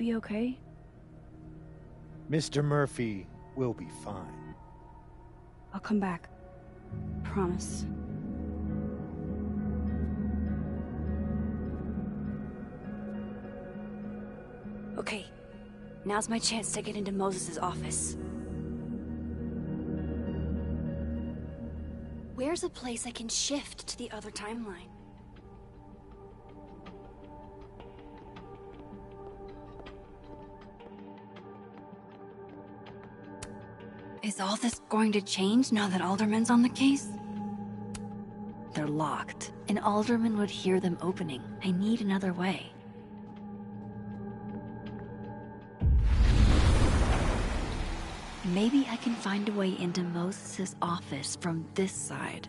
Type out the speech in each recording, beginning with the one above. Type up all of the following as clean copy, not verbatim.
be okay? Mr. Murphy will be fine. I'll come back. Promise. Okay, now's my chance to get into Moses' office. Where's a place I can shift to the other timeline? Is all this going to change now that Alderman's on the case? They're locked, and Alderman would hear them opening. I need another way. Maybe I can find a way into Moses' office from this side.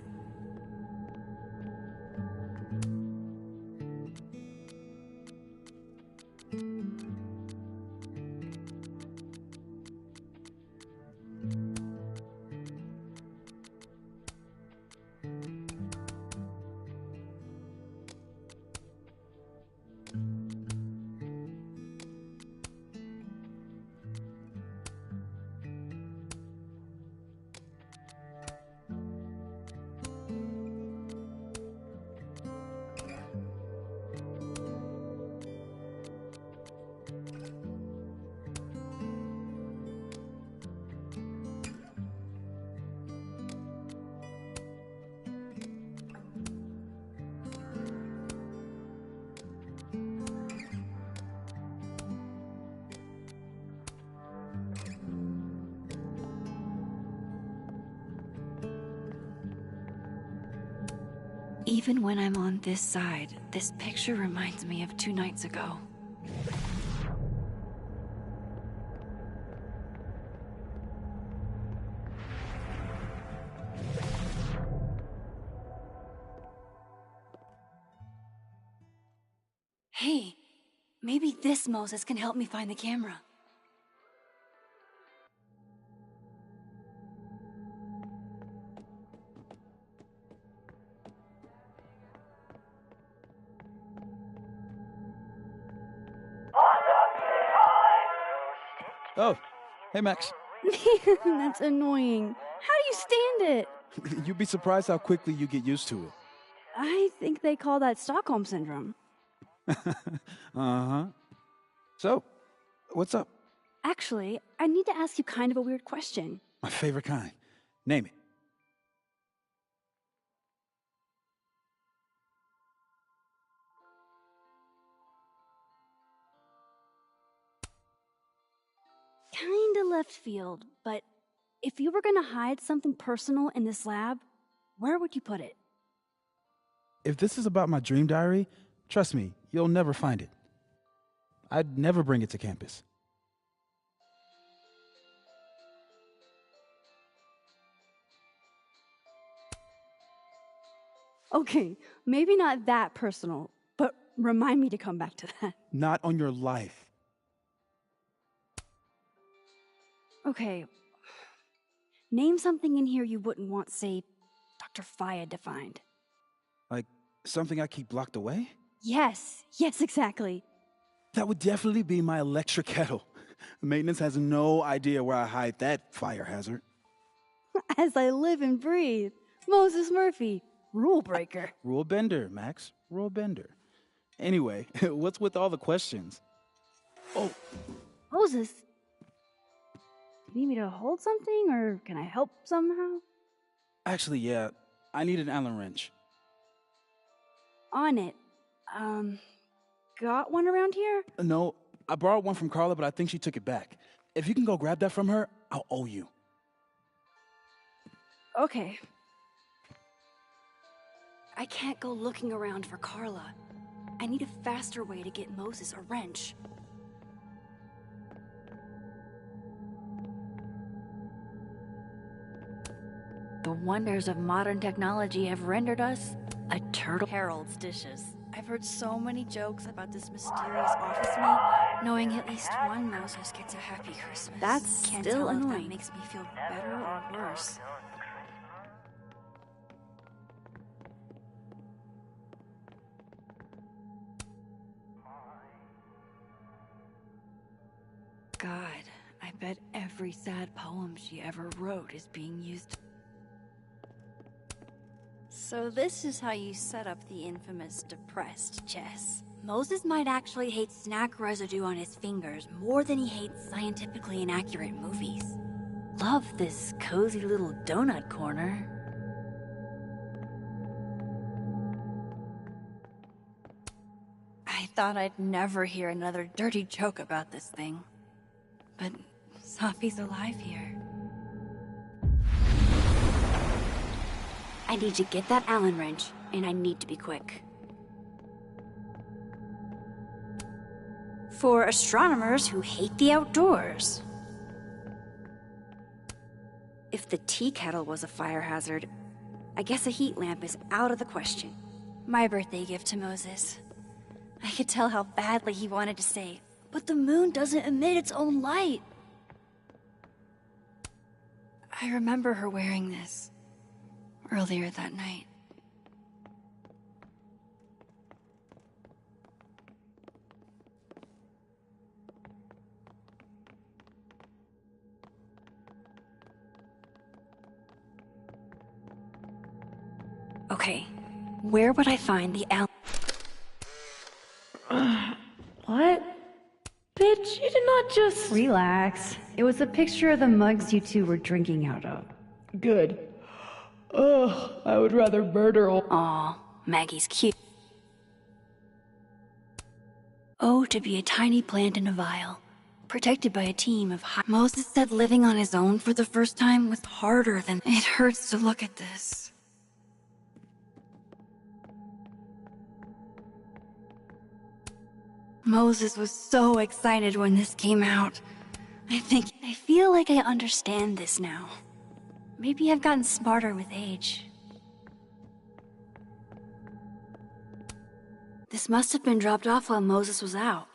Even when I'm on this side, this picture reminds me of 2 nights ago. Hey, maybe this Moses can help me find the camera. Oh, hey Max. That's annoying. How do you stand it? You'd be surprised how quickly you get used to it. I think they call that Stockholm Syndrome. Uh-huh. So, what's up? Actually, I need to ask you kind of a weird question. My favorite kind. Name it. Kinda left field, but if you were gonna hide something personal in this lab, where would you put it? If this is about my dream diary, trust me, you'll never find it. I'd never bring it to campus. Okay, maybe not that personal, but remind me to come back to that. Not on your life. Okay. Name something in here you wouldn't want, say, Dr. Fayed to find. Like, something I keep locked away? Yes, exactly. That would definitely be my electric kettle. Maintenance has no idea where I hide that fire hazard. As I live and breathe. Moses Murphy, rule breaker. Rule bender, Max. Rule bender. Anyway, what's with all the questions? Oh, Moses, you need me to hold something, or can I help somehow? actually, yeah. I need an Allen wrench. On it. Got one around here? No, I borrowed one from Carla, but I think she took it back. If you can go grab that from her, I'll owe you. Okay. I can't go looking around for Carla. I need a faster way to get Moses a wrench. The wonders of modern technology have rendered us a turtle. Harold's dishes. I've heard so many jokes about this mysterious office mate, knowing at least one Moses gets a happy Christmas. That's Can't still tell annoying. If that makes me feel better or worse. God, I bet every sad poem she ever wrote is being used. So this is how you set up the infamous depressed Jess. Moses might actually hate snack residue on his fingers more than he hates scientifically inaccurate movies. Love this cozy little donut corner. I thought I'd never hear another dirty joke about this thing. But Safi's alive here. I need to get that Allen wrench, and I need to be quick. For astronomers who hate the outdoors. If the tea kettle was a fire hazard, I guess a heat lamp is out of the question. My birthday gift to Moses. I could tell how badly he wanted to say, but the moon doesn't emit its own light. I remember her wearing this earlier that night. Okay, where would I find the What? Bitch, you did not just... Relax. It was a picture of the mugs you two were drinking out of. Good. Ugh, I would rather murder all... Aw, Maggie's cute. Oh, to be a tiny plant in a vial, protected by a team of Moses said living on his own for the first time was harder than... It hurts to look at this. Moses was so excited when this came out. I feel like I understand this now. Maybe I've gotten smarter with age. This must have been dropped off while Moses was out.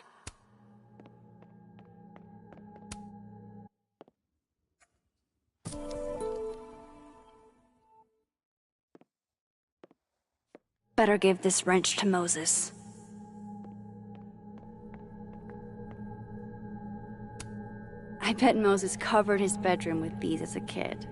Better give this wrench to Moses. I bet Moses covered his bedroom with these as a kid.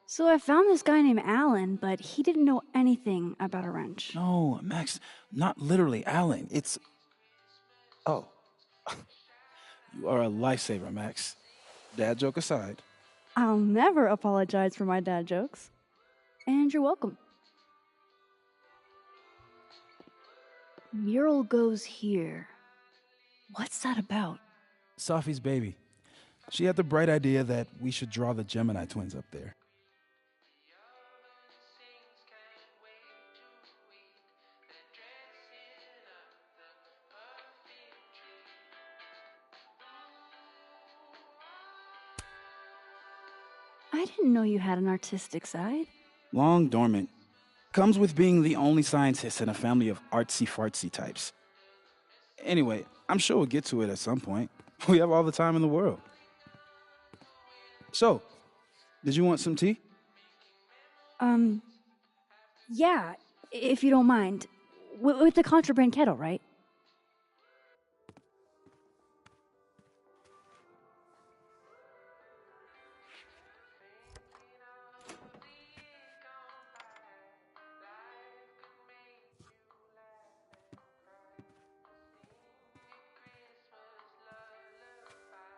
So I found this guy named Alan, but he didn't know anything about a wrench. No, Max, not literally Alan. It's... Oh. You are a lifesaver, Max. Dad joke aside. I'll never apologize for my dad jokes. And you're welcome. Mural goes here. What's that about? Safi's baby. She had the bright idea that we should draw the Gemini twins up there. I didn't know you had an artistic side. Long dormant. Comes with being the only scientist in a family of artsy-fartsy types. Anyway, I'm sure we'll get to it at some point. We have all the time in the world. So, did you want some tea? Yeah, if you don't mind. With the contraband kettle, right?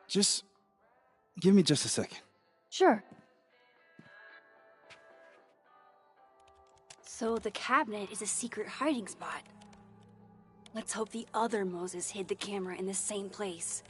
Just give me just a second. Sure. So the cabinet is a secret hiding spot. Let's hope the other Moses hid the camera in the same place.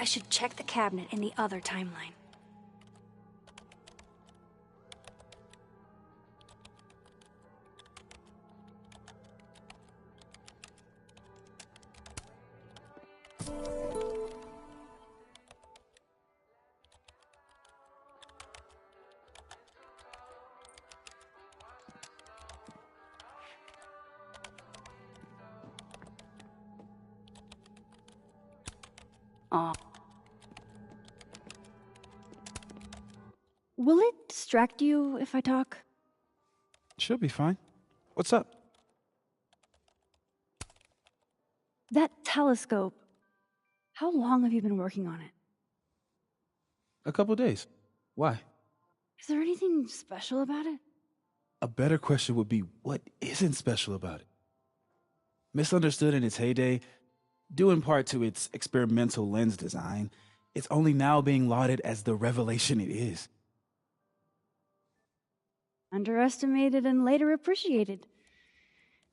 I should check the cabinet in the other timeline. Aw. Will it distract you if I talk? She'll be fine. What's up? That telescope. How long have you been working on it? A couple days. Why? Is there anything special about it? A better question would be, what isn't special about it? Misunderstood in its heyday, due in part to its experimental lens design, it's only now being lauded as the revelation it is. Underestimated and later appreciated.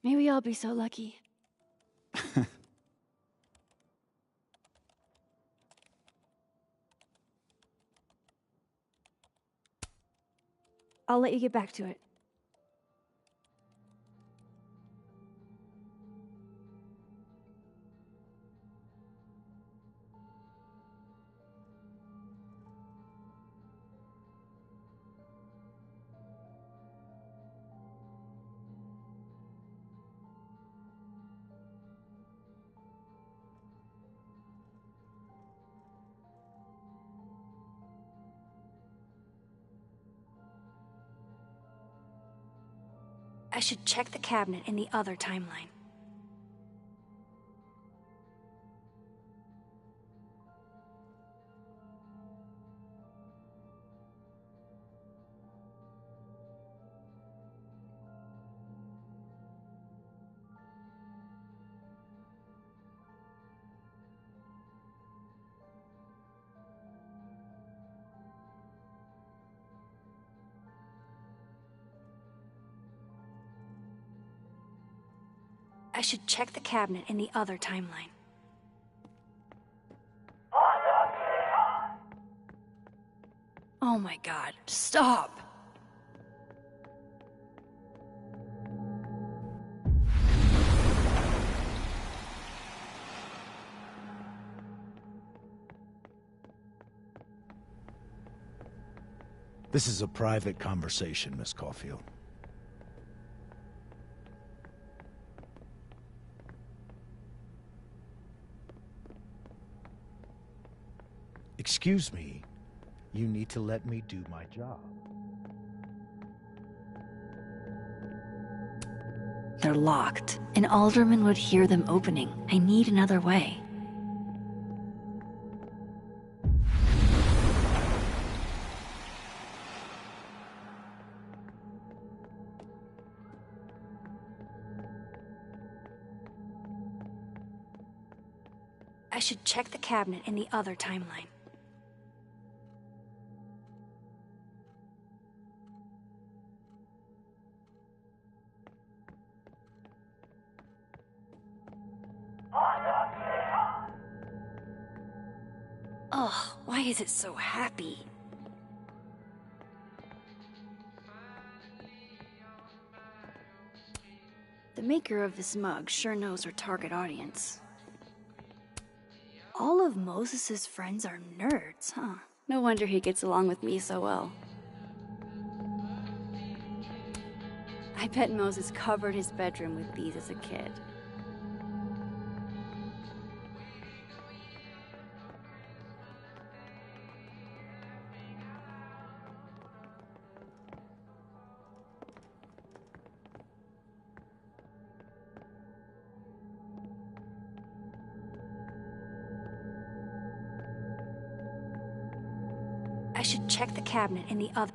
Maybe I'll be so lucky. I'll let you get back to it. I should check the cabinet in the other timeline. I should check the cabinet in the other timeline. Oh my god, stop! This is a private conversation, Miss Caulfield. Excuse me, you need to let me do my job. They're locked. An alderman would hear them opening. I need another way. I should check the cabinet in the other timeline. Ugh, why is it so happy? The maker of this mug sure knows her target audience. All of Moses's friends are nerds, huh? No wonder he gets along with me so well. I bet Moses covered his bedroom with these as a kid. I should check the cabinet in the other.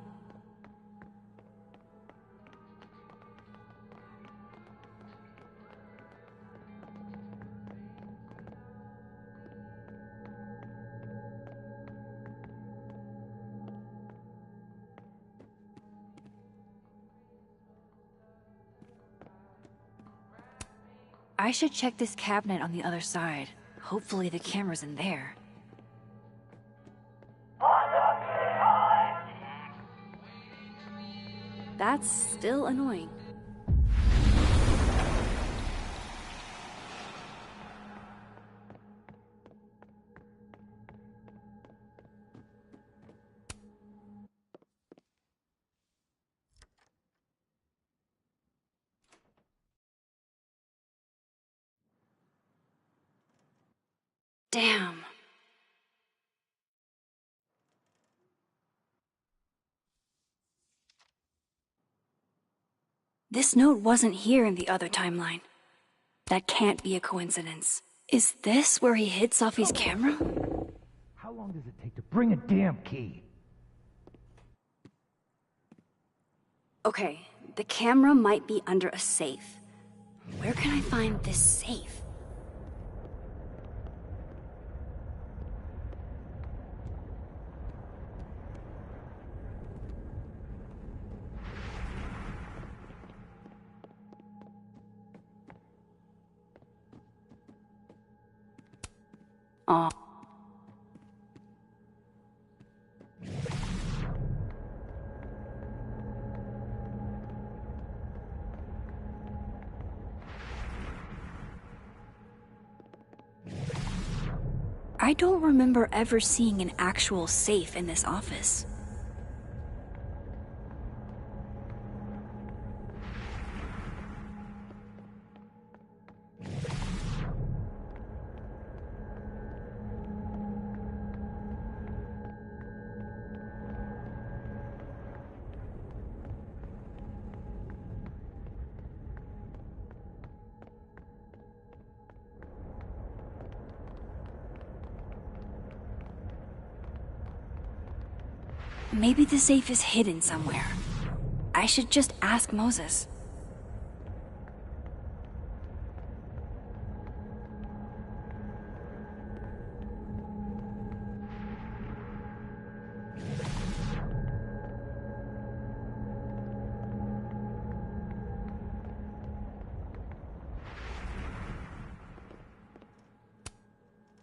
I should check this cabinet on the other side. Hopefully the camera's in there. That's still annoying. Damn. This note wasn't here in the other timeline. That can't be a coincidence. Is this where he hid Safi's camera? How long does it take to bring a damn key? Okay, the camera might be under a safe. Where can I find this safe? Aw. I don't remember ever seeing an actual safe in this office. Maybe the safe is hidden somewhere. I should just ask Moses.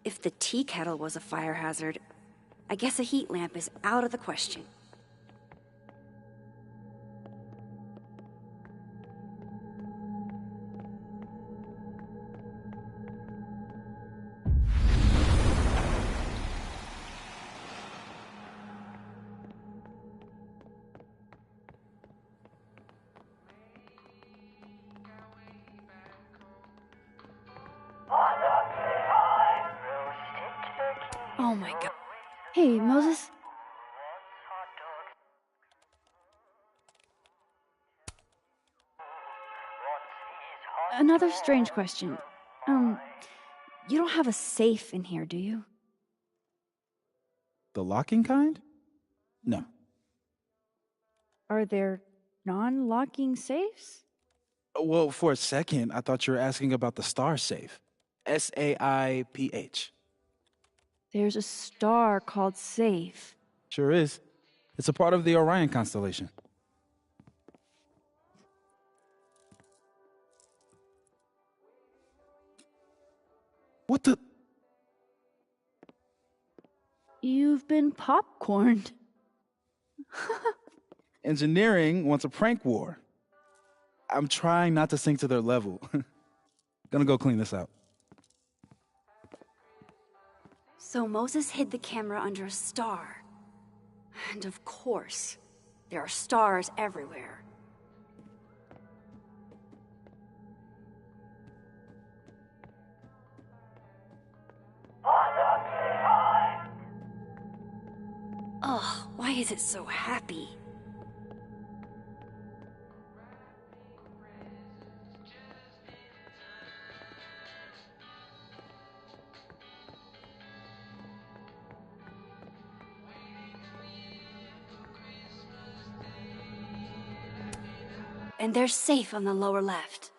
If the tea kettle was a fire hazard, I guess a heat lamp is out of the question. Oh my god. Hey, Moses? Another strange question. You don't have a safe in here, do you? The locking kind? No. Are there non-locking safes? Well, for a second, I thought you were asking about the star safe. SAIPH. There's a star called Safe. Sure is. It's a part of the Orion constellation. What the? You've been popcorned. Engineering wants a prank war. I'm trying not to sink to their level. Gonna go clean this out. So Moses hid the camera under a star. And of course, there are stars everywhere. Ugh, why is it so happy? And they're safe on the lower left.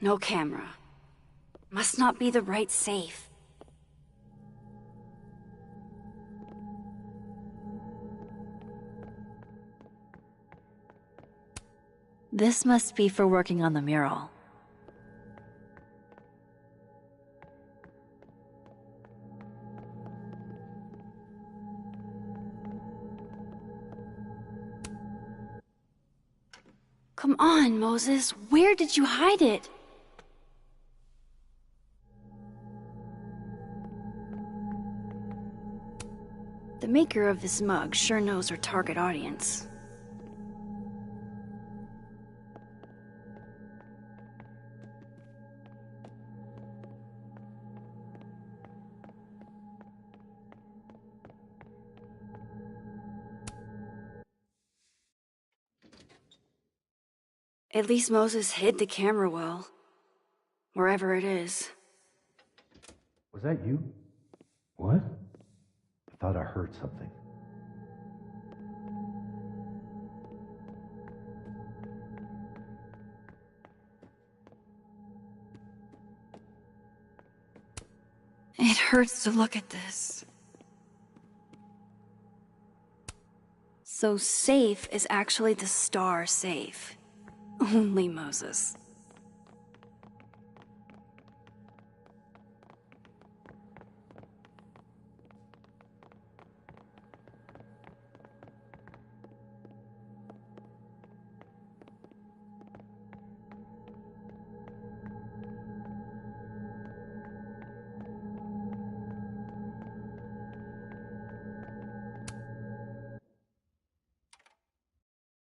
No camera. Must not be the right safe. This must be for working on the mural. Come on, Moses. Where did you hide it? maker of this mug sure knows her target audience. At least Moses hid the camera well. Wherever it is. Was that you? What? I thought I heard something. It hurts to look at this. So safe is actually the star safe. Only Moses.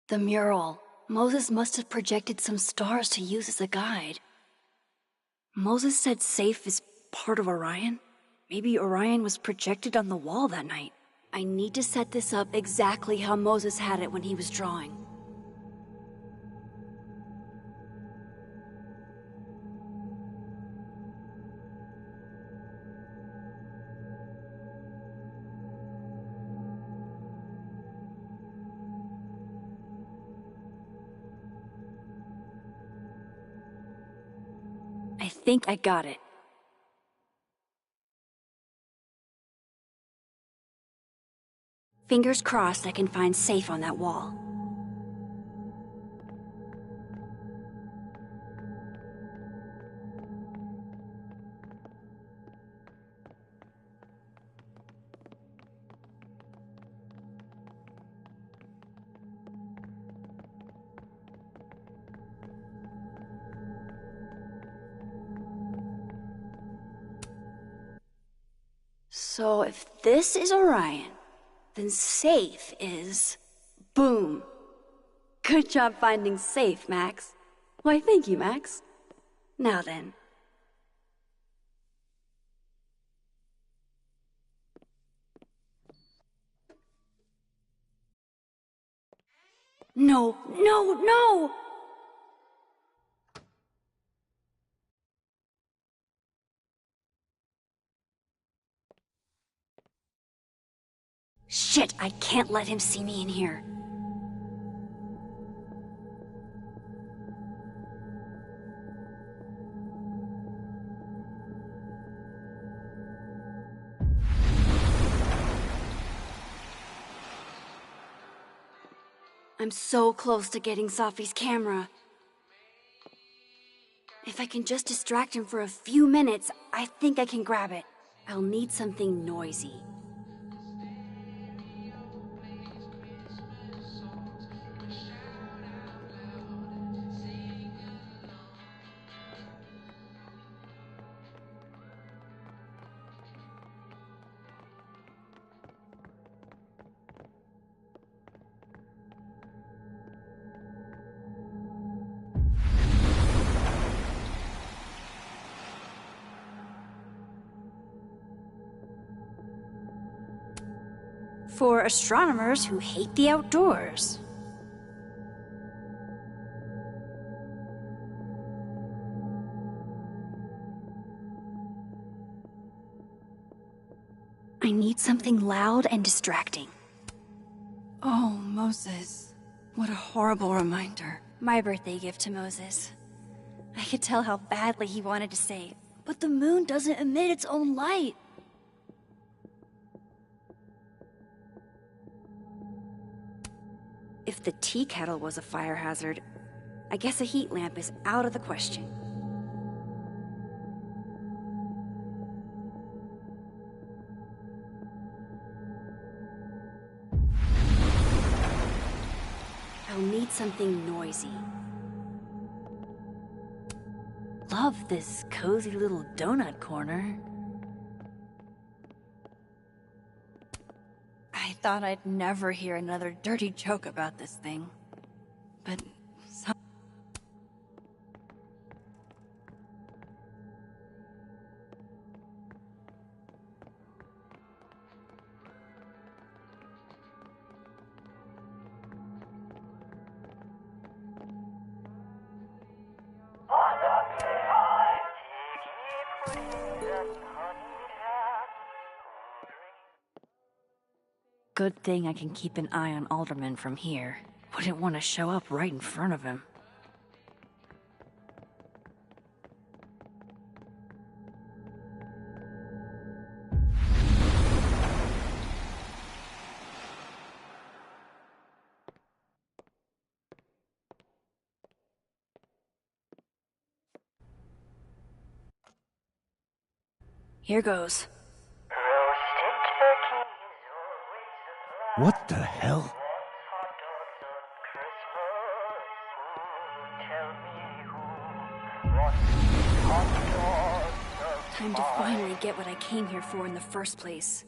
The mural. Moses must have projected some stars to use as a guide. Moses said safe is part of Orion? Maybe Orion was projected on the wall that night. I need to set this up exactly how Moses had it when he was drawing. I think I got it. Fingers crossed I can find safe on that wall. So if this is Orion, then safe is... boom. Good job finding safe, Max. Why, thank you, Max. Now then. No, no, no! Shit, I can't let him see me in here. I'm so close to getting Safi's camera. If I can just distract him for a few minutes, I think I can grab it. I'll need something noisy. For astronomers who hate the outdoors. I need something loud and distracting. Oh, Moses. What a horrible reminder. My birthday gift to Moses. I could tell how badly he wanted to say, but the moon doesn't emit its own light. If the tea kettle was a fire hazard, I guess a heat lamp is out of the question. I'll need something noisy. Love this cozy little donut corner. thought I'd never hear another dirty joke about this thing. But good thing I can keep an eye on Alderman from here. Wouldn't want to show up right in front of him. Here goes. What the hell? Time to finally get what I came here for in the first place.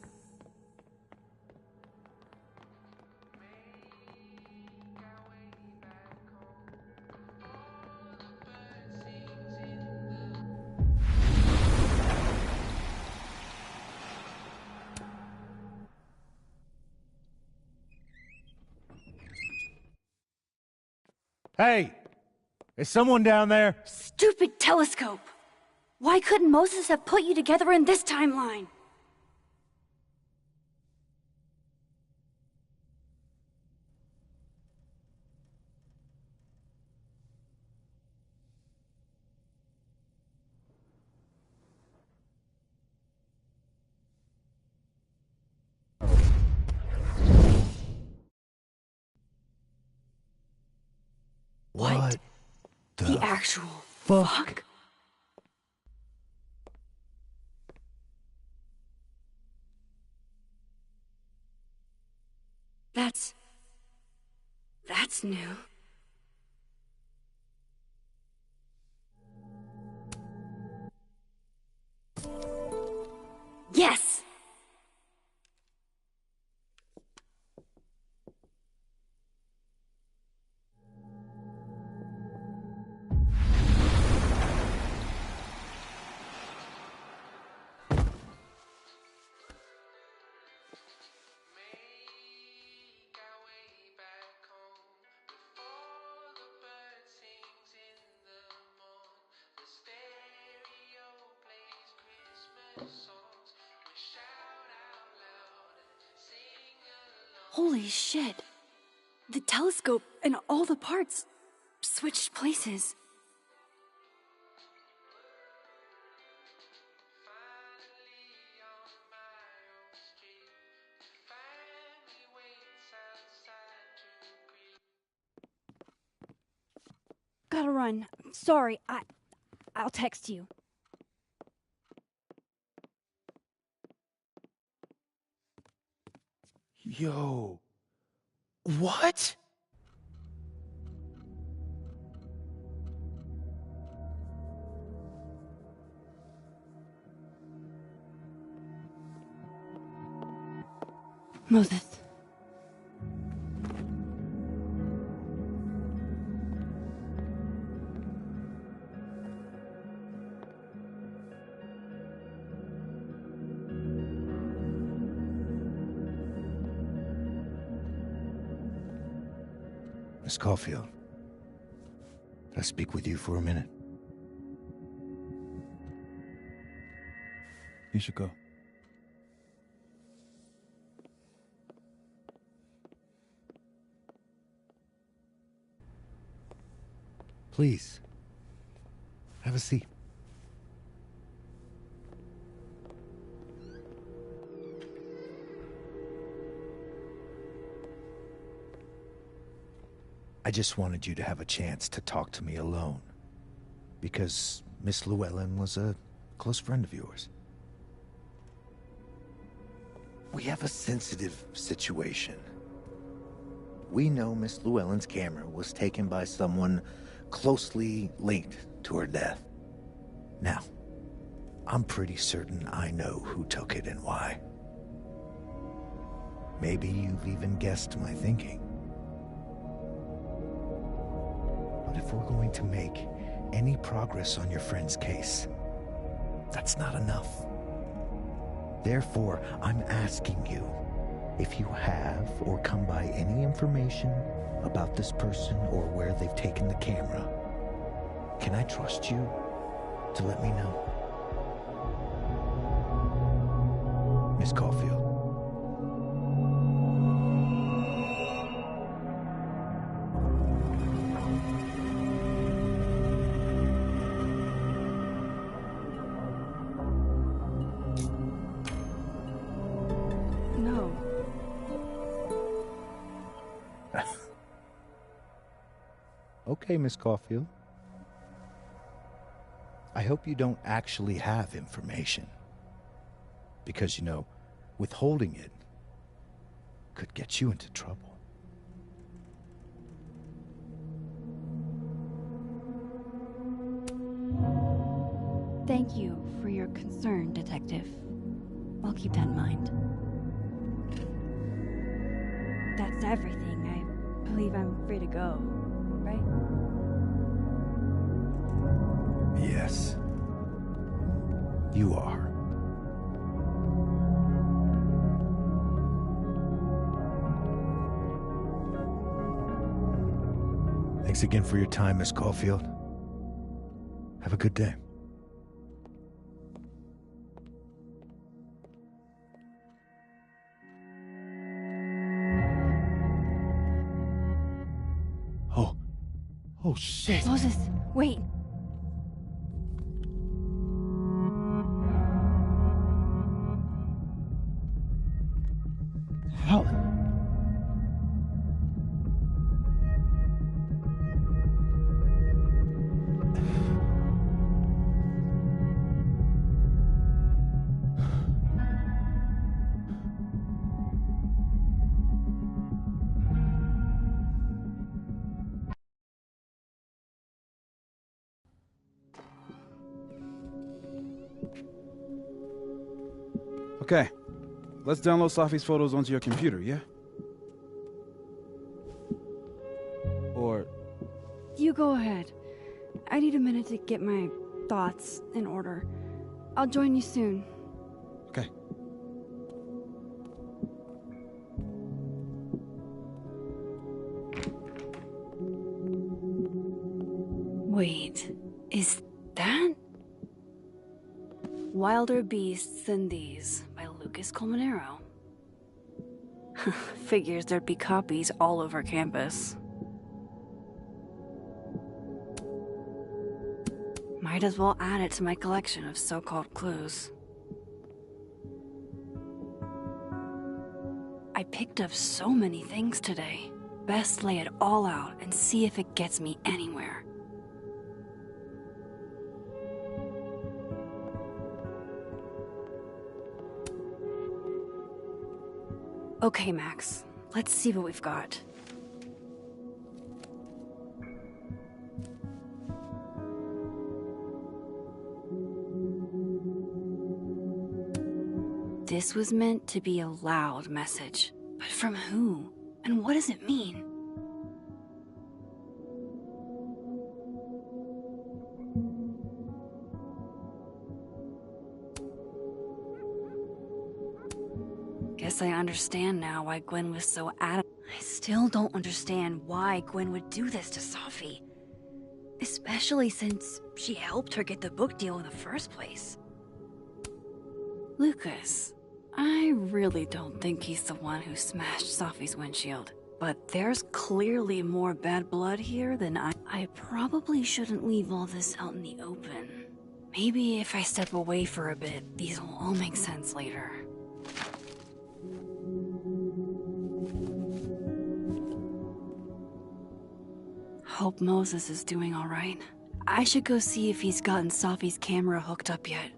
Hey! Is someone down there? Stupid telescope! Why couldn't Moses have put you together in this timeline? What The actual fuck? That's new. Yes! Holy shit. The telescope and all the parts switched places. Gotta run. Sorry, I'll text you. Yo. What? Moses. Miss Caulfield, can I speak with you for a minute? You should go. Please, have a seat. I just wanted you to have a chance to talk to me alone. Because Miss Llewellyn was a close friend of yours. We have a sensitive situation. We know Miss Llewellyn's camera was taken by someone closely linked to her death. Now, I'm pretty certain I know who took it and why. Maybe you've even guessed my thinking. But if we're going to make any progress on your friend's case, that's not enough. Therefore, I'm asking you if you have or come by any information about this person or where they've taken the camera. Can I trust you to let me know? Miss Caulfield. No. Okay, Miss Caulfield. I hope you don't actually have information. Because, you know, withholding it could get you into trouble. Thank you for your concern, Detective. I'll keep that in mind. That's everything. I believe I'm free to go, right? Yes. You are. Thanks again for your time, Miss Caulfield. Have a good day. Oh shit! Moses, wait. Helen. Okay, let's download Safi's photos onto your computer, yeah? Or... You go ahead. I need a minute to get my thoughts in order. I'll join you soon. Okay. Wait, is that? Wilder Beasts Than These by Lucas Colmenero. Figures there'd be copies all over campus. Might as well add it to my collection of so-called clues. I picked up so many things today. Best lay it all out and see if it gets me anywhere. Okay, Max. Let's see what we've got. This was meant to be a loud message. But from who? And what does it mean? Guess I understand now why Gwen was so adamant. I still don't understand why Gwen would do this to Safi. Especially since she helped her get the book deal in the first place. Lucas, I really don't think he's the one who smashed Safi's windshield. But there's clearly more bad blood here than I probably shouldn't leave all this out in the open. Maybe if I step away for a bit, these will all make sense later. Hope Moses is doing all right. I should go see if he's gotten Safi's camera hooked up yet.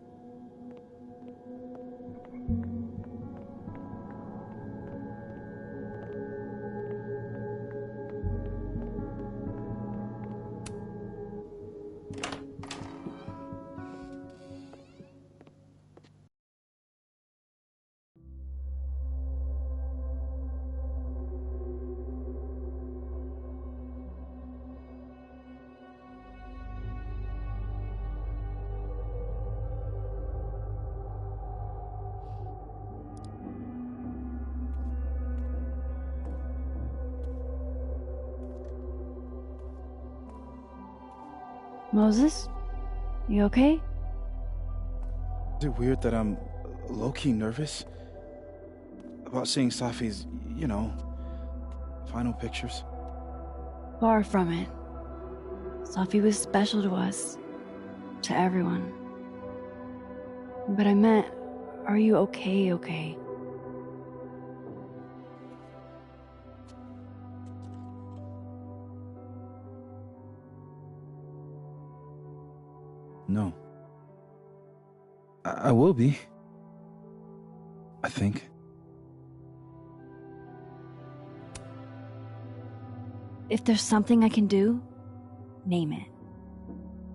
Moses? You okay? Is it weird that I'm low-key nervous about seeing Safi's, final pictures? Far from it. Safi was special to us. To everyone. But I meant, are you okay? No. I will be. I think. If there's something I can do, name it.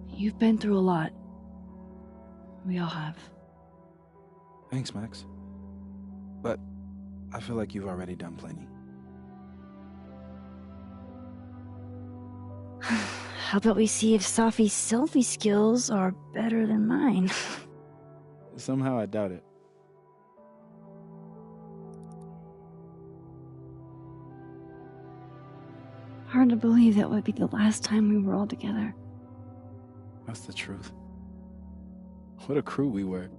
You've been through a lot. We all have. Thanks, Max. But I feel like you've already done plenty. How about we see if Safi's selfie skills are better than mine? Somehow I doubt it. Hard to believe that would be the last time we were all together. That's the truth. What a crew we were.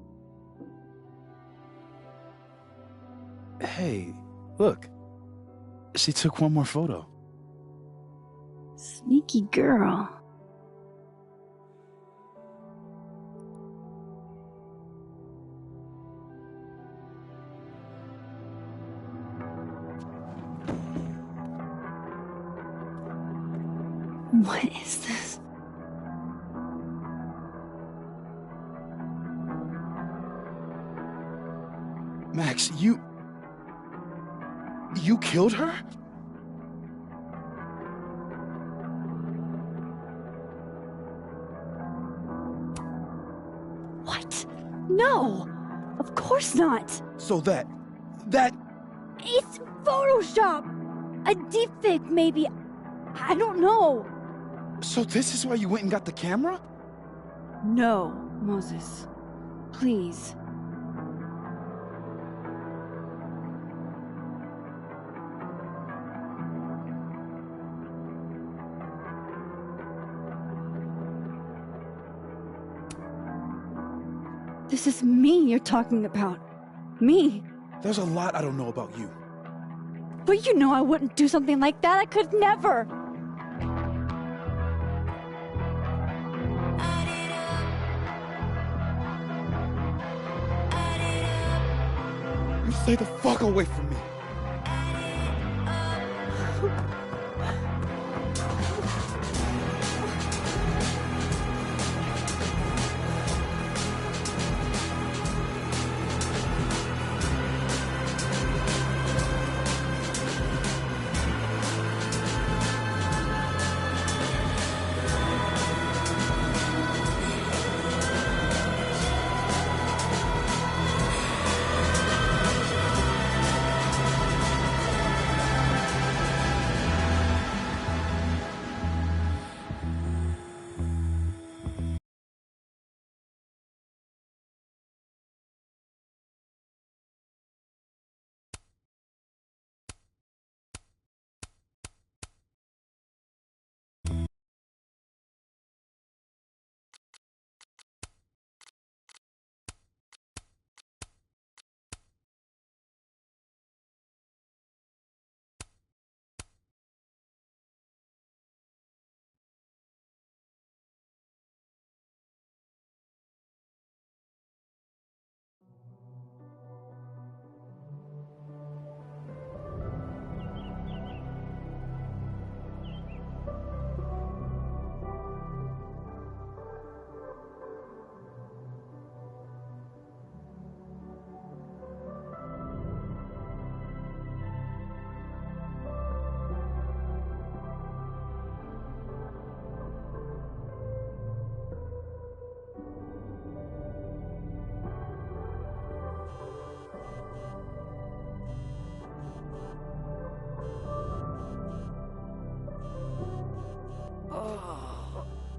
Hey, look. She took one more photo. Sneaky girl. What is this? Max, you killed her? What? No! Of course not! So that... It's Photoshop! A deepfake, maybe. I don't know. So this is why you went and got the camera? No, Moses. Please. This is me you're talking about. Me. There's a lot I don't know about you. But you know I wouldn't do something like that. I could never. You stay the fuck away from me.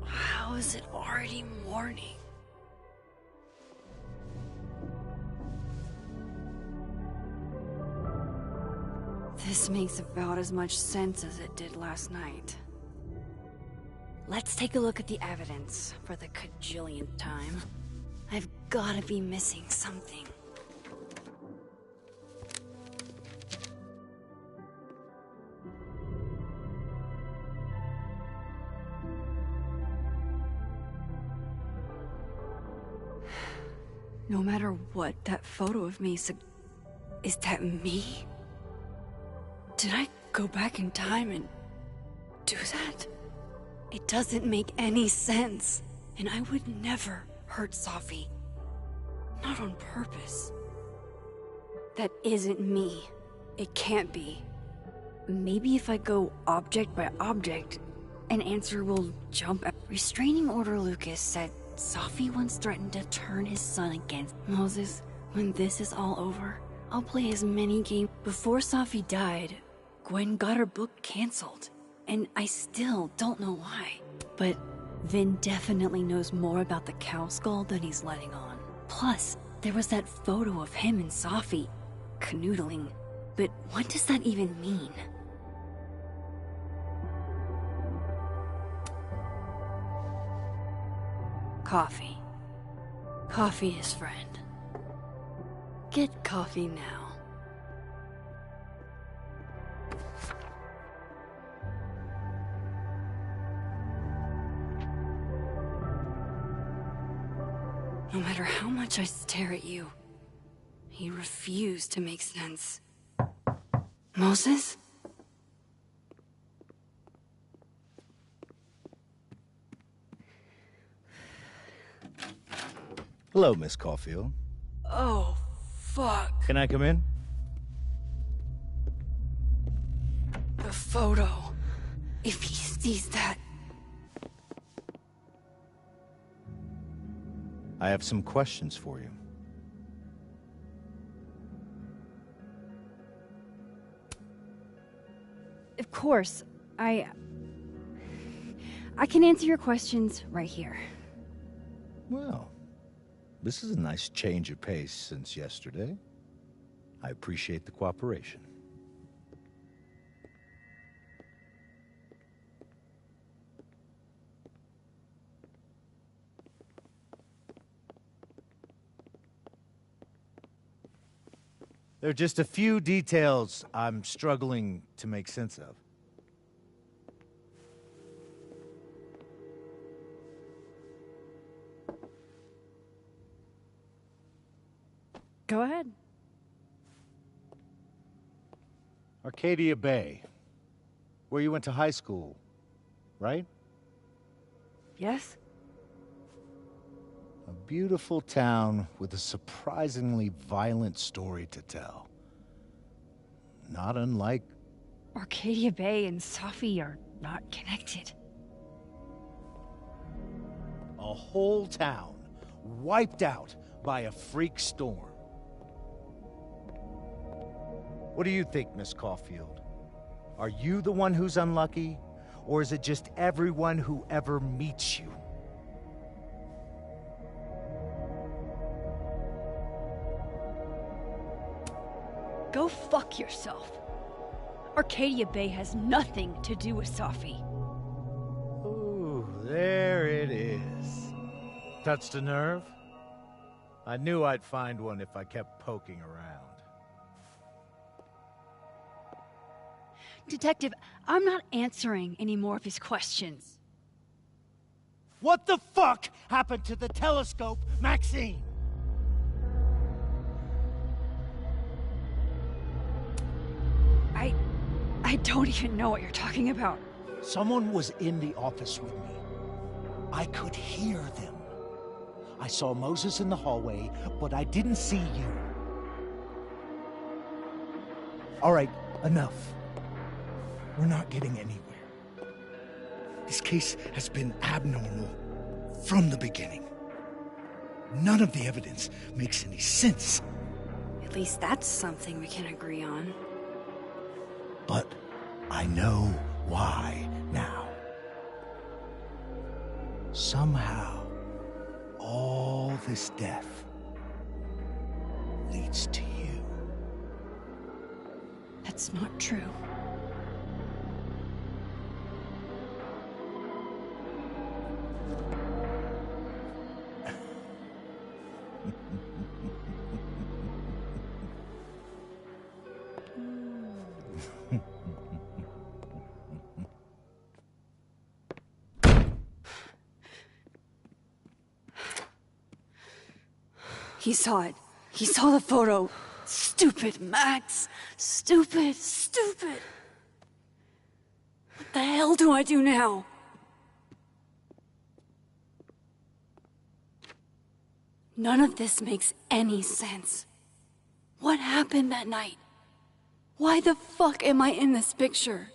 How is it already morning? This makes about as much sense as it did last night. let's take a look at the evidence for the cajillionth time. I've gotta be missing something. No matter what that photo of me is that me? Did I go back in time and do that? It doesn't make any sense. And I would never hurt Safi. Not on purpose. That isn't me. It can't be. Maybe if I go object by object, an answer will jump out. Restraining Order Lucas said Safi once threatened to turn his son against Moses. When this is all over, I'll play as many games. Before Safi died, Gwen got her book canceled, and I still don't know why. But Vin definitely knows more about the cow skull than he's letting on. Plus, there was that photo of him and Safi canoodling. But what does that even mean? Coffee. Coffee is friend. Get coffee now. No matter how much I stare at you, he refused to make sense. Moses? Hello, Miss Caulfield. Oh, fuck. Can I come in? The photo. If he sees that... I have some questions for you. Of course, I can answer your questions right here. Well, this is a nice change of pace since yesterday. I appreciate the cooperation. There are just a few details I'm struggling to make sense of. Go ahead. Arcadia Bay, where you went to high school, right? Yes? A beautiful town with a surprisingly violent story to tell. Not unlike... Arcadia Bay and Safi are not connected. a whole town wiped out by a freak storm. What do you think, Miss Caulfield? Are you the one who's unlucky, or is it just everyone who ever meets you? Go fuck yourself. Arcadia Bay has nothing to do with Safi. Ooh, there it is. Touched a nerve? I knew I'd find one if I kept poking around. Detective, I'm not answering any more of his questions. What the fuck happened to the telescope, Maxine? I don't even know what you're talking about. Someone was in the office with me. I could hear them. I saw Moses in the hallway, but I didn't see you. All right, enough. We're not getting anywhere. This case has been abnormal from the beginning. None of the evidence makes any sense. At least that's something we can agree on. But I know why now. Somehow, all this death leads to you. That's not true. He saw it. He saw the photo. Stupid, Max. Stupid, stupid. What the hell do I do now? None of this makes any sense. What happened that night? Why the fuck am I in this picture?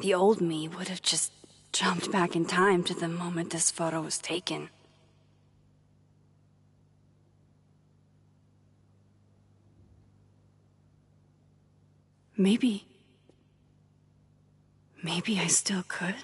The old me would have just jumped back in time to the moment this photo was taken. Maybe I still could.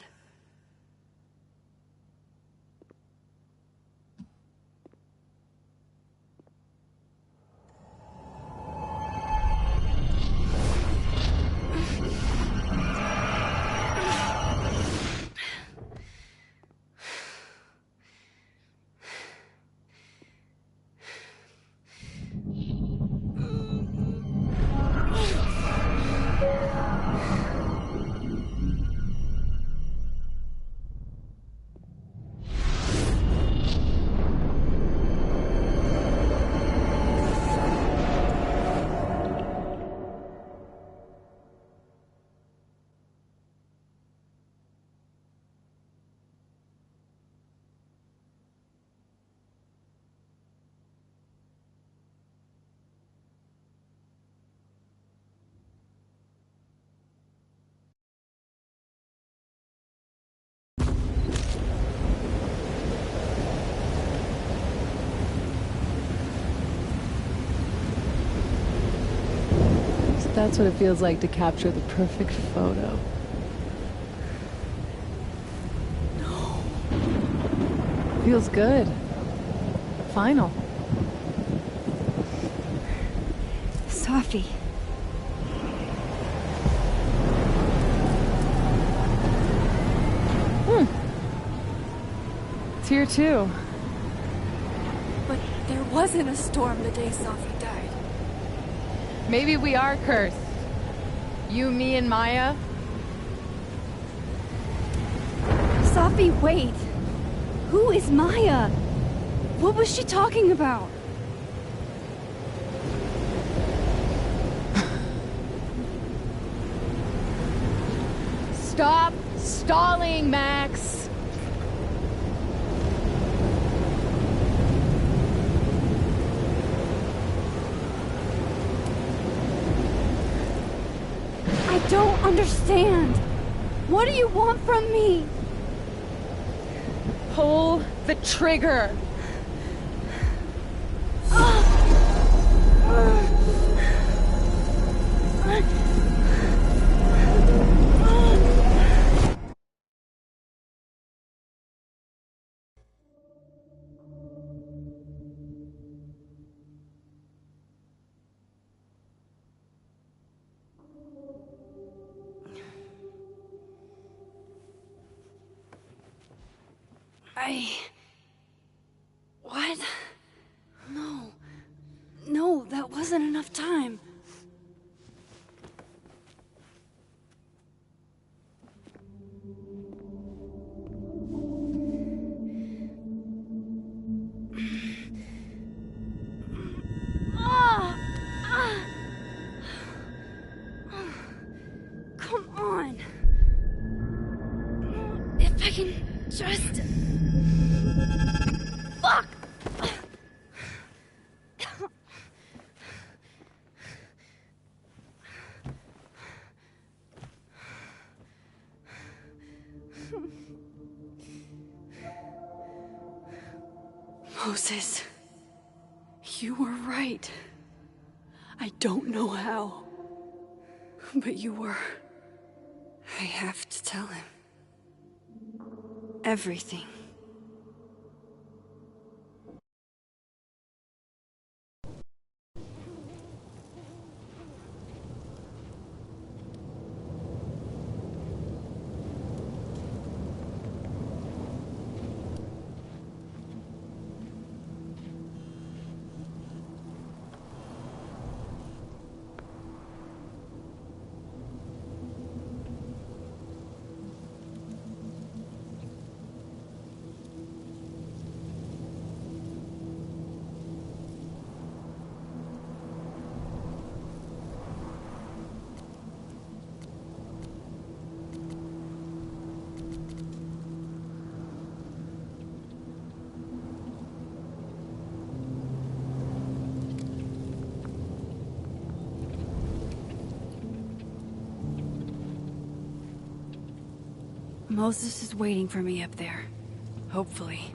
That's what it feels like to capture the perfect photo. No. Feels good. Final. Sophie. It's here too. But there wasn't a storm the day Sophie died. Maybe we are cursed. You, me, and Maya. Sophie, wait. Who is Maya? What was she talking about? Stop stalling, Max. I don't understand. What do you want from me? Pull the trigger. What? No, that wasn't enough time. Come on. If I can just... Fuck! Moses, you were right. I don't know how, but you were. I have to tell him everything. Moses is waiting for me up there. Hopefully.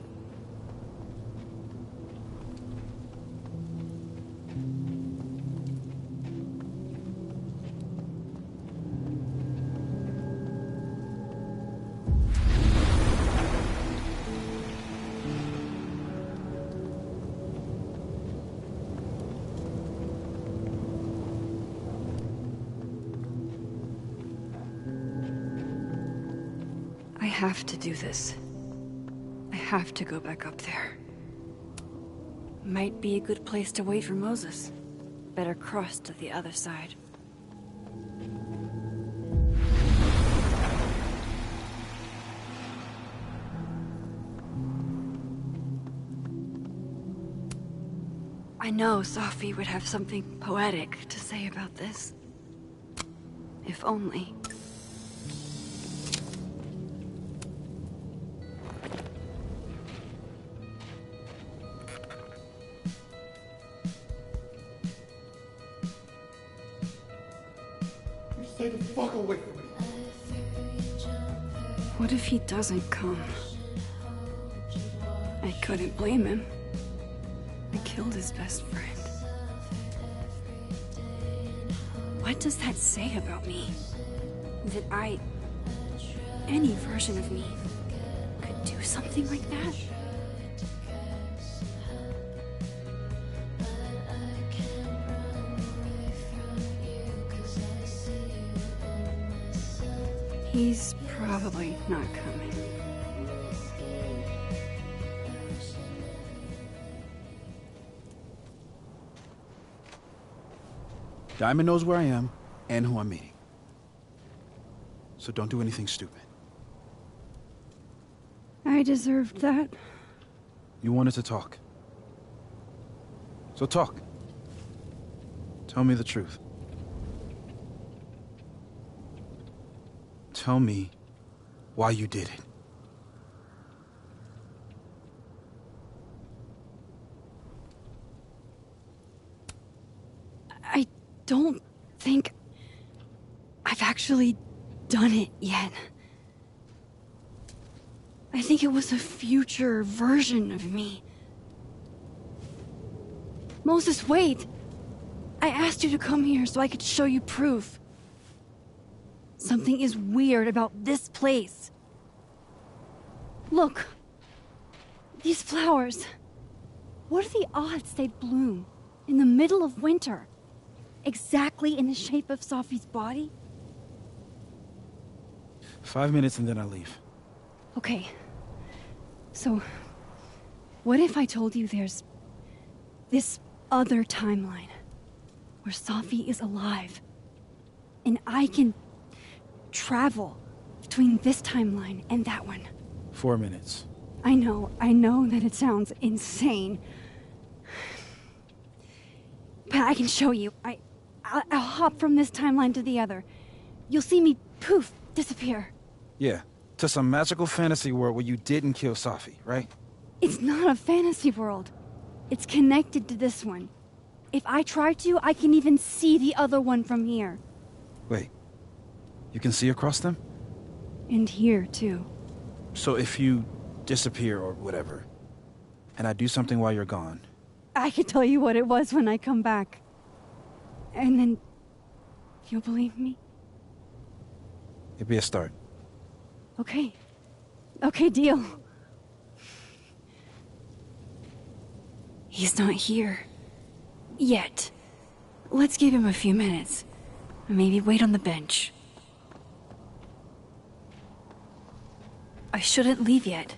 I have to do this. I have to go back up there. Might be a good place to wait for Moses. Better cross to the other side. I know Safi would have something poetic to say about this. If only. Stay the fuck away from me. What if he doesn't come? I couldn't blame him. I killed his best friend. What does that say about me? That any version of me, could do something like that? He's probably not coming. Diamond knows where I am and who I'm meeting. So don't do anything stupid. I deserved that. You wanted to talk. So talk. Tell me the truth. Tell me why you did it. I don't think I've actually done it yet. I think it was a future version of me. Moses, wait! I asked you to come here so I could show you proof. Something is weird about this place. Look. These flowers. What are the odds they'd bloom in the middle of winter? Exactly in the shape of Safi's body? 5 minutes and then I'll leave. Okay. So, what if I told you there's this other timeline where Safi is alive and I can travel between this timeline and that one? 4 minutes. I know that it sounds insane. But I can show you. I'll hop from this timeline to the other. You'll see me, poof, disappear. Yeah, to some magical fantasy world where you didn't kill Safi, right? It's not a fantasy world. It's connected to this one. If I try to, I can even see the other one from here. Wait, you can see across them? And here, too. So if you disappear or whatever, and I do something while you're gone... I can tell you what it was when I come back. And then... you'll believe me? It'd be a start. Okay. Okay, deal. He's not here. Yet. Let's give him a few minutes. Maybe wait on the bench. I shouldn't leave yet.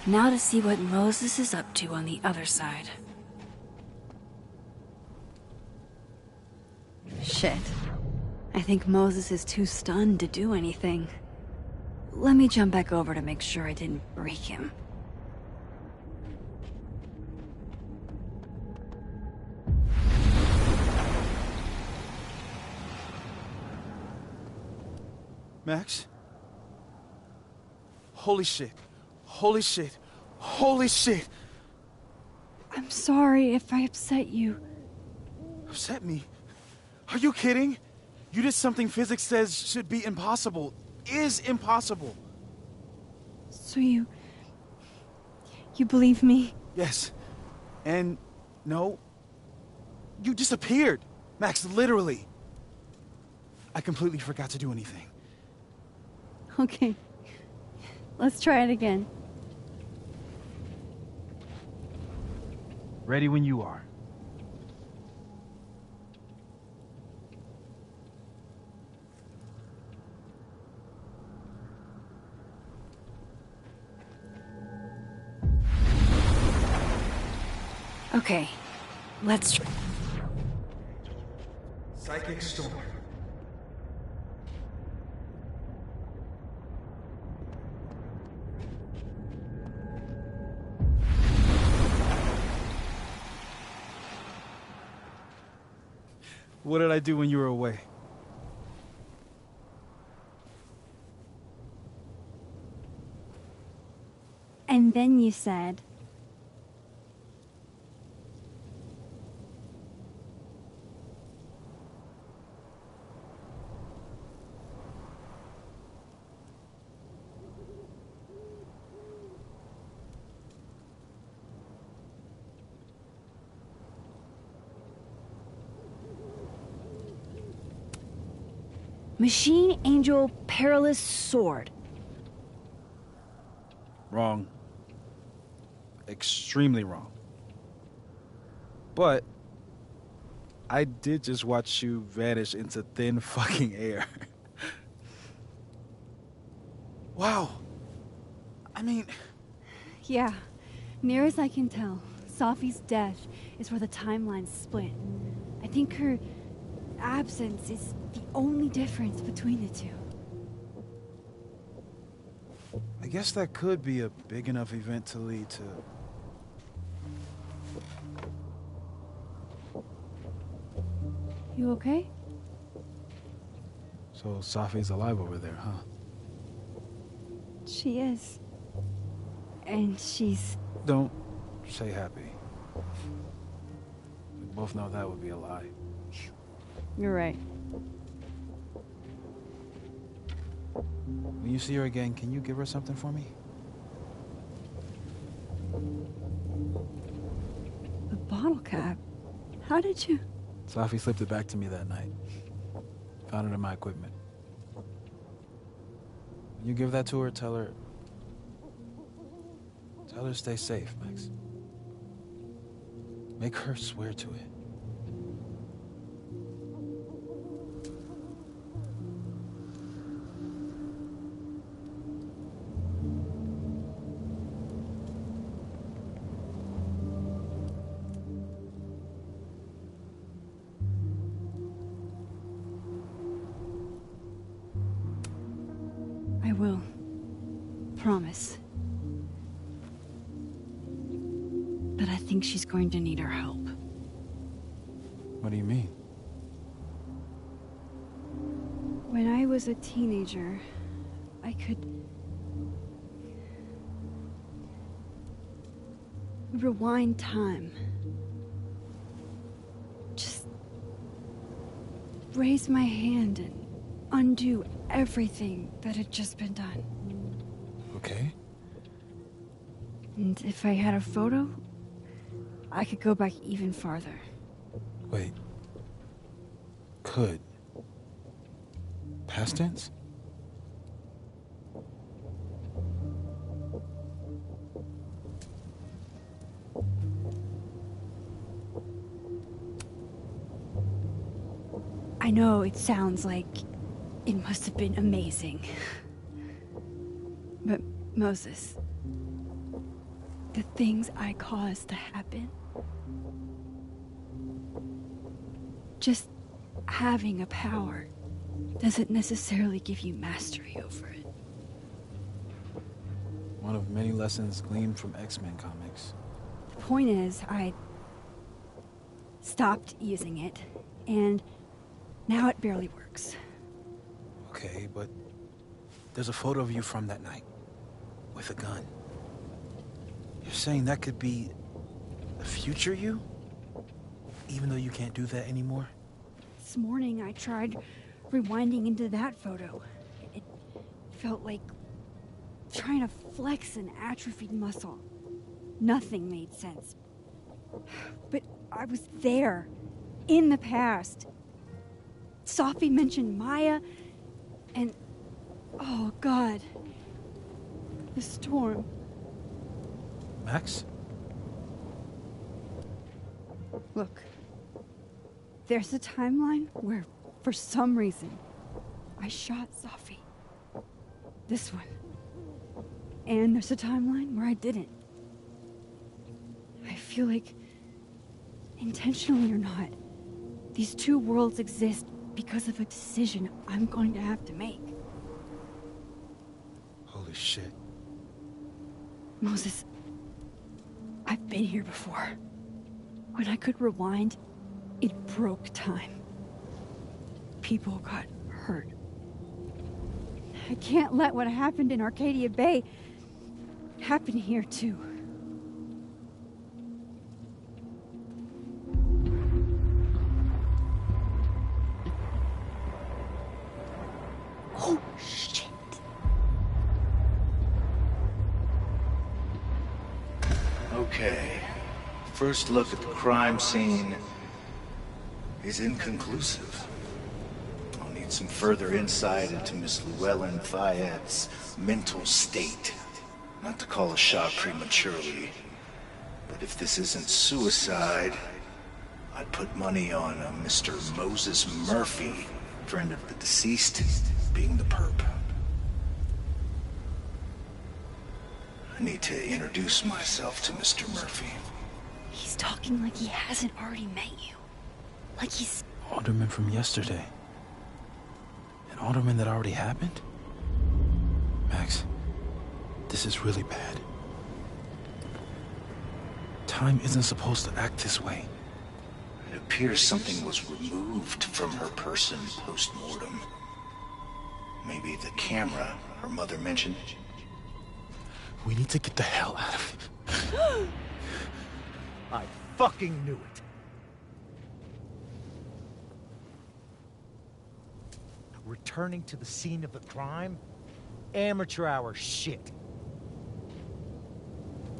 Now to see what Moses is up to on the other side. Shit. I think Moses is too stunned to do anything. Let me jump back over to make sure I didn't break him. Max? Holy shit. Holy shit. Holy shit. I'm sorry if I upset you. Upset me? Are you kidding? You did something physics says should be impossible. Is impossible. So you believe me? Yes. And no. You disappeared. Max, literally. I completely forgot to do anything. Okay. Let's try it again. Ready when you are. Okay. Let's try. Psychic storm. What did I do when you were away? And then you said, Machine Angel Perilous Sword. Wrong. Extremely wrong. But I did just watch you vanish into thin fucking air. Wow. I mean... Yeah, near as I can tell, Sophie's death is where the timelines split. I think her absence is the only difference between the two. I guess that could be a big enough event to lead to... You okay? So Sophie's alive over there, huh? She is. And she's... Don't say happy. We both know that would be a lie. You're right. When you see her again, can you give her something for me? A bottle cap? How did you... Sophie slipped it back to me that night. Found it in my equipment. When you give that to her, tell her stay safe, Max. Make her swear to it. I will. Promise. But I think she's going to need our help. What do you mean? When I was a teenager, I could... rewind time. Just... raise my hand and undo everything that had just been done. Okay. And if I had a photo, I could go back even farther. Wait. Could. Past tense? I know it sounds like it must have been amazing. But Moses, the things I caused to happen, just having a power doesn't necessarily give you mastery over it. One of many lessons gleaned from X-Men comics. The point is, I stopped using it, and now it barely works. Okay, but there's a photo of you from that night. With a gun. You're saying that could be a future you? Even though you can't do that anymore? This morning I tried rewinding into that photo. It felt like trying to flex an atrophied muscle. Nothing made sense. But I was there, in the past. Sophie mentioned Maya, and oh God, the storm. Max? Look, there's a timeline where, for some reason, I shot Sophie. This one. And there's a timeline where I didn't. I feel like, intentionally or not, these two worlds exist because of a decision I'm going to have to make. Holy shit. Moses, I've been here before. When I could rewind, it broke time. People got hurt. I can't let what happened in Arcadia Bay happen here too. Oh, shit. Okay. First look at the crime scene is inconclusive. I'll need some further insight into Miss Llewellyn Fayette's mental state. Not to call a shot prematurely, but if this isn't suicide, I'd put money on a Mr. Moses Murphy, friend of the deceased, being the perp. I need to introduce myself to Mr. Murphy. He's talking like he hasn't already met you. Like he's... Alderman from yesterday. An alderman that already happened? Max, this is really bad. Time isn't supposed to act this way. It appears something was removed from her person post-mortem. Maybe the camera her mother mentioned. We need to get the hell out of here. I fucking knew it. Returning to the scene of the crime? Amateur hour shit.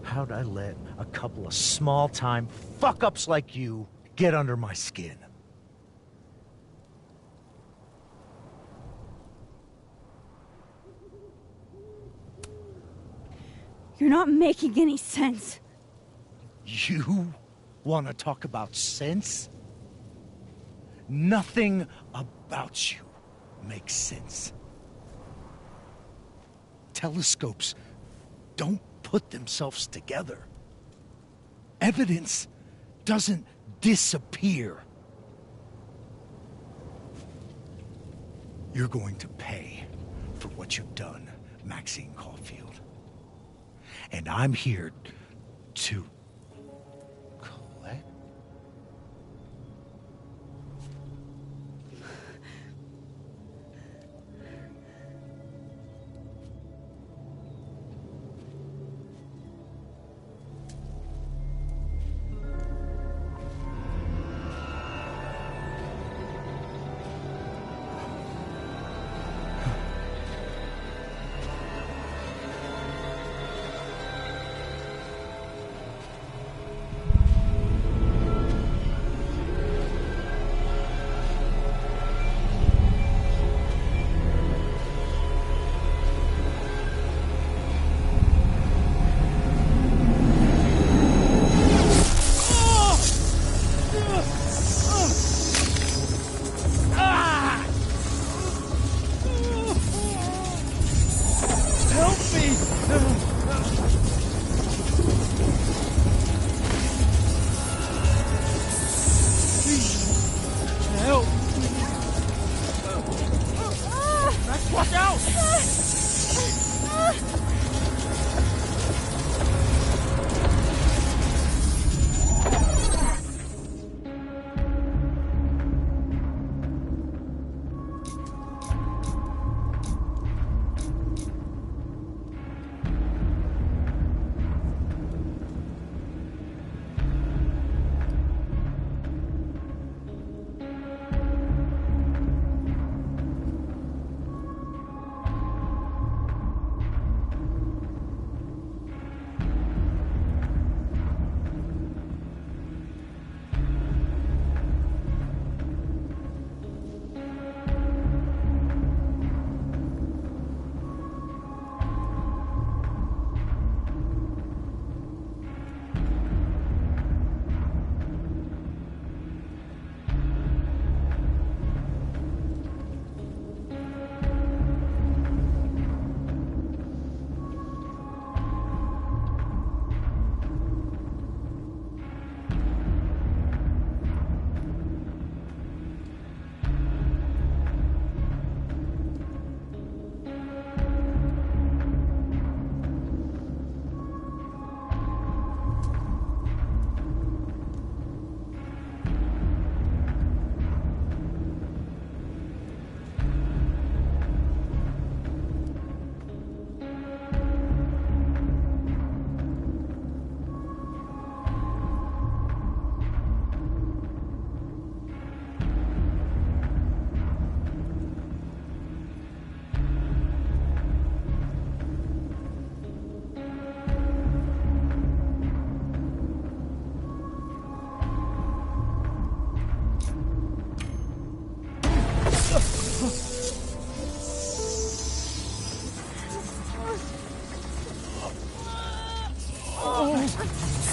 How'd I let a couple of small-time fuck-ups like you get under my skin? You're not making any sense. You want to talk about sense? Nothing about you makes sense. Telescopes don't put themselves together. Evidence doesn't disappear. You're going to pay for what you've done, Maxine Caulfield. And I'm here to collect.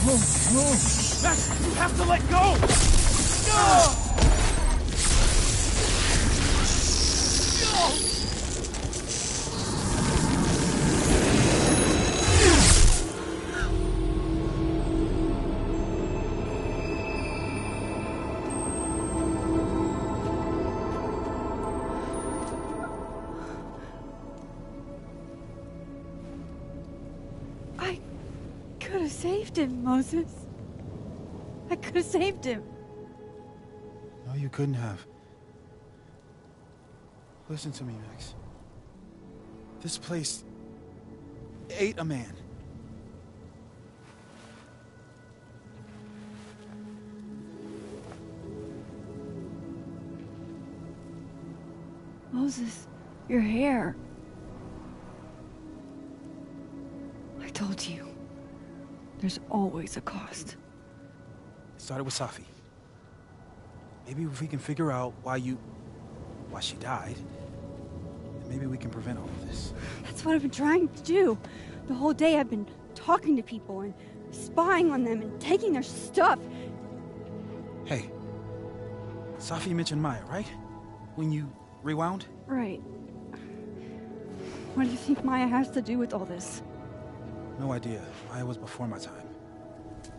Max, you have to let go! I could have saved him, Moses. I could have saved him. No, you couldn't have. Listen to me, Max. This place ate a man. Moses, your hair. I told you. There's always a cost. It started with Safi. Maybe if we can figure out why she died, then maybe we can prevent all of this. That's what I've been trying to do. The whole day I've been talking to people and spying on them and taking their stuff. Hey, Safi mentioned Maya, right? When you rewound? Right. What do you think Maya has to do with all this? No idea. Maya was before my time.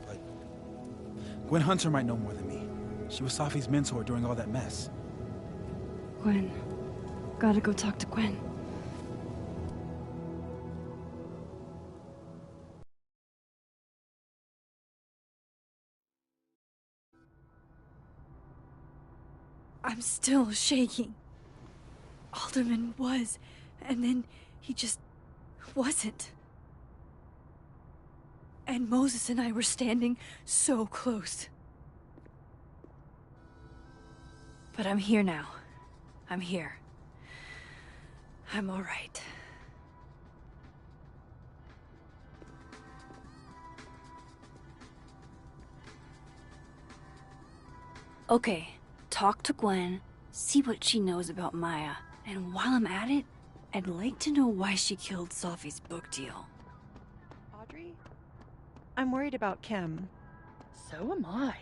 But Gwen Hunter might know more than me. She was Safi's mentor during all that mess. Gwen. Gotta go talk to Gwen. I'm still shaking. Alderman was, and then he just wasn't. And Moses and I were standing so close. But I'm here now. I'm here. I'm all right. Okay, talk to Gwen, see what she knows about Maya, and while I'm at it, I'd like to know why she killed Safi's book deal. Audrey? I'm worried about Kim. So am I.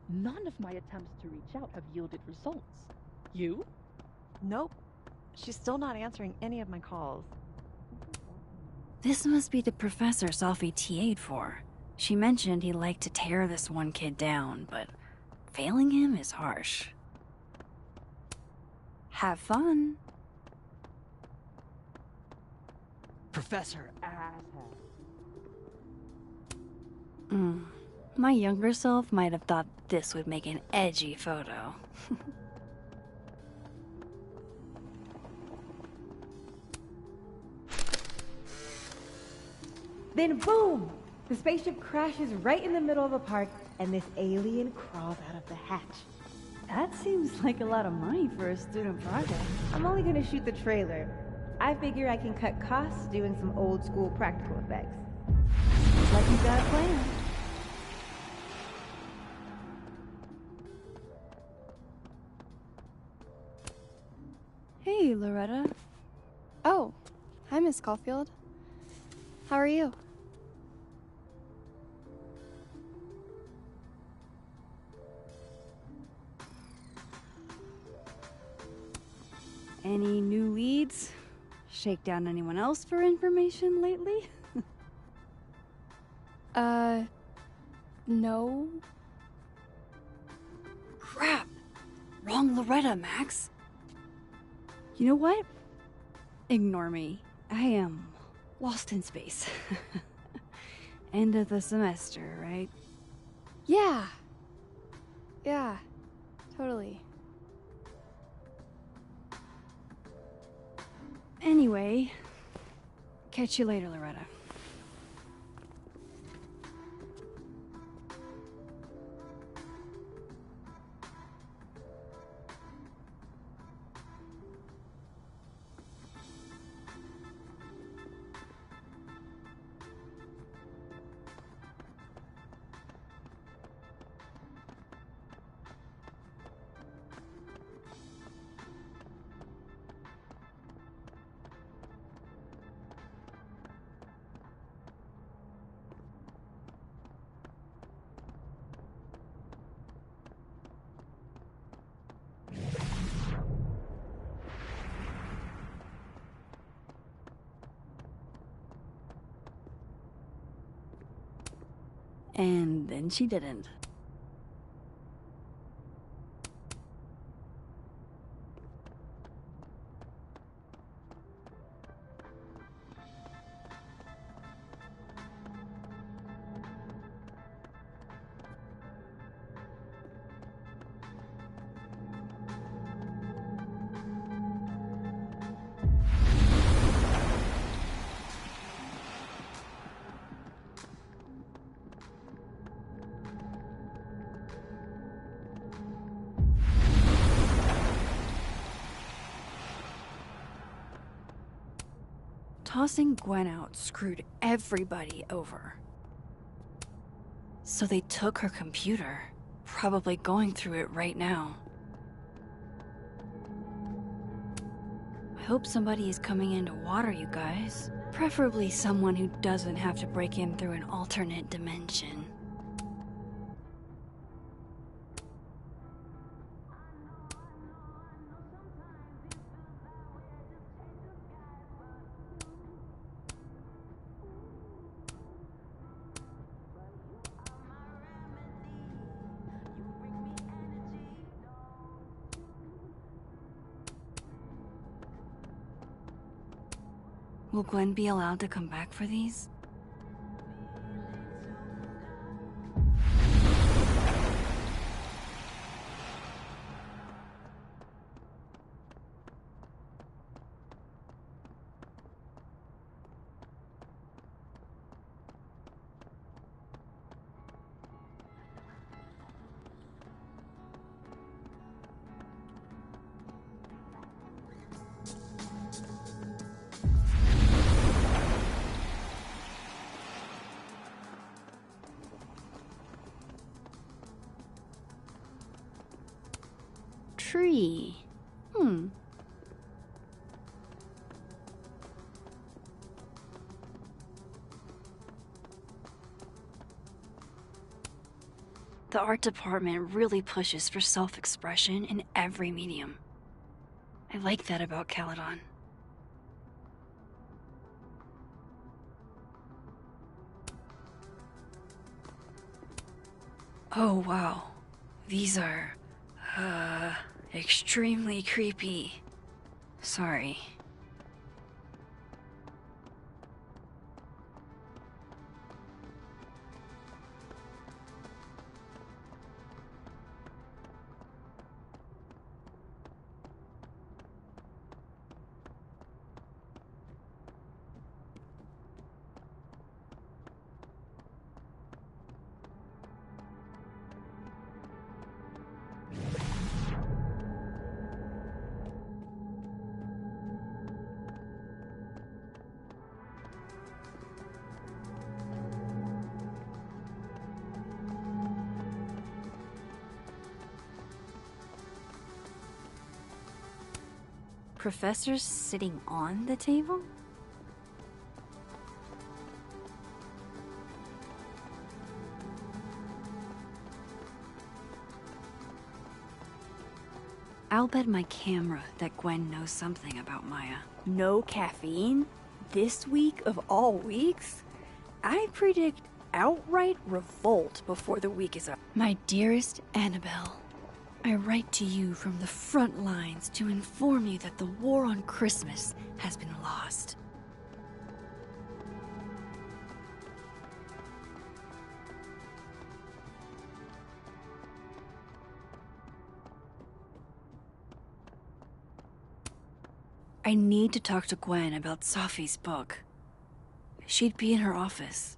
None of my attempts to reach out have yielded results. You? Nope. She's still not answering any of my calls. This must be the professor Safi TA'd for. She mentioned he liked to tear this one kid down, but failing him is harsh. Have fun. Professor Asshat. My younger self might have thought this would make an edgy photo. Then boom! The spaceship crashes right in the middle of a park, and this alien crawls out of the hatch. That seems like a lot of money for a student project. I'm only gonna shoot the trailer. I figure I can cut costs doing some old school practical effects. Like you've got a plan. Hey, Loretta. Oh, hi, Miss Caulfield. How are you? Any new leads? Shake down anyone else for information lately? No. Crap! Wrong Loretta, Max. You know what? Ignore me. I am lost in space. End of the semester, right? Yeah. Yeah, totally. Anyway, catch you later, Loretta. And then she didn't. Tossing Gwen out screwed everybody over. So they took her computer, probably going through it right now. I hope somebody is coming in to water you guys. Preferably someone who doesn't have to break in through an alternate dimension. Will Gwen be allowed to come back for these? Tree. The art department really pushes for self-expression in every medium. I like that about Caledon. Oh wow. These are, extremely creepy. Sorry. Professors sitting on the table? I'll bet my camera that Gwen knows something about Maya. No caffeine? This week of all weeks? I predict outright revolt before the week is up. My dearest Annabelle, I write to you from the front lines to inform you that the war on Christmas has been lost. I need to talk to Gwen about Sophie's book. She'd be in her office.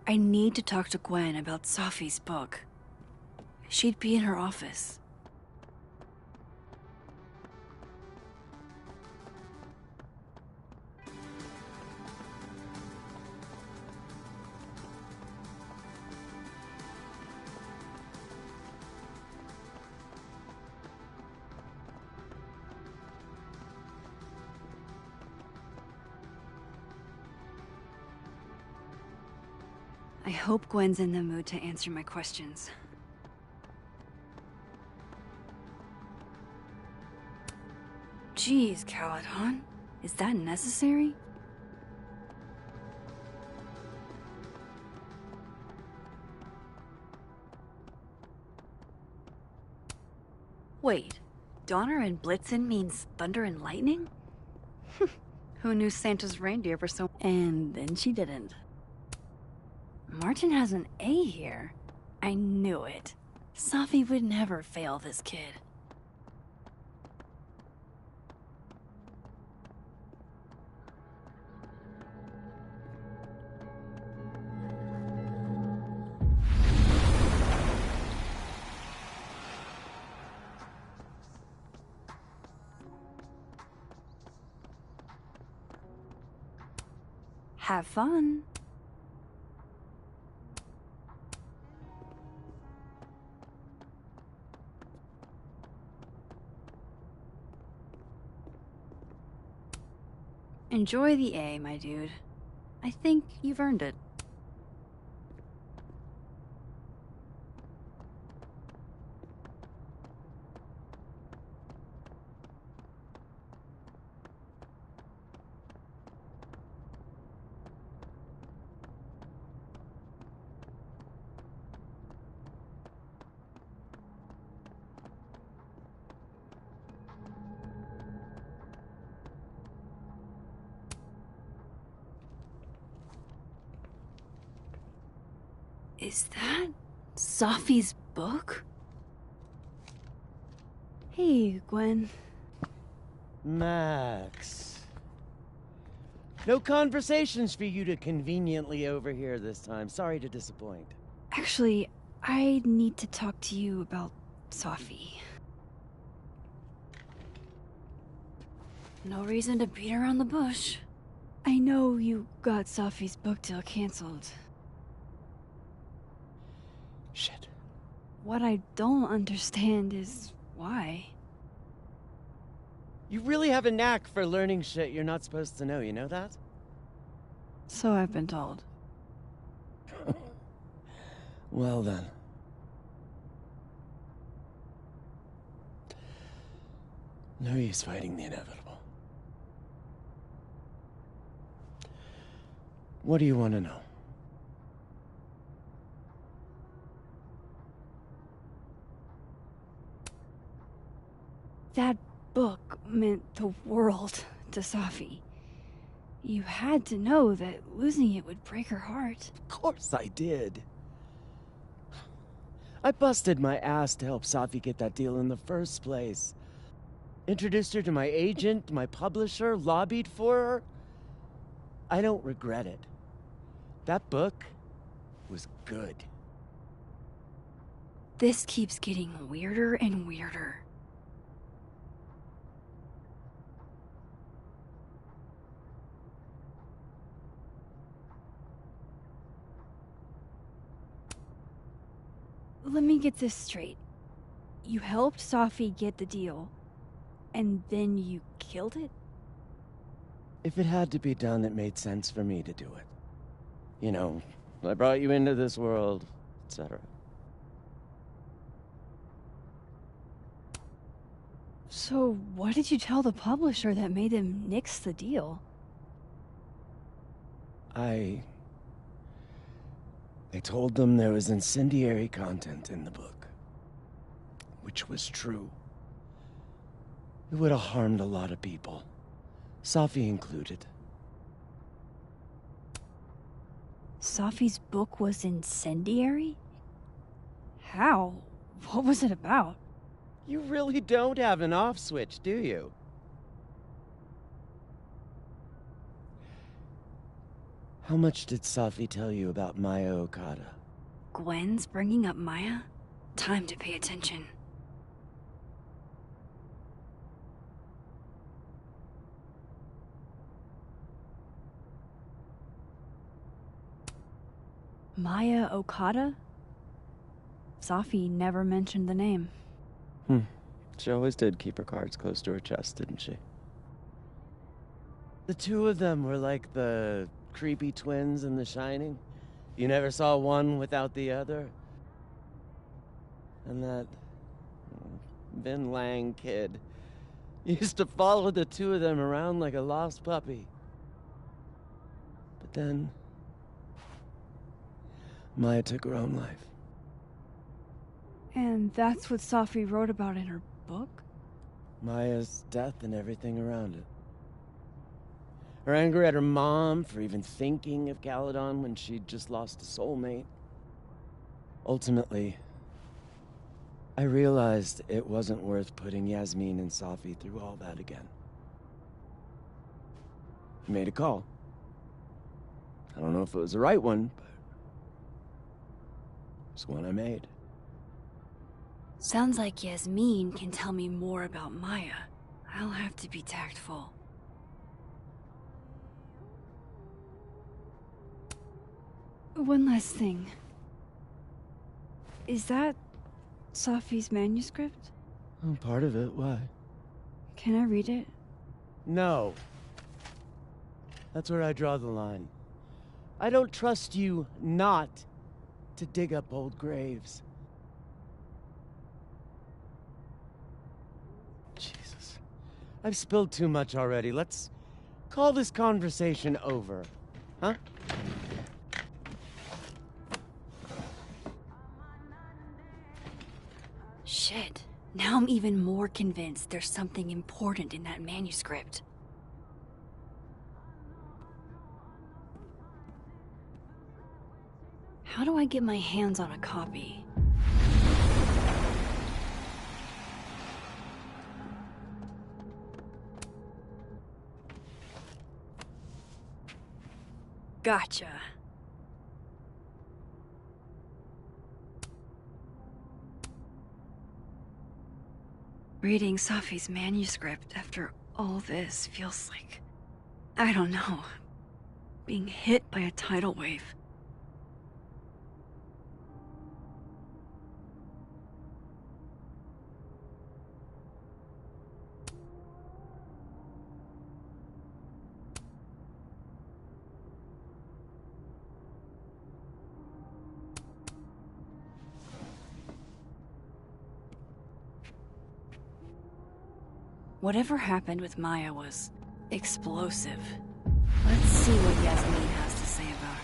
I need to talk to Gwen about Sophie's book. She'd be in her office. I hope Gwen's in the mood to answer my questions. Jeez, Caledon. Is that necessary? Wait, Donner and Blitzen means thunder and lightning? Who knew Santa's reindeer were so... And then she didn't. Martin has an A here. I knew it. Safi would never fail this kid. Have fun. Enjoy the A, my dude. I think you've earned it. Is that Safi's book? Hey, Gwen. Max. No conversations for you to conveniently overhear this time. Sorry to disappoint. Actually, I need to talk to you about Safi. No reason to beat around the bush. I know you got Safi's book deal canceled. Shit. What I don't understand is why. You really have a knack for learning shit you're not supposed to know, you know that? So I've been told. Well then. No use fighting the inevitable. What do you want to know? That book meant the world to Safi. You had to know that losing it would break her heart. Of course I did. I busted my ass to help Safi get that deal in the first place. Introduced her to my agent, my publisher, lobbied for her. I don't regret it. That book was good. This keeps getting weirder and weirder. Let me get this straight. You helped Safi get the deal, and then you killed it? If it had to be done, it made sense for me to do it. You know, I brought you into this world, etc. So, what did you tell the publisher that made them nix the deal? I told them there was incendiary content in the book. Which was true. It would have harmed a lot of people. Safi included. Safi's book was incendiary? How? What was it about? You really don't have an off switch, do you? How much did Safi tell you about Maya Okada? Gwen's bringing up Maya? Time to pay attention. Maya Okada? Safi never mentioned the name. She always did keep her cards close to her chest, didn't she? The two of them were like the creepy twins in The Shining. You never saw one without the other. And that Vin Lang kid used to follow the two of them around like a lost puppy. But then Maya took her own life. And that's what Safi wrote about in her book? Maya's death and everything around it. Her anger at her mom for even thinking of Caledon when she'd just lost a soulmate. Ultimately, I realized it wasn't worth putting Yasmin and Safi through all that again. I made a call. I don't know if it was the right one, but it's one I made. Sounds like Yasmin can tell me more about Maya. I'll have to be tactful. One last thing. Is that Safi's manuscript? Oh, part of it. Why? Can I read it? No. That's where I draw the line. I don't trust you not to dig up old graves. Jesus. I've spilled too much already. Let's call this conversation over. Huh? Shit. Now I'm even more convinced there's something important in that manuscript. How do I get my hands on a copy? Gotcha. Reading Safi's manuscript after all this feels like, I don't know, being hit by a tidal wave. Whatever happened with Maya was explosive. Let's see what Yasmin has to say about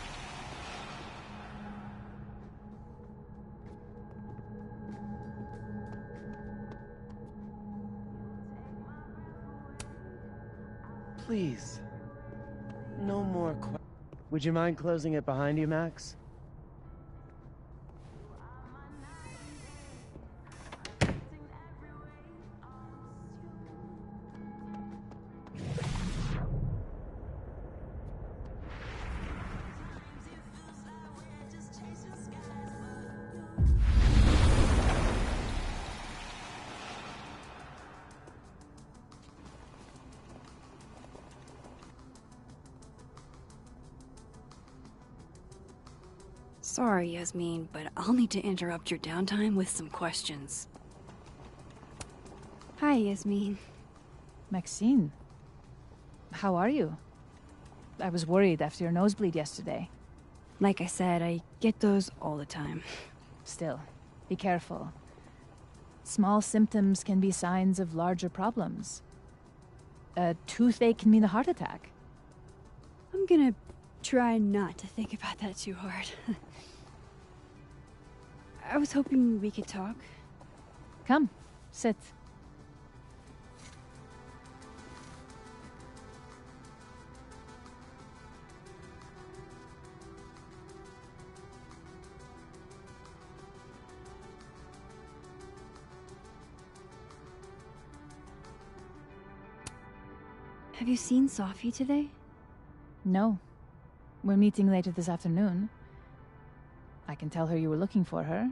it. Please. No more questions. Would you mind closing it behind you, Max? Sorry, Yasmin, but I'll need to interrupt your downtime with some questions. Hi, Yasmin. Maxine, how are you? I was worried after your nosebleed yesterday. Like I said, I get those all the time. Still, be careful. Small symptoms can be signs of larger problems. A toothache can mean a heart attack. I'm gonna try not to think about that too hard. I was hoping we could talk. Come, sit. Have you seen Safi today? No. We're meeting later this afternoon. I can tell her you were looking for her.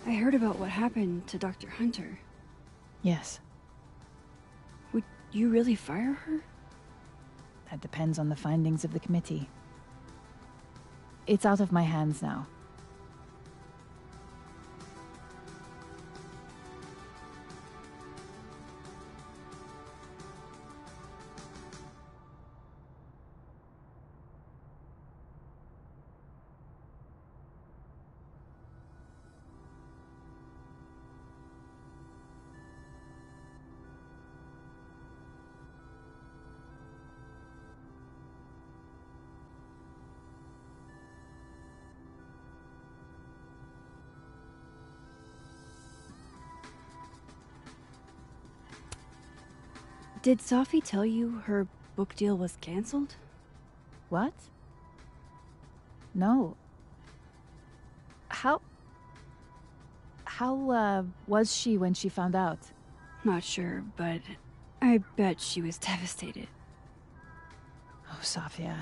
I heard about what happened to Dr. Hunter. Yes. Would you really fire her? That depends on the findings of the committee. It's out of my hands now. Did Safi tell you her book deal was canceled? What? No. How was she when she found out? Not sure, but I bet she was devastated. Oh, Safia.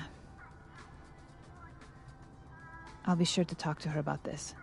I'll be sure to talk to her about this.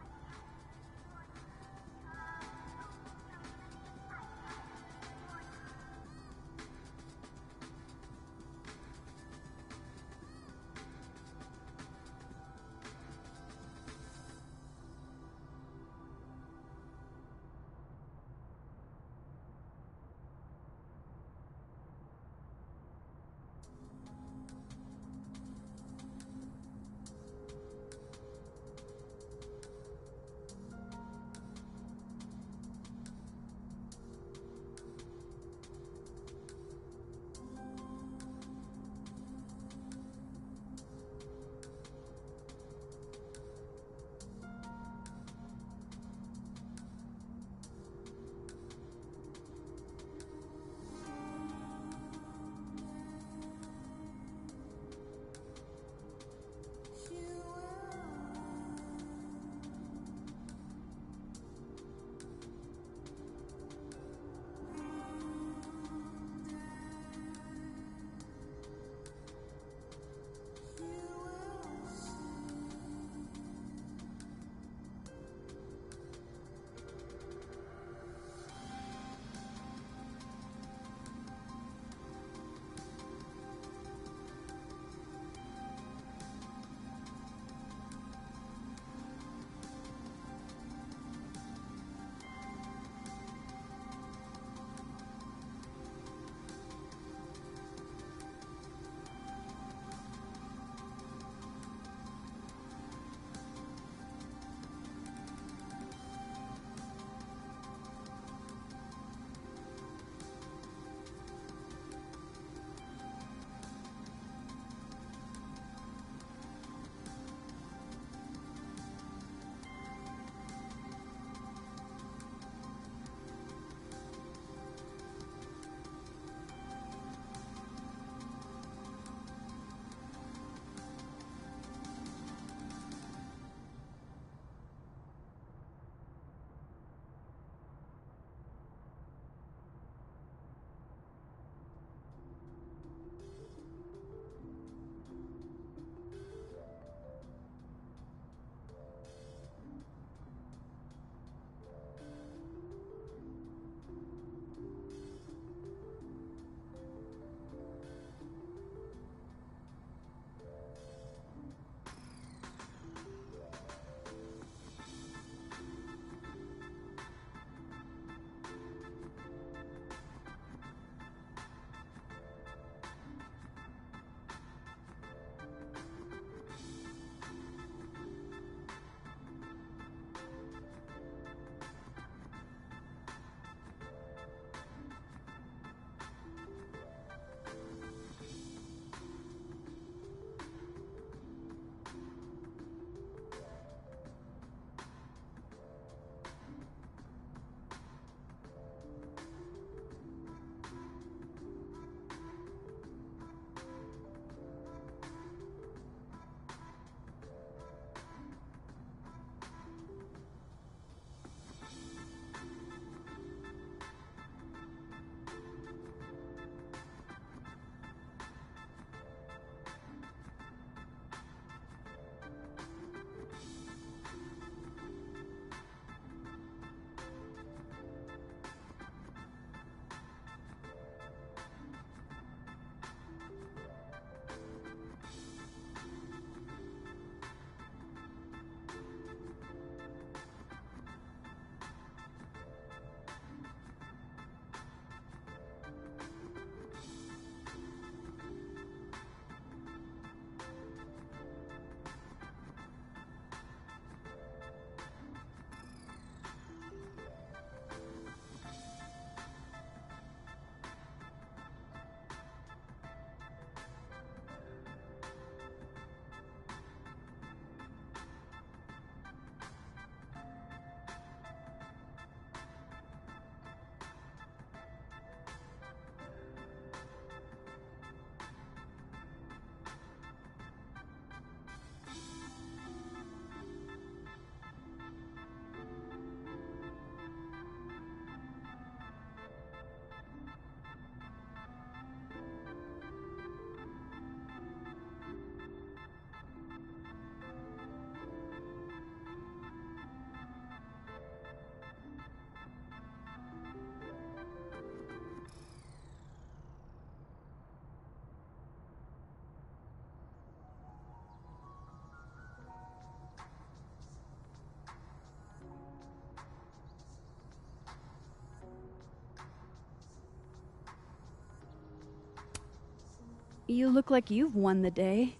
You look like you've won the day.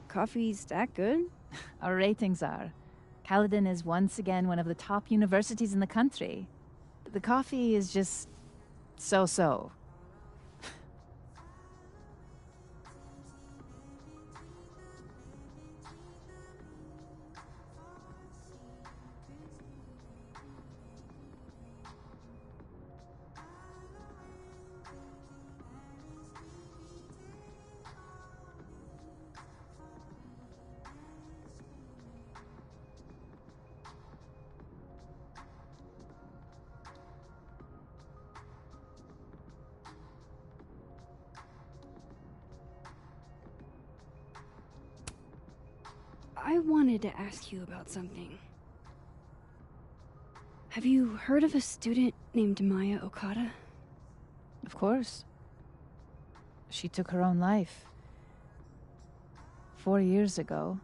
Coffee's that good? Our ratings are. Caledon is once again one of the top universities in the country. The coffee is just so-so. I wanted to ask you about something. Have you heard of a student named Maya Okada? Of course. She took her own life. 4 years ago.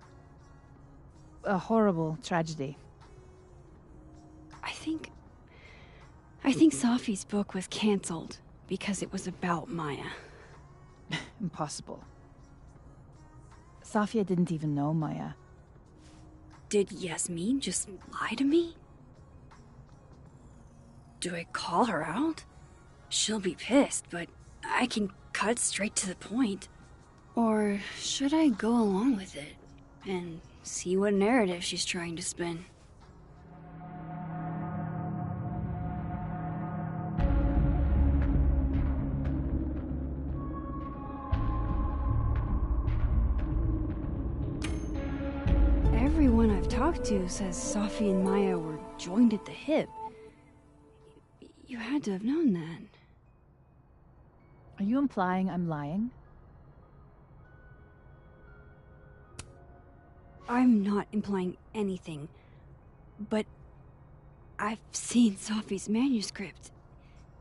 A horrible tragedy. I think Safi's book was cancelled because it was about Maya. Impossible. Safia didn't even know Maya. Did Yasmin just lie to me? Do I call her out? She'll be pissed, but I can cut straight to the point. Or should I go along with it and see what narrative she's trying to spin? Everyone I've talked to says Safi and Maya were joined at the hip. You had to have known that. Are you implying I'm lying? I'm not implying anything, but I've seen Safi's manuscript.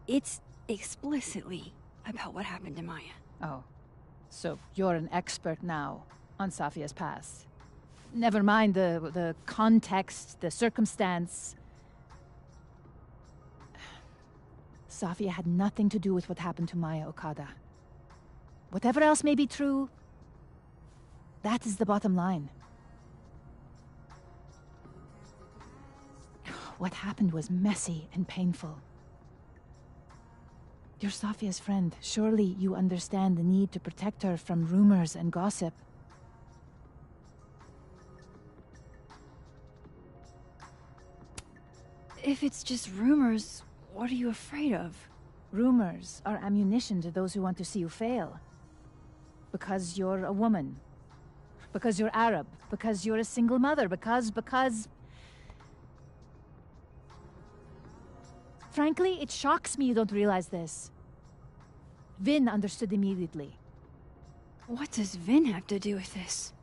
It's explicitly about what happened to Maya. Oh, so you're an expert now on Safia's past. Never mind the context, the circumstance. Safia had nothing to do with what happened to Maya Okada. Whatever else may be true, that is the bottom line. What happened was messy and painful. You're Safia's friend. Surely you understand the need to protect her from rumors and gossip. If it's just rumors, what are you afraid of? Rumors are ammunition to those who want to see you fail. Because you're a woman. Because you're Arab. Because you're a single mother. Because... Frankly, it shocks me you don't realize this. Vin understood immediately. What does Vin have to do with this?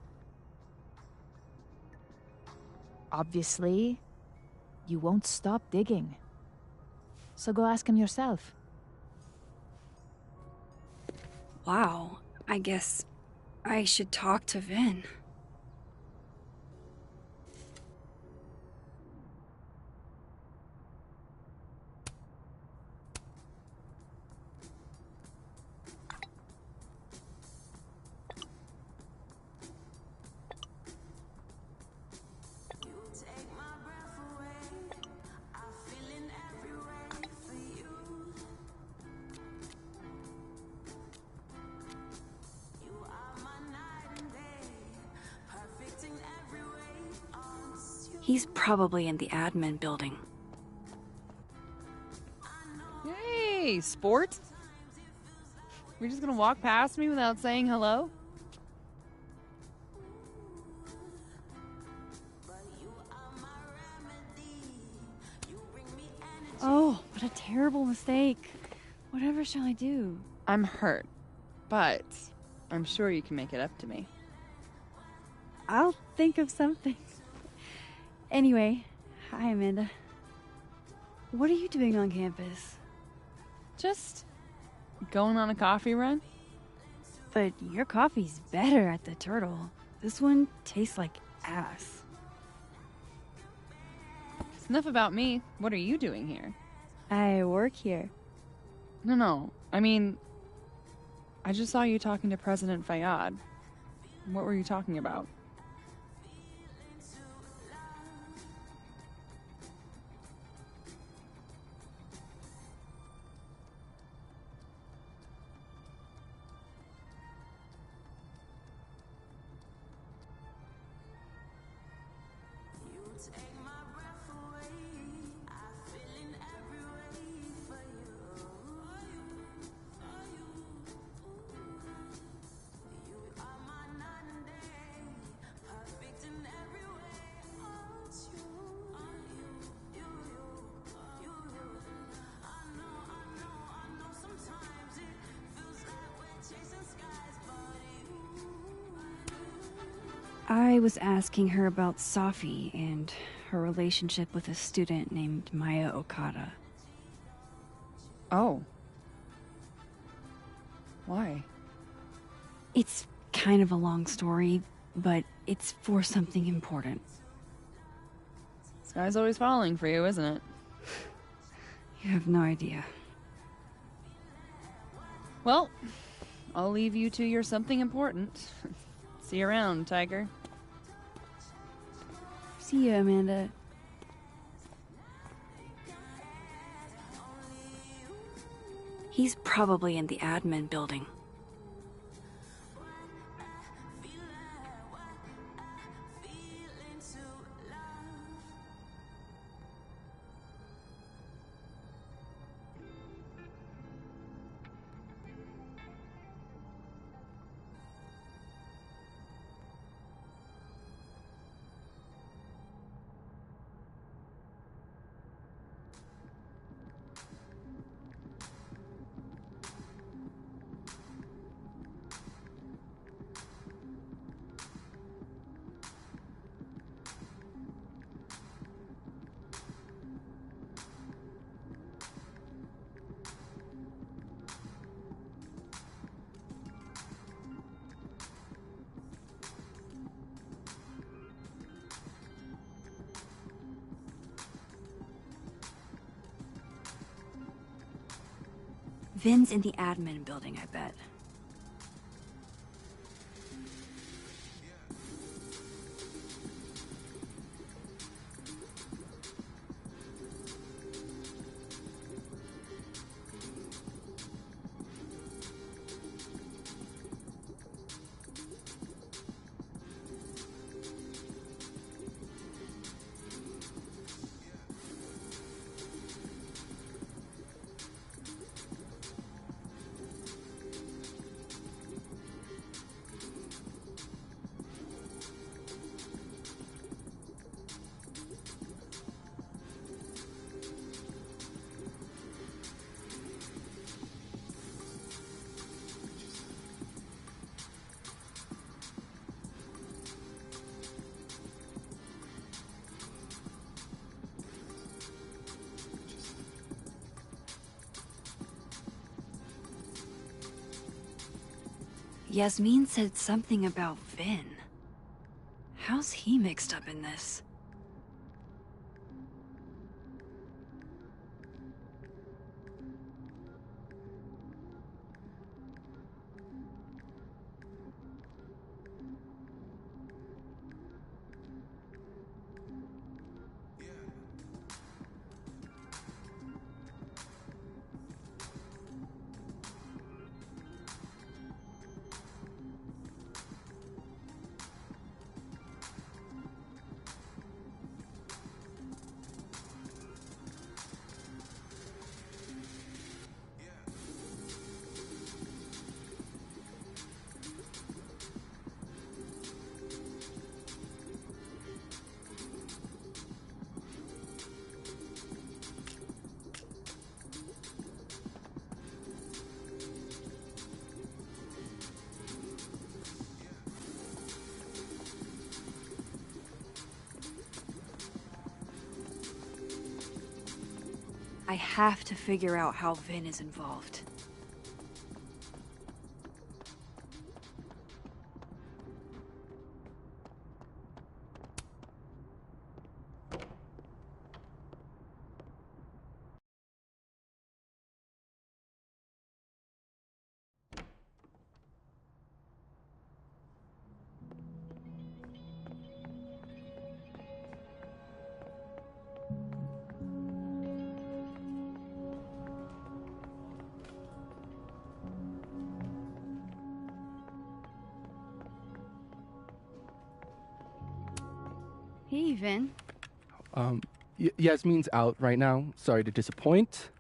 Obviously, you won't stop digging. So go ask him yourself. Wow, I guess I should talk to Vin. He's probably in the admin building. Hey, sport? You're just gonna walk past me without saying hello? Oh, what a terrible mistake. Whatever shall I do? I'm hurt, but I'm sure you can make it up to me. I'll think of something. Anyway, hi Amanda. What are you doing on campus? Just going on a coffee run? But your coffee's better at the Turtle. This one tastes like ass. It's enough about me. What are you doing here? I work here. No. I mean, I just saw you talking to President Fayyad. What were you talking about? I was asking her about Safi and her relationship with a student named Maya Okada. Oh. Why? It's kind of a long story, but it's for something important. Sky's always falling for you, isn't it? You have no idea. Well, I'll leave you to your something important. See you around, Tiger. See you, Amanda. He's probably in the admin building. Vin's in the admin building, I bet. Yasmin said something about Vin. How's he mixed up in this? I have to figure out how Vin is involved. Hey, Vin. Yasmin's out right now. Sorry to disappoint.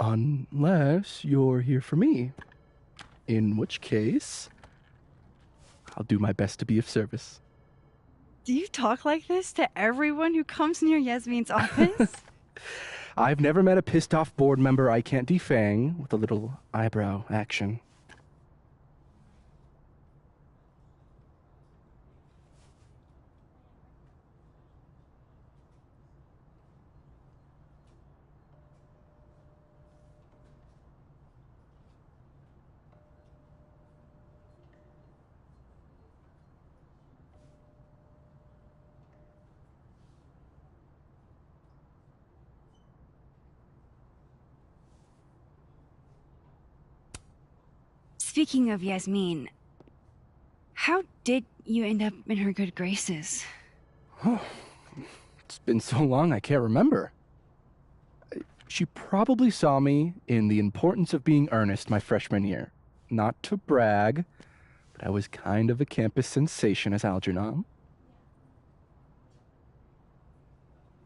Unless you're here for me. In which case, I'll do my best to be of service. Do you talk like this to everyone who comes near Yasmin's office? I've never met a pissed off board member I can't defang with a little eyebrow action. Speaking of Yasmin, how did you end up in her good graces? It's been so long I can't remember. She probably saw me in The Importance of Being Earnest my freshman year. Not to brag, but I was kind of a campus sensation as Algernon.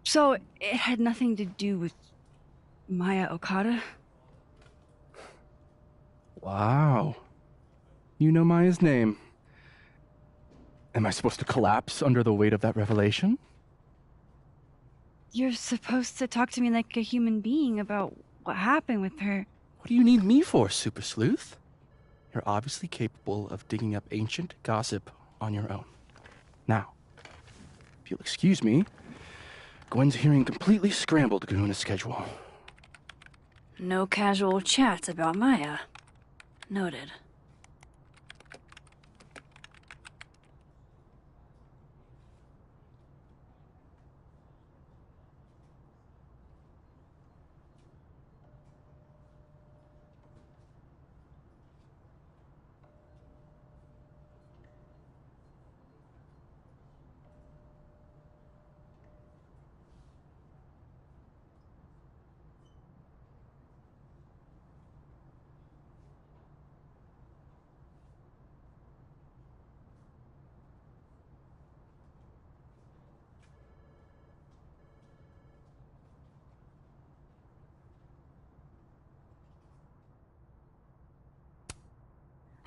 So it had nothing to do with Maya Okada? Wow. You know Maya's name. Am I supposed to collapse under the weight of that revelation? You're supposed to talk to me like a human being about what happened with her. What do you need me for, Super Sleuth? You're obviously capable of digging up ancient gossip on your own. Now, if you'll excuse me, Gwen's hearing completely scrambled Kahuna schedule. No casual chats about Maya. Noted.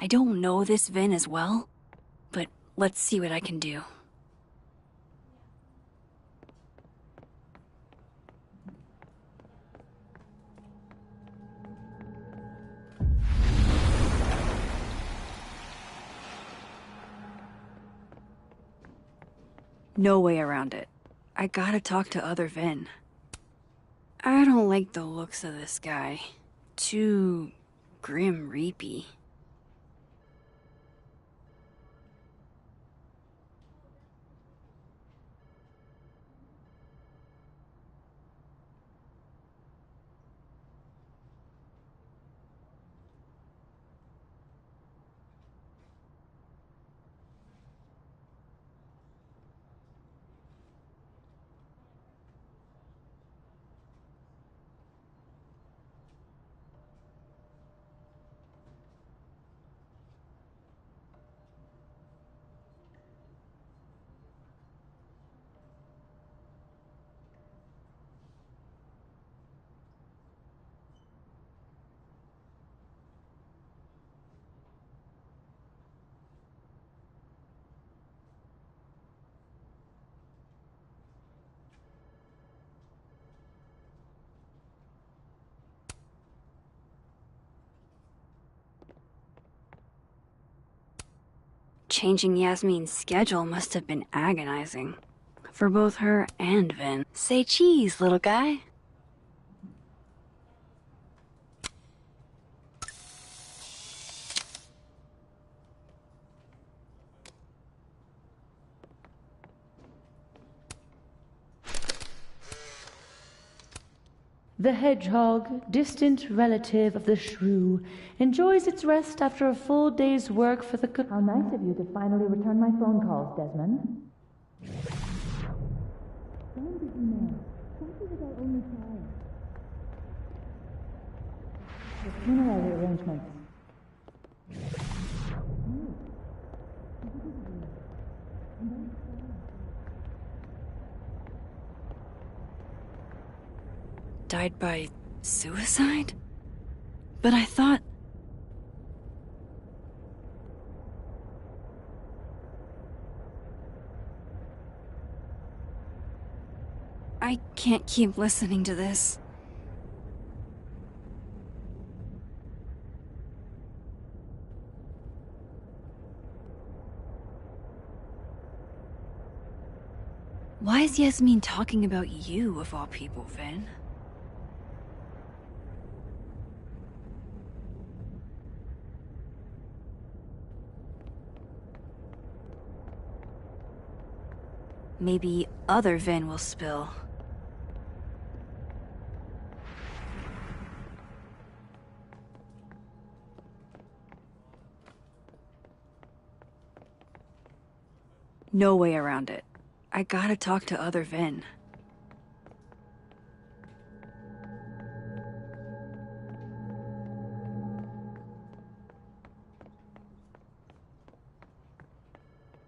I don't know this Vin as well, but let's see what I can do. No way around it. I gotta talk to other Vin. I don't like the looks of this guy. Too grim reapy. Changing Yasmin's schedule must have been agonizing. For both her and Vin. Say cheese, little guy. The hedgehog, distant relative of the shrew, enjoys its rest after a full day's work for the How nice of you to finally return my phone calls, Desmond. Find the email. Sophie was our only child. The funerary arrangements. No. died by suicide? But I thought... I can't keep listening to this. Why is Yasmin talking about you, of all people, Vin? Maybe other Vin will spill. No way around it. I gotta talk to other Vin.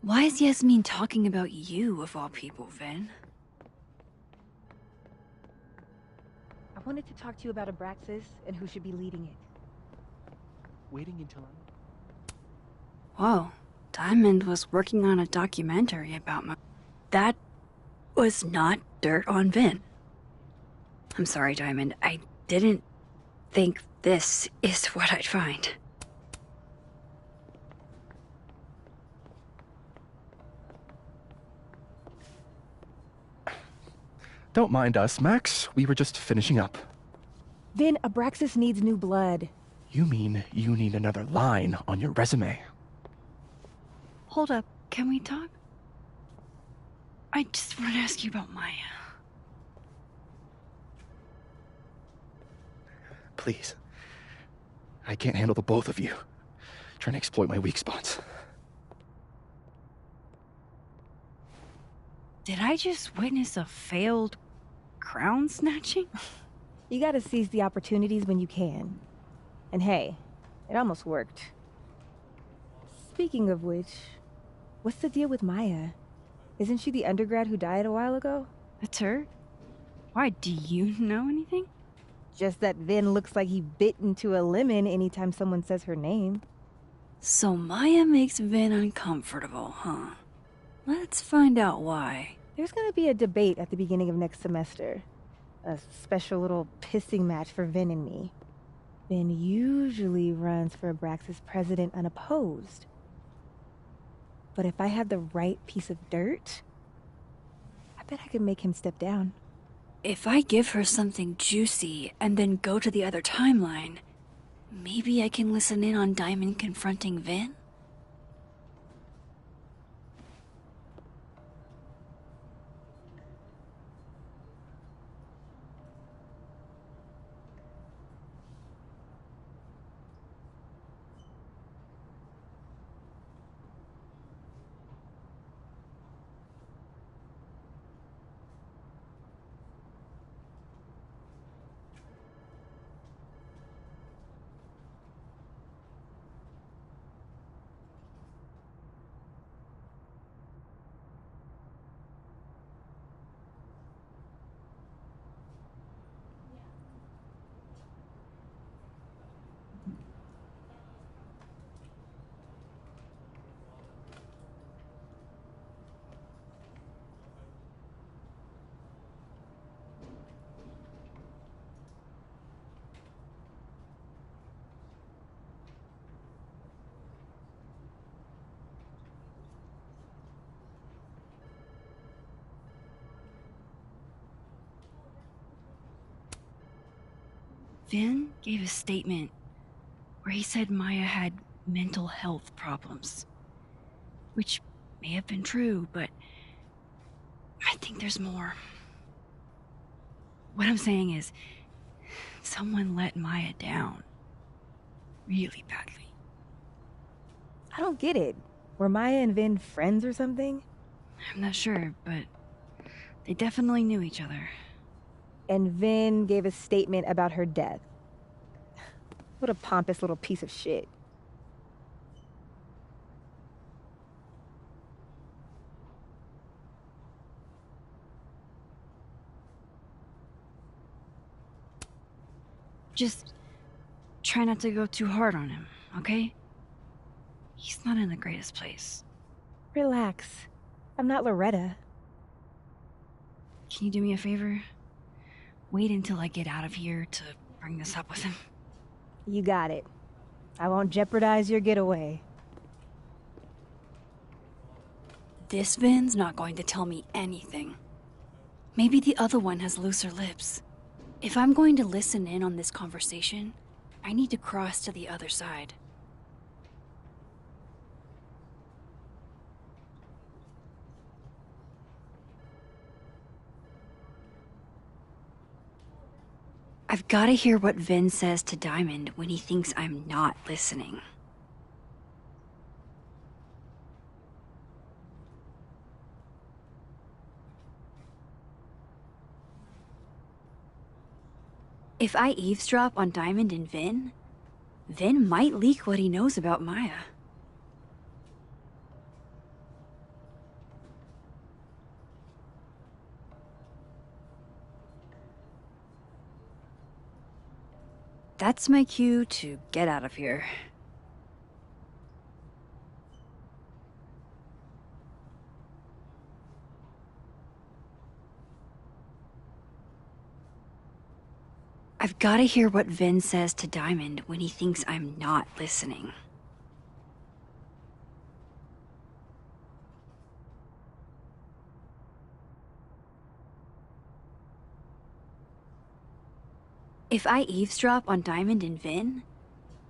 Why is Yasmin talking about you, of all people, Vin? I wanted to talk to you about Abraxas and who should be leading it. Waiting until Whoa. Diamond was working on a documentary about my... That was not dirt on Vin. I'm sorry, Diamond. I didn't think this is what I'd find. Don't mind us, Max. We were just finishing up. Vin, Abraxas needs new blood. You mean you need another line on your resume? Hold up. Can we talk? I just want to ask you about Maya. Please. I can't handle the both of you. Trying to exploit my weak spots. Did I just witness a failed crown snatching? You gotta seize the opportunities when you can. And hey, it almost worked. Speaking of which, what's the deal with Maya? Isn't she the undergrad who died a while ago? That's her? Why, do you know anything? Just that Vin looks like he bit into a lemon anytime someone says her name. So Maya makes Vin uncomfortable, huh? Let's find out why. There's gonna be a debate at the beginning of next semester. A special little pissing match for Vin and me. Vin usually runs for Abraxas president unopposed. But if I had the right piece of dirt, I bet I could make him step down. If I give her something juicy and then go to the other timeline, maybe I can listen in on Diamond confronting Vin? Vin gave a statement where he said Maya had mental health problems. Which may have been true, but I think there's more. What I'm saying is, someone let Maya down. Really badly. I don't get it. Were Maya and Vin friends or something? I'm not sure, but they definitely knew each other. And Vin gave a statement about her death. What a pompous little piece of shit. Just try not to go too hard on him, okay? He's not in the greatest place. Relax. I'm not Loretta. Can you do me a favor? Wait until I get out of here to bring this up with him. You got it. I won't jeopardize your getaway. This Vin's not going to tell me anything. Maybe the other one has looser lips. If I'm going to listen in on this conversation, I need to cross to the other side. I've got to hear what Vin says to Diamond when he thinks I'm not listening. If I eavesdrop on Diamond and Vin, Vin might leak what he knows about Maya. That's my cue to get out of here. I've got to hear what Vin says to Diamond when he thinks I'm not listening. If I eavesdrop on Diamond and Vin,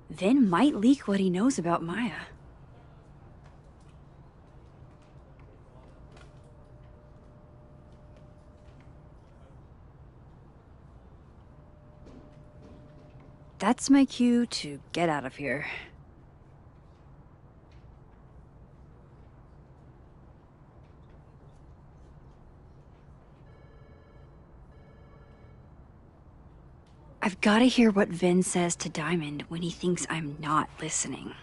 Vin might leak what he knows about Maya. That's my cue to get out of here. I've got to hear what Vin says to Diamond when he thinks I'm not listening.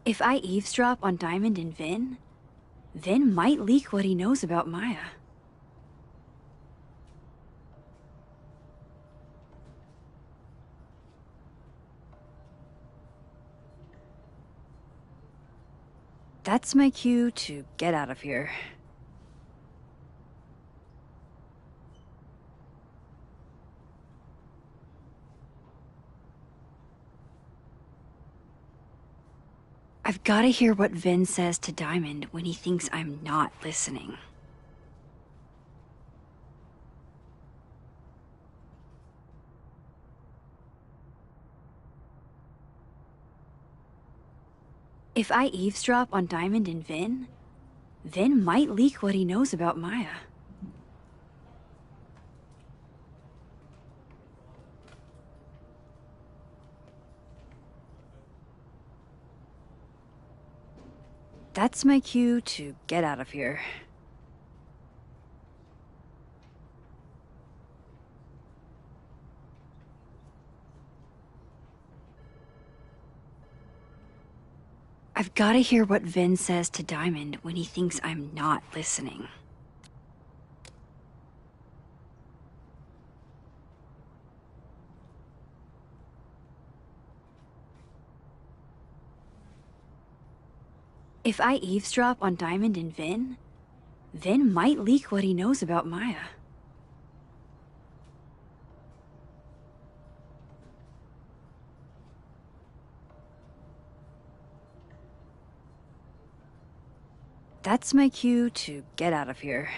If I eavesdrop on Diamond and Vin, Vin might leak what he knows about Maya. That's my cue to get out of here. I've got to hear what Vin says to Diamond when he thinks I'm not listening. If I eavesdrop on Diamond and Vin, Vin might leak what he knows about Maya. That's my cue to get out of here. I've got to hear what Vin says to Diamond when he thinks I'm not listening. If I eavesdrop on Diamond and Vin, Vin might leak what he knows about Maya. That's my cue to get out of here.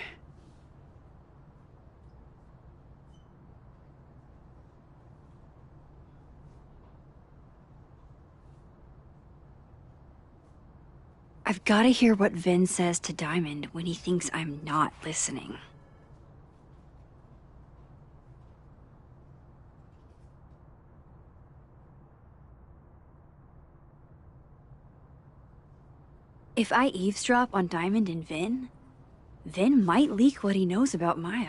I've got to hear what Vin says to Diamond when he thinks I'm not listening. If I eavesdrop on Diamond and Vin, Vin might leak what he knows about Maya.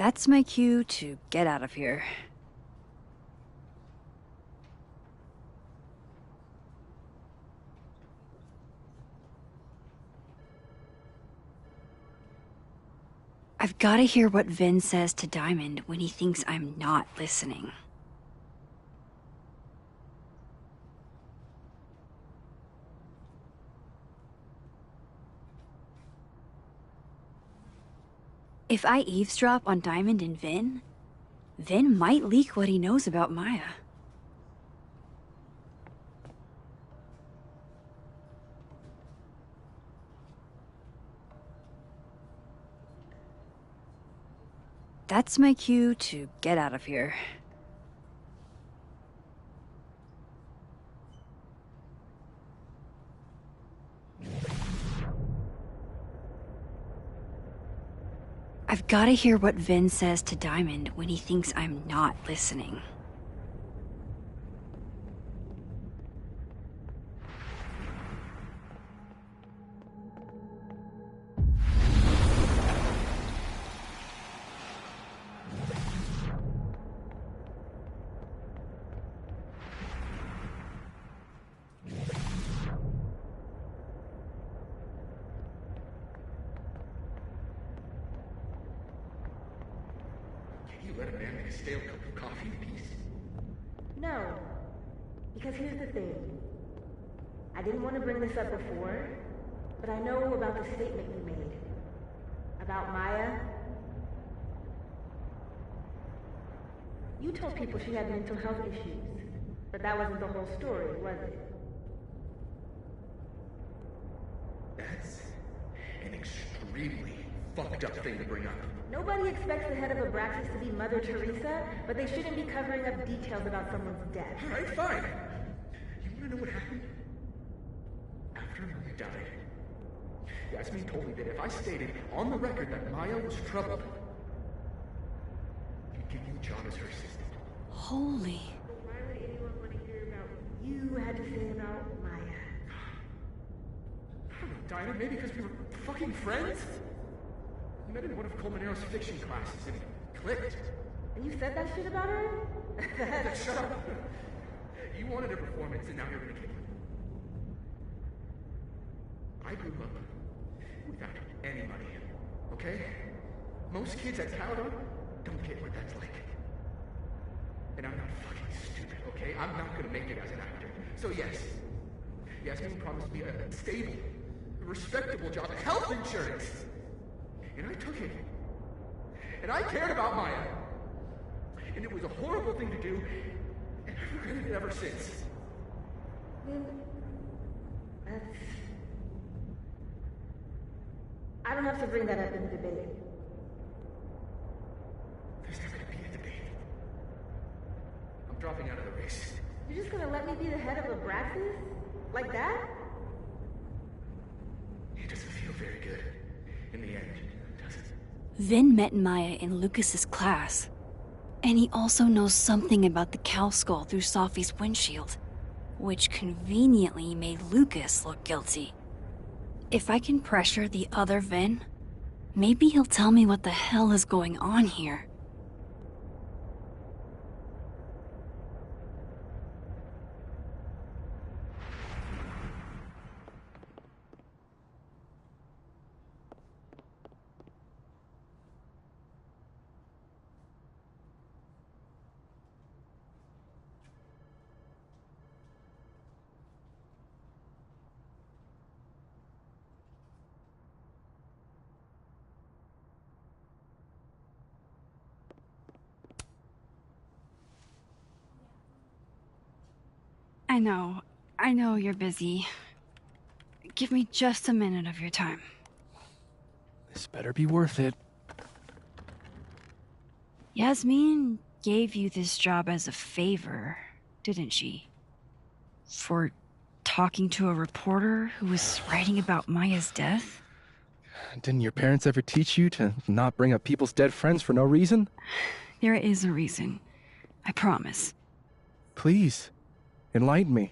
That's my cue to get out of here. I've got to hear what Vin says to Diamond when he thinks I'm not listening. If I eavesdrop on Diamond and Vin, Vin might leak what he knows about Maya. That's my cue to get out of here. I've got to hear what Vin says to Diamond when he thinks I'm not listening. You let a man make a stale cup of coffee in peace? No. Because here's the thing. I didn't want to bring this up before, but I know about the statement you made. About Maya. You told people she had mental health issues, but that wasn't the whole story, was it? That's an extremely fucked up thing to bring up. Nobody expects the head of Abraxas to be Mother Teresa, but they shouldn't be covering up details about someone's death. Alright, fine. You wanna know what happened? After Maya died, Yasmin told me that if I stated on the record that Maya was troubled, she'd give you a job as her assistant. Holy. Why would anyone want to hear about what you had to say about Maya? I don't know, Dinah, maybe because we were fucking friends? We met in one of Colmenaro's fiction classes and it clicked. And you said that shit about her? Shut up. You wanted a performance and now you're gonna get it. I grew up without any money, okay? Most kids at Caledon don't get what that's like. And I'm not fucking stupid, okay? I'm not gonna make it as an actor. So yes, Yasmin promised me a stable, respectable job, health insurance. And I took it. And I cared about Maya. And it was a horrible thing to do, and I've regretted it ever since. I don't have to bring that up in the debate. There's not gonna be a debate. I'm dropping out of the race. You're just gonna let me be the head of Abraxas? Like that? It doesn't feel very good in the end, does it? Vin met Maya in Lucas's class. And he also knows something about the cow skull through Sophie's windshield, which conveniently made Lucas look guilty. If I can pressure the other Vin, maybe he'll tell me what the hell is going on here. I know you're busy. Give me just a minute of your time. This better be worth it. Yasmin gave you this job as a favor, didn't she? For talking to a reporter who was writing about Maya's death? Didn't your parents ever teach you to not bring up people's dead friends for no reason? There is a reason. I promise. Please, enlighten me.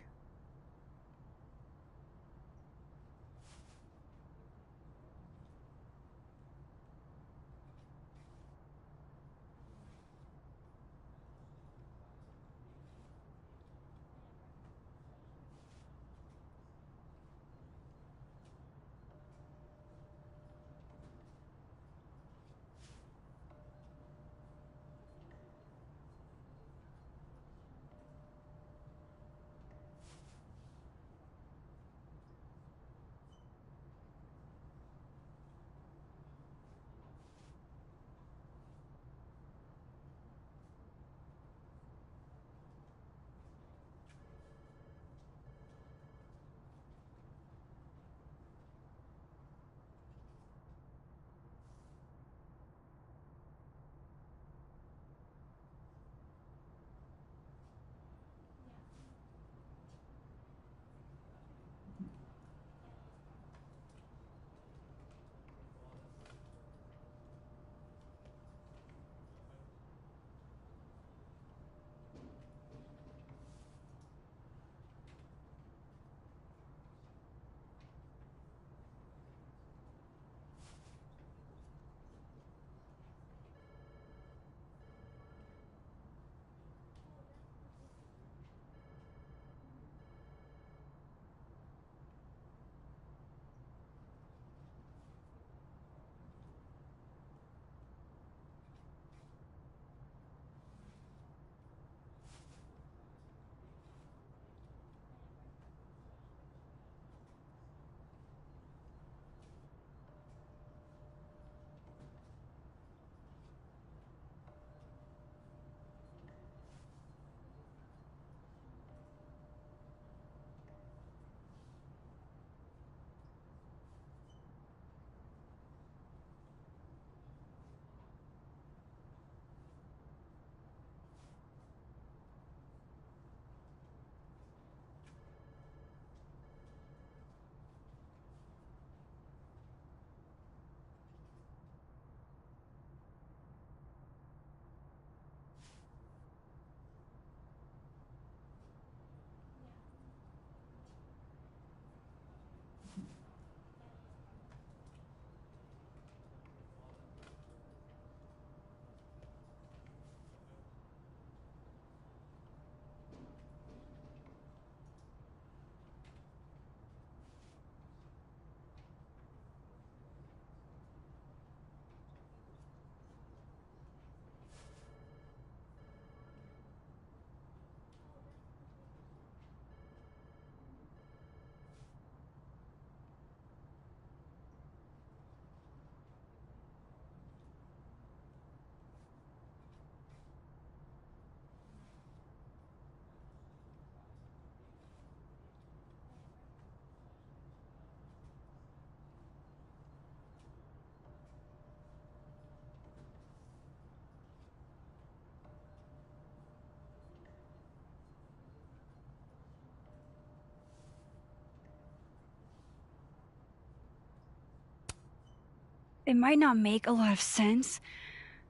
It might not make a lot of sense,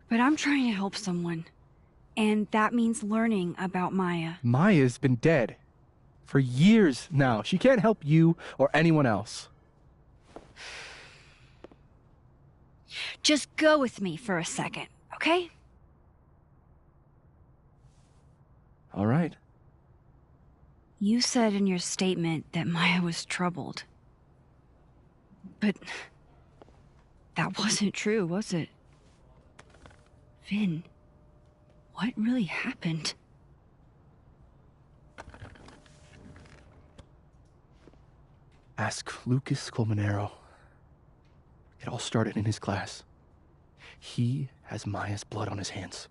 but I'm trying to help someone. And that means learning about Maya. Maya's been dead for years now. She can't help you or anyone else. Just go with me for a second, okay? All right. You said in your statement that Maya was troubled. But that wasn't true, was it? Vin, what really happened? Ask Lucas Colmenero. It all started in his class. He has Maya's blood on his hands.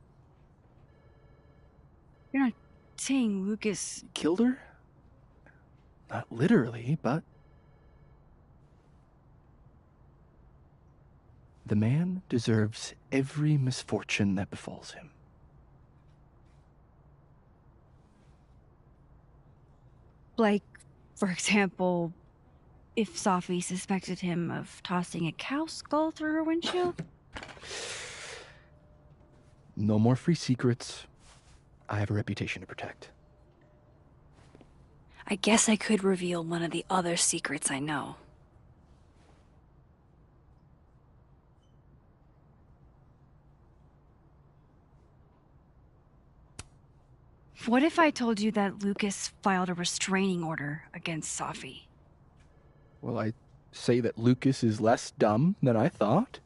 You're not saying Lucas Killed her? Not literally, but... The man deserves every misfortune that befalls him. Like, for example, if Safi suspected him of tossing a cow skull through her windshield? No more free secrets. I have a reputation to protect. I guess I could reveal one of the other secrets I know. What if I told you that Lucas filed a restraining order against Safi? Well, I say that Lucas is less dumb than I thought.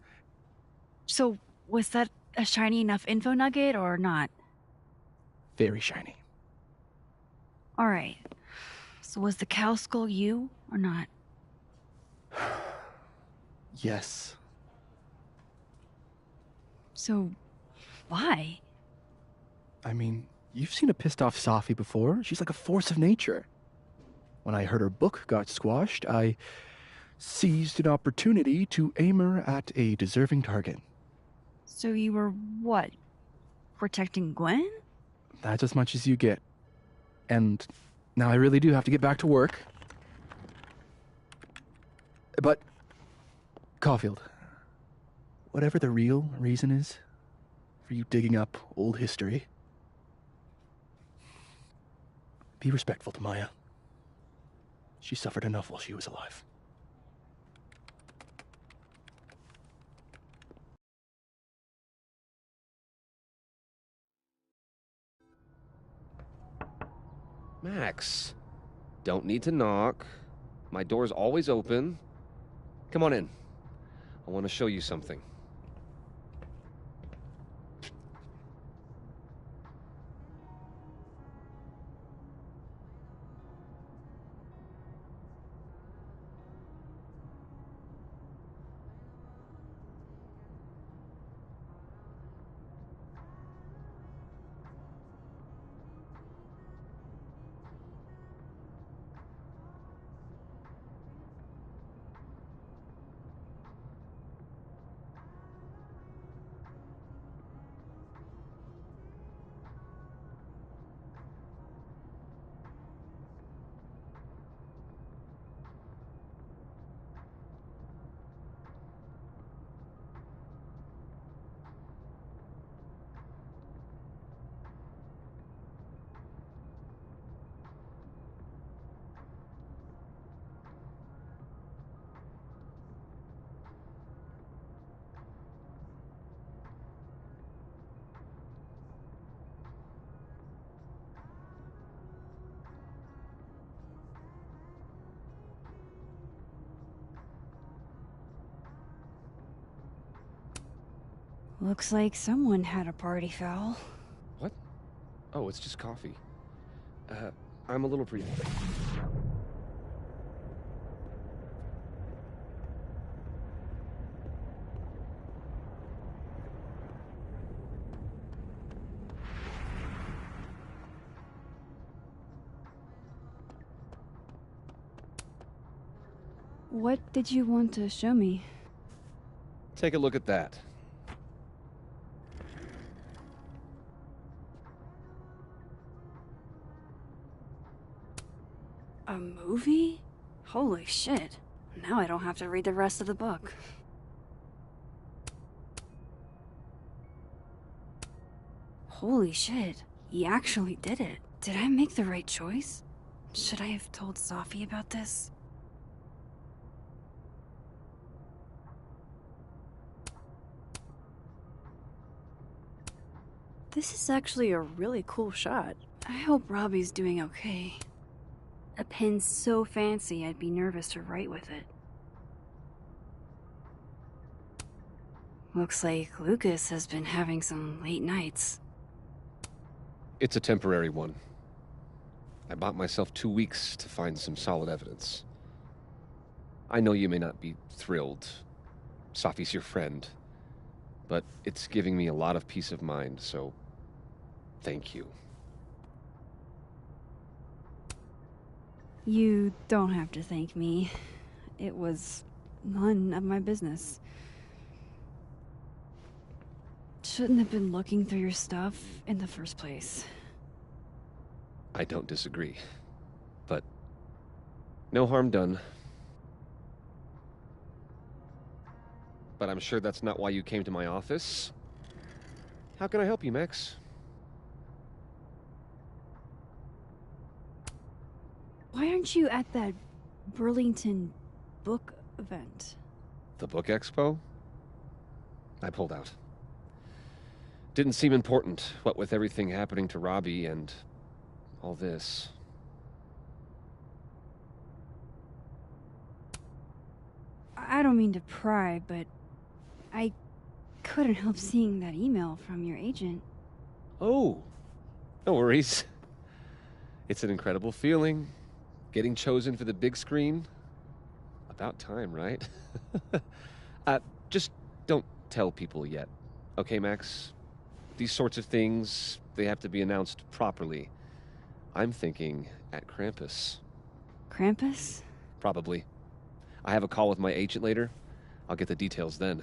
So, was that a shiny enough info nugget or not? Very shiny. Alright. So was the cow skull you or not? Yes. So, why? I mean, you've seen a pissed off Safi before. She's like a force of nature. When I heard her book got squashed, I seized an opportunity to aim her at a deserving target. So you were, what, protecting Gwen? That's as much as you get. And now I really do have to get back to work. But, Caulfield, whatever the real reason is for you digging up old history, be respectful to Maya. She suffered enough while she was alive. Max, don't need to knock. My door's always open. Come on in. I want to show you something. Looks like someone had a party foul. What? Oh, it's just coffee. I'm a little pre... What did you want to show me? Take a look at that. A movie? Holy shit. Now I don't have to read the rest of the book. Holy shit. He actually did it. Did I make the right choice? Should I have told Safi about this? This is actually a really cool shot. I hope Robbie's doing okay. A pen so fancy I'd be nervous to write with it. Looks like Lucas has been having some late nights. It's a temporary one. I bought myself 2 weeks to find some solid evidence. I know you may not be thrilled. Safi's your friend. But it's giving me a lot of peace of mind, so thank you. You don't have to thank me. It was none of my business. Shouldn't have been looking through your stuff in the first place. I don't disagree. But no harm done. But I'm sure that's not why you came to my office. How can I help you, Max? Why aren't you at that Burlington book event? The book expo? I pulled out. Didn't seem important, what with everything happening to Robbie and all this. I don't mean to pry, but I couldn't help seeing that email from your agent. Oh, no worries. It's an incredible feeling. Getting chosen for the big screen. About time, right? Just don't tell people yet. Okay, Max? These sorts of things, they have to be announced properly. I'm thinking at Krampus. Krampus? Probably. I have a call with my agent later. I'll get the details then.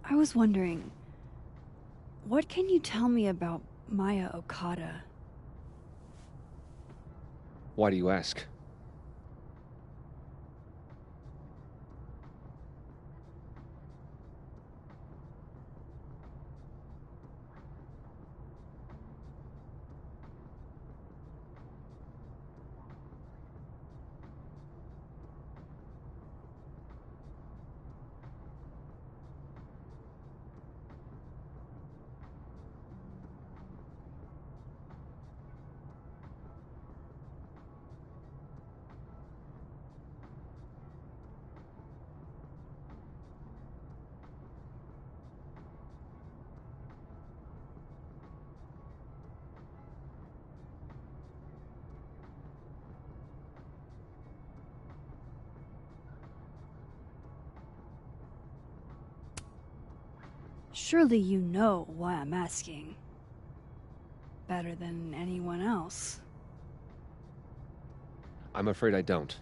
I was wondering, what can you tell me about Maya Okada? Why do you ask? Surely you know why I'm asking. Better than anyone else. I'm afraid I don't,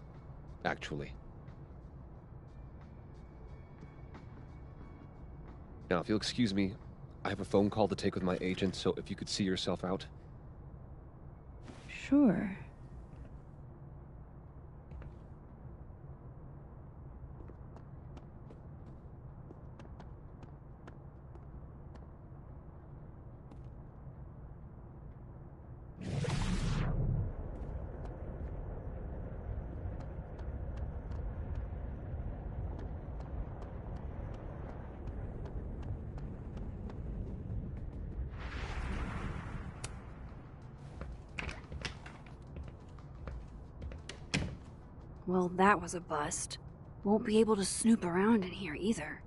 actually. Now, if you'll excuse me, I have a phone call to take with my agent, so if you could see yourself out. Sure. Well, that was a bust. Won't be able to snoop around in here either.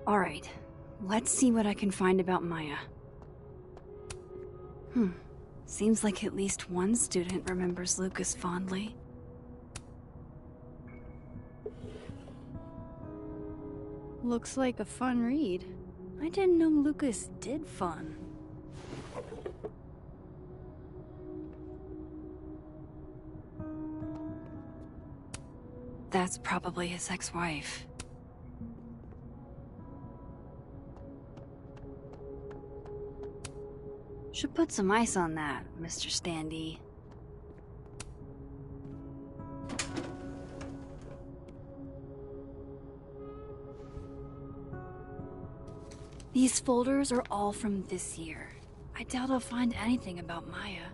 Alright, let's see what I can find about Maya. Seems like at least one student remembers Lucas fondly. Looks like a fun read. I didn't know Lucas did fun. That's probably his ex-wife. Should put some ice on that, Mr. Standy. These folders are all from this year. I doubt I'll find anything about Maya.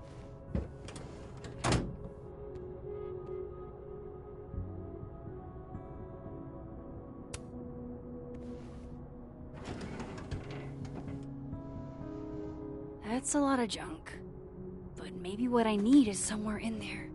That's a lot of junk. But maybe what I need is somewhere in there.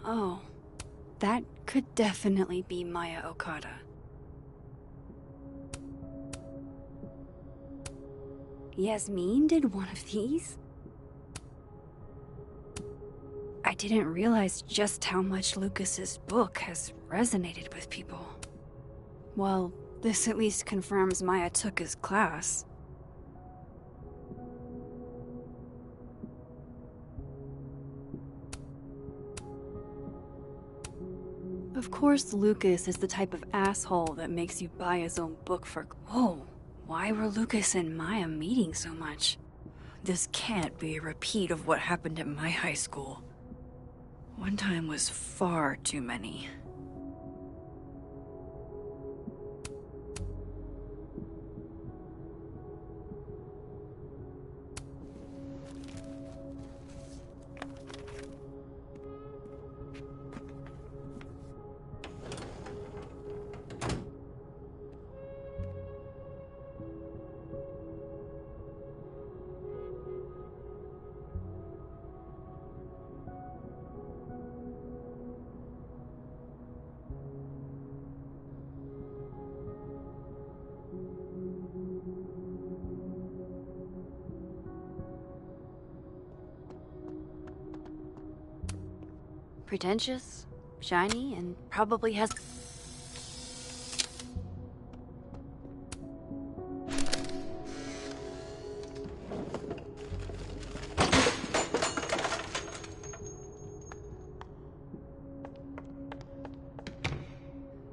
Oh. That could definitely be Maya Okada. Yasmin did one of these? I didn't realize just how much Lucas's book has resonated with people. Well, this at least confirms Maya took his class. Of course, Lucas is the type of asshole that makes you buy his own book for— Whoa, why were Lucas and Maya meeting so much? This can't be a repeat of what happened at my high school. One time was far too many. Pretentious, shiny, and probably has—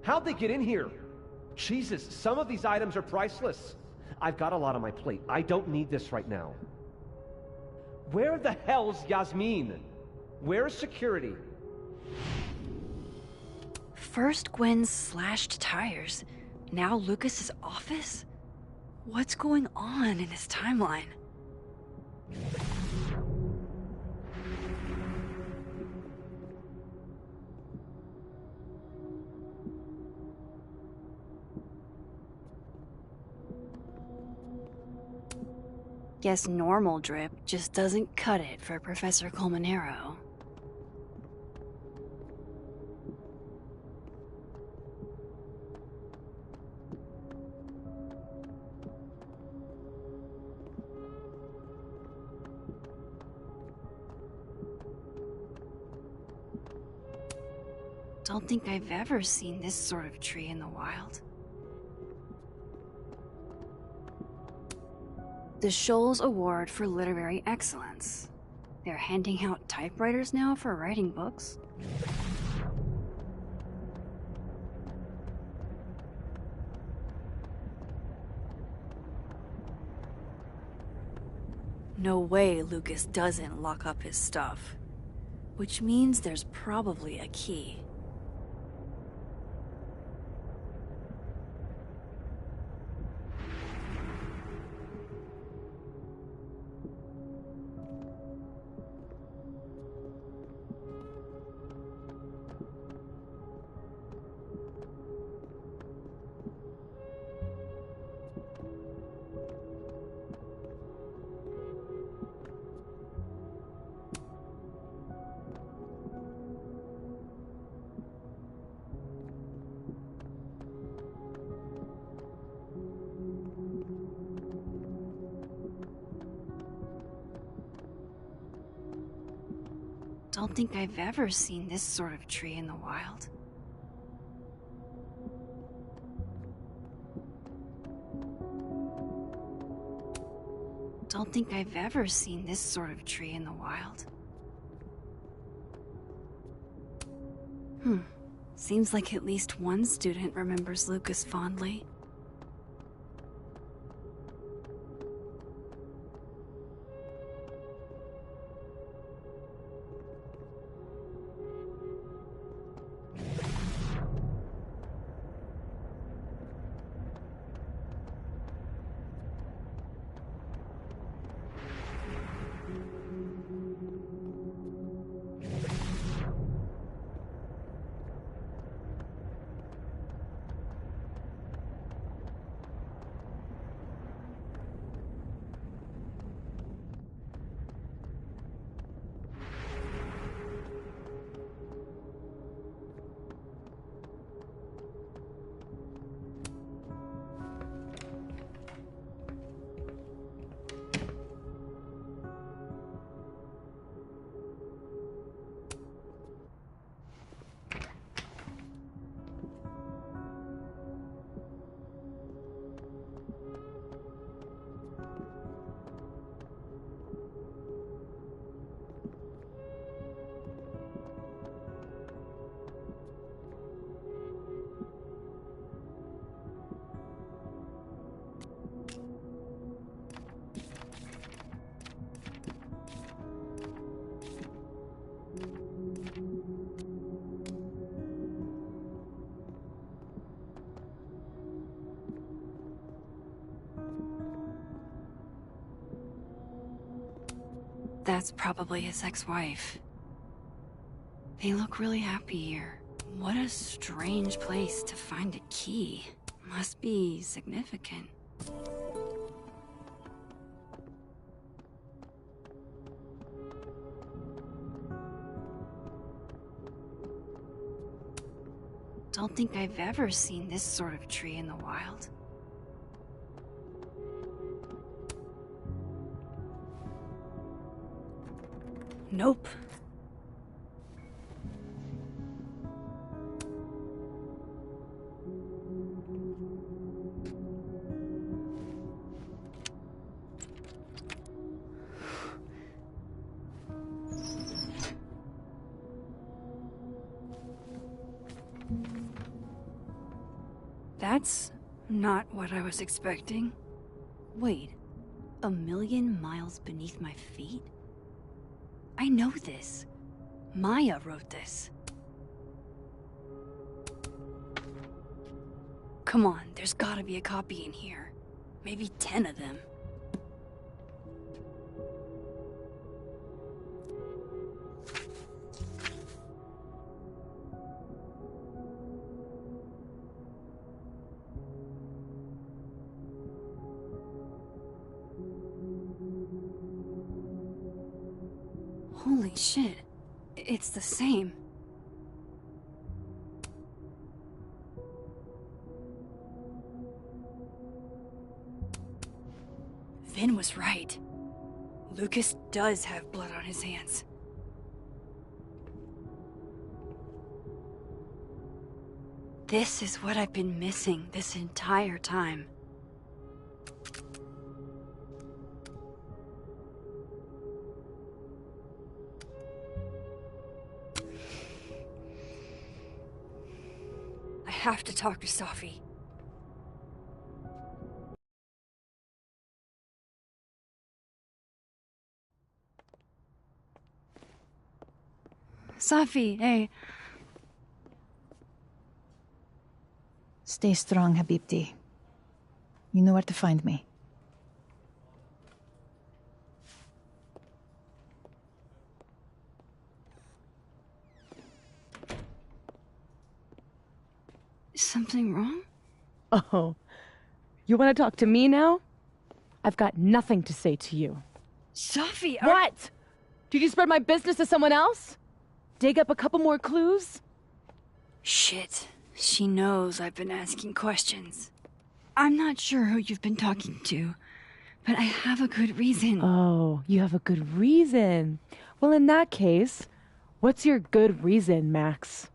How How'd they get in here? Jesus, some of these items are priceless. I've got a lot on my plate. I don't need this right now. Where the hell's Yasmin? Where's security? First Gwen's slashed tires, now Lucas's office? What's going on in this timeline? Guess normal drip just doesn't cut it for Professor Colmenero. Don't think I've ever seen this sort of tree in the wild. The Shoals Award for Literary Excellence. They're handing out typewriters now for writing books. No way Lucas doesn't lock up his stuff. Which means there's probably a key. Don't think I've ever seen this sort of tree in the wild. Don't think I've ever seen this sort of tree in the wild. Seems like at least one student remembers Lucas fondly. That's probably his ex-wife. They look really happy here. What a strange place to find a key. Must be significant. Don't think I've ever seen this sort of tree in the wild. Nope. That's not what I was expecting. Wait, 1,000,000 miles beneath my feet? I know this. Maya wrote this. Come on, there's gotta be a copy in here. Maybe 10 of them. Holy shit. It's the same. Vin was right. Lucas does have blood on his hands. This is what I've been missing this entire time. I have to talk to Safi. Safi, hey. Stay strong, Habibti. You know where to find me. Is something wrong? Oh, you want to talk to me now? I've got nothing to say to you. Safi, What? Did you spread my business to someone else? Dig up a couple more clues? Shit. She knows I've been asking questions. I'm not sure who you've been talking to, but I have a good reason. Oh, you have a good reason. Well, in that case, what's your good reason, Max?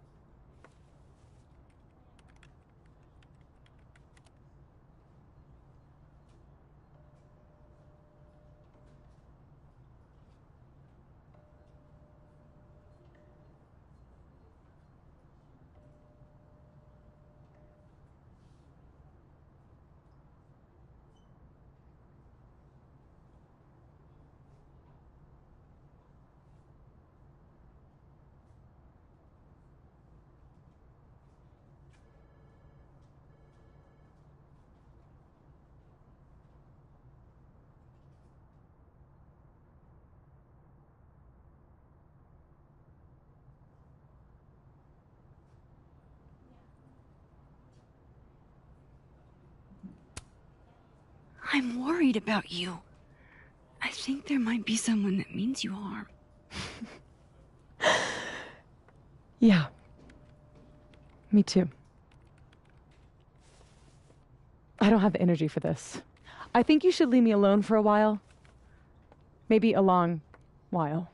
I'm worried about you. I think there might be someone that means you harm. Yeah. Me too. I don't have the energy for this. I think you should leave me alone for a while. Maybe a long while.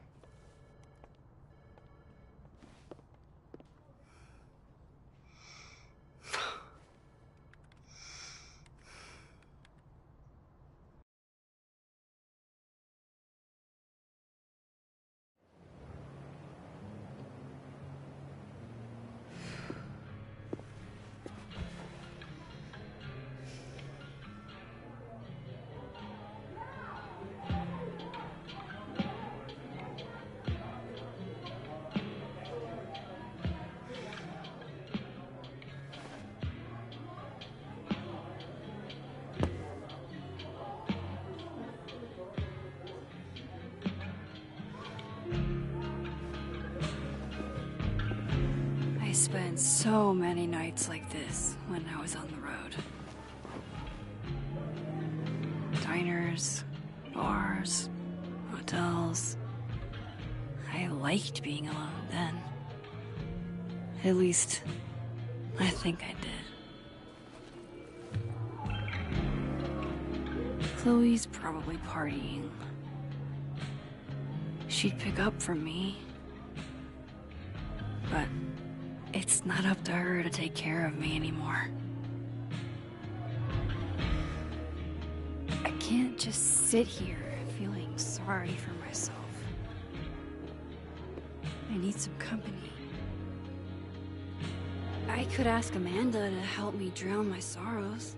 I spent so many nights like this when I was on the road. Diners, bars, hotels. I liked being alone then. At least, I think I did. Chloe's probably partying. She'd pick up from me. But it's not up to her to take care of me anymore. I can't just sit here feeling sorry for myself. I need some company. I could ask Amanda to help me drown my sorrows.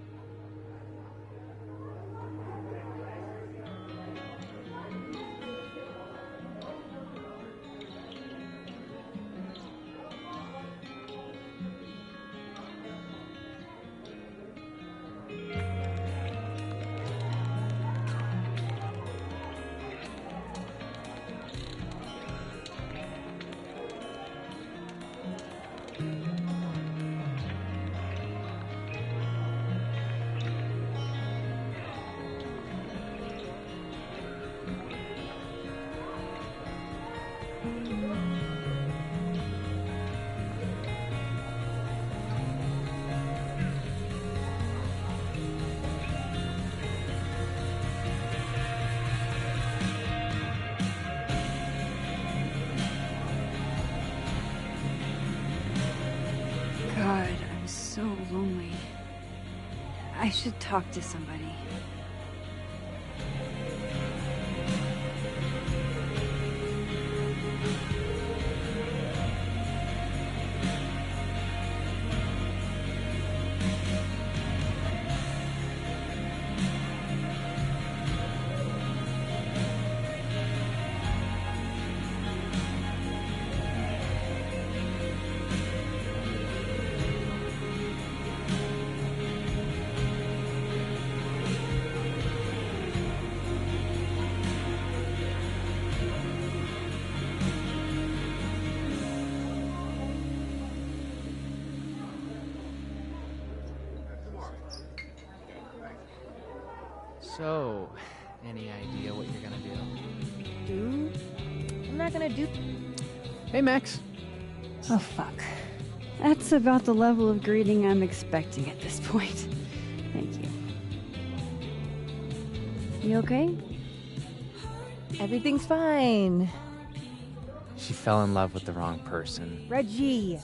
God, I'm so lonely. I should talk to somebody. So, any idea what you're gonna do? Do? I'm not gonna do. Hey, Max. Oh, fuck. That's about the level of greeting I'm expecting at this point. Thank you. You okay? Everything's fine. She fell in love with the wrong person. Reggie,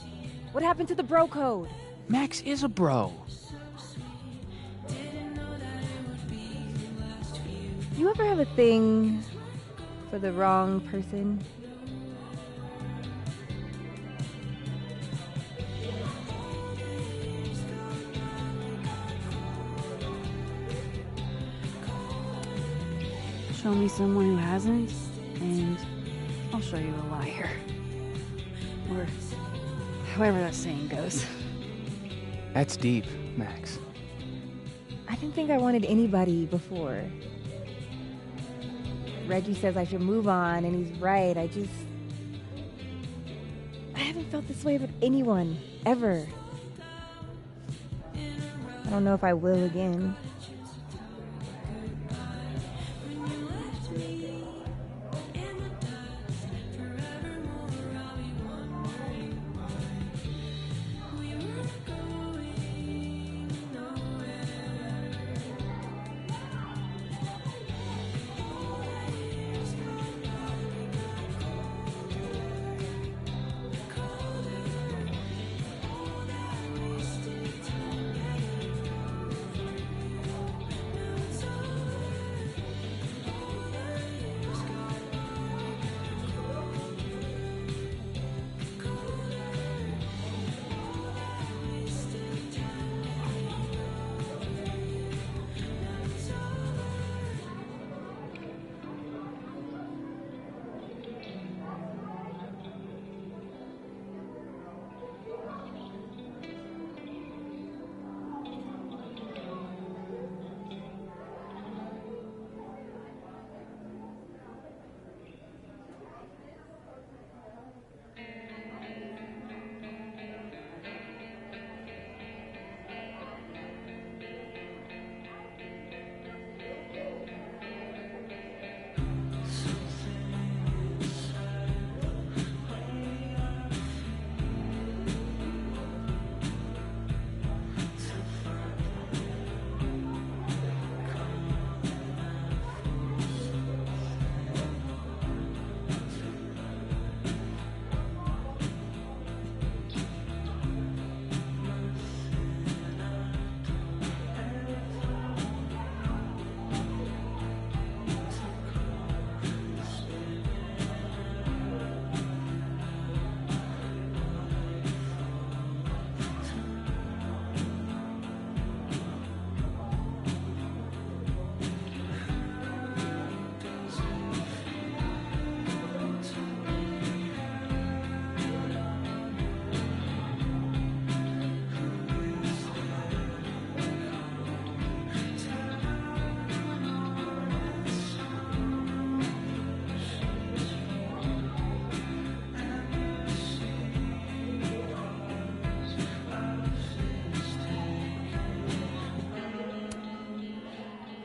what happened to the bro code? Max is a bro. You ever have a thing for the wrong person? Show me someone who hasn't, and I'll show you a liar. Or however that saying goes. That's deep, Max. I didn't think I wanted anybody before. Reggie says I should move on, and he's right. I haven't felt this way with anyone, ever. I don't know if I will again.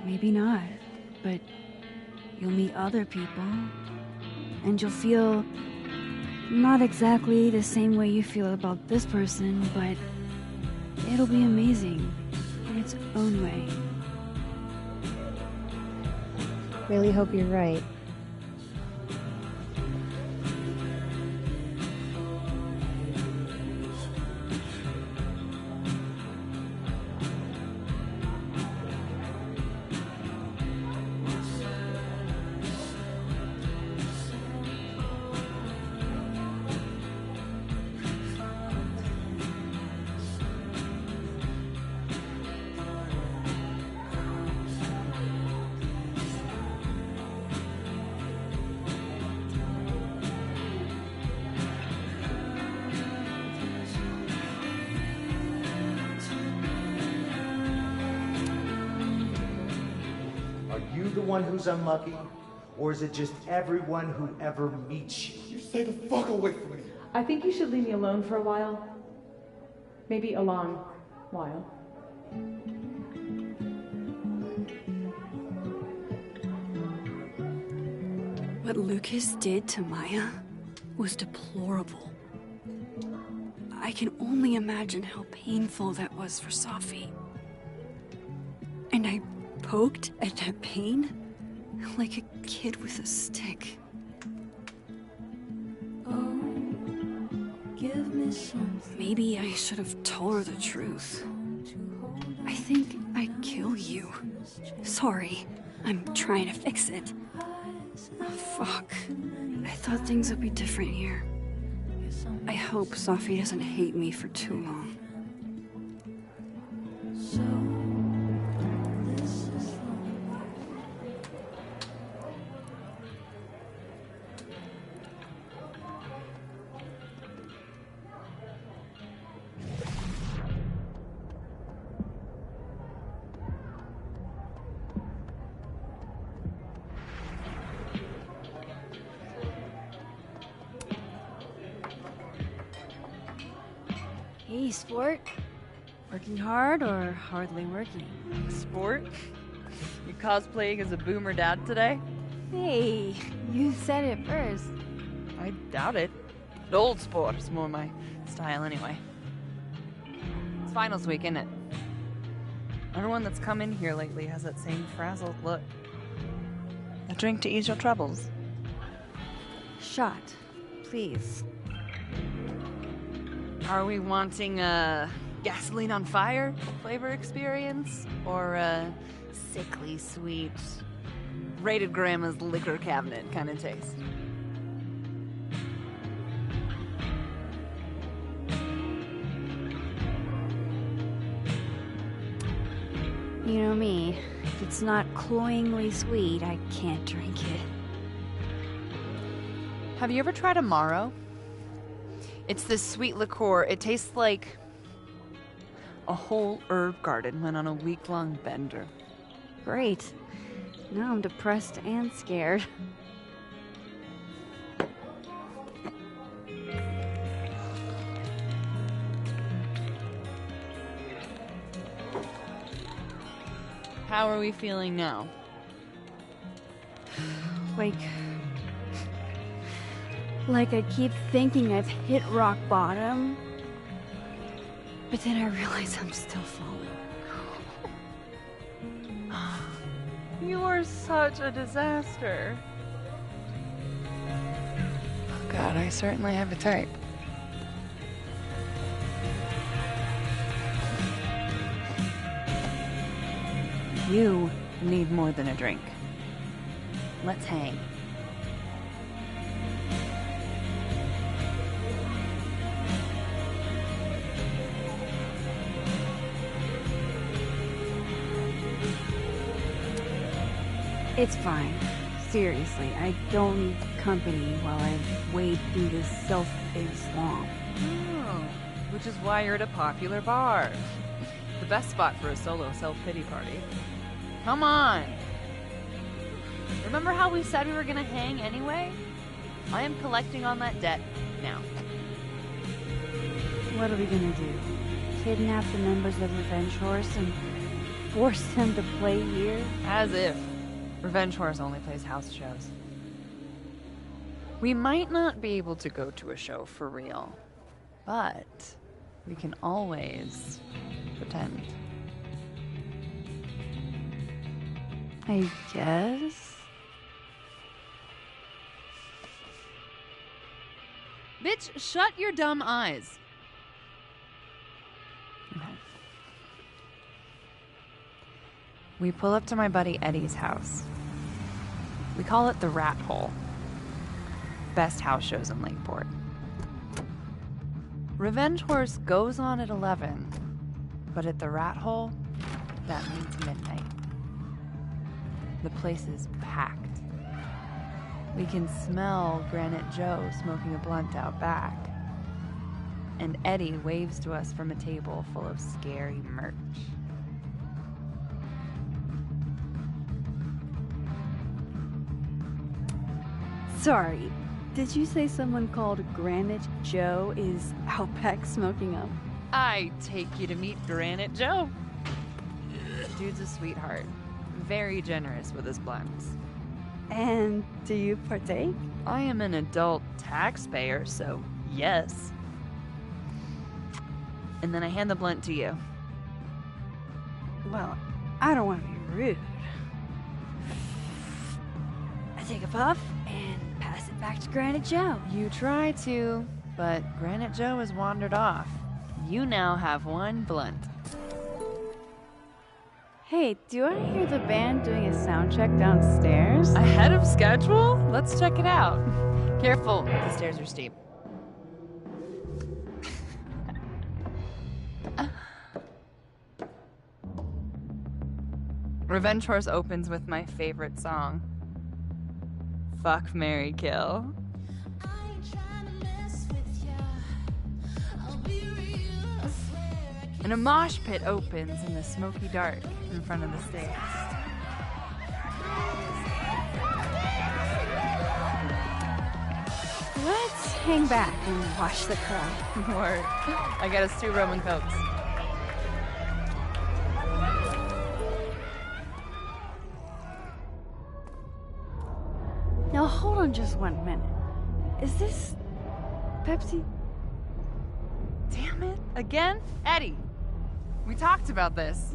maybe not, but you'll meet other people, and you'll feel not exactly the same way you feel about this person, but it'll be amazing in its own way. Really hope you're right. The one who's unlucky, or is it just everyone who ever meets you? You stay the fuck away from me. I think you should leave me alone for a while. Maybe a long while. What Lucas did to Maya was deplorable. I can only imagine how painful that was for Safi. And I poked at that pain like a kid with a stick. Oh, give me something. Maybe I should have told her the truth. I think I'd kill you. Sorry, I'm trying to fix it. Oh, fuck. I thought things would be different here. I hope Safi doesn't hate me for too long. Hey, sport. Working hard or hardly working? Sport? You cosplaying as a boomer dad today? Hey, you said it first. I doubt it. But old sport is more my style anyway. It's finals week, isn't it? Everyone that's come in here lately has that same frazzled look. A drink to ease your troubles. Shot, please. Are we wanting a gasoline on fire flavor experience? Or a sickly sweet, rated grandma's liquor cabinet kind of taste? You know me. If it's not cloyingly sweet, I can't drink it. Have you ever tried Amaro? It's this sweet liqueur. It tastes like a whole herb garden went on a week-long bender. Great. Now I'm depressed and scared. How are we feeling now? Like I keep thinking I've hit rock bottom, but then I realize I'm still falling. You are such a disaster. Oh God, I certainly have a type. You need more than a drink. Let's hang. It's fine. Seriously, I don't need company while I wade through this self-pity swamp. Oh, which is why you're at a popular bar. The best spot for a solo self-pity party. Come on! Remember how we said we were gonna hang anyway? I am collecting on that debt now. What are we gonna do? Kidnap the members of Revenge Horse and forced him to play here? As if. Revenge Horse only plays house shows. We might not be able to go to a show for real, but we can always pretend. I guess? Bitch, shut your dumb eyes. Okay. We pull up to my buddy Eddie's house. We call it the Rat Hole. Best house shows in Lakeport. Revenge Horse goes on at 11, but at the Rat Hole, that means midnight. The place is packed. We can smell Granite Joe smoking a blunt out back. And Eddie waves to us from a table full of scary merch. Sorry, did you say someone called Granite Joe is out back smoking up? I take you to meet Granite Joe. Dude's a sweetheart. Very generous with his blunts. And do you partake? I am an adult taxpayer, so yes. And then I hand the blunt to you. Well, I don't want to be rude. I take a puff and pass it back to Granite Joe. You try to, but Granite Joe has wandered off. You now have one blunt. Hey, do I hear the band doing a sound check downstairs? Ahead of schedule? Let's check it out. Careful, the stairs are steep. Revenge Horse opens with my favorite song. Fuck, Marry, Kill. And a mosh pit opens in the smoky dark in front of the stage. Let's hang back and watch the crowd. Word. I got us 2 Roman Cokes. Now hold on just 1 minute. Is this Pepsi? Damn it. Again? Eddie, we talked about this.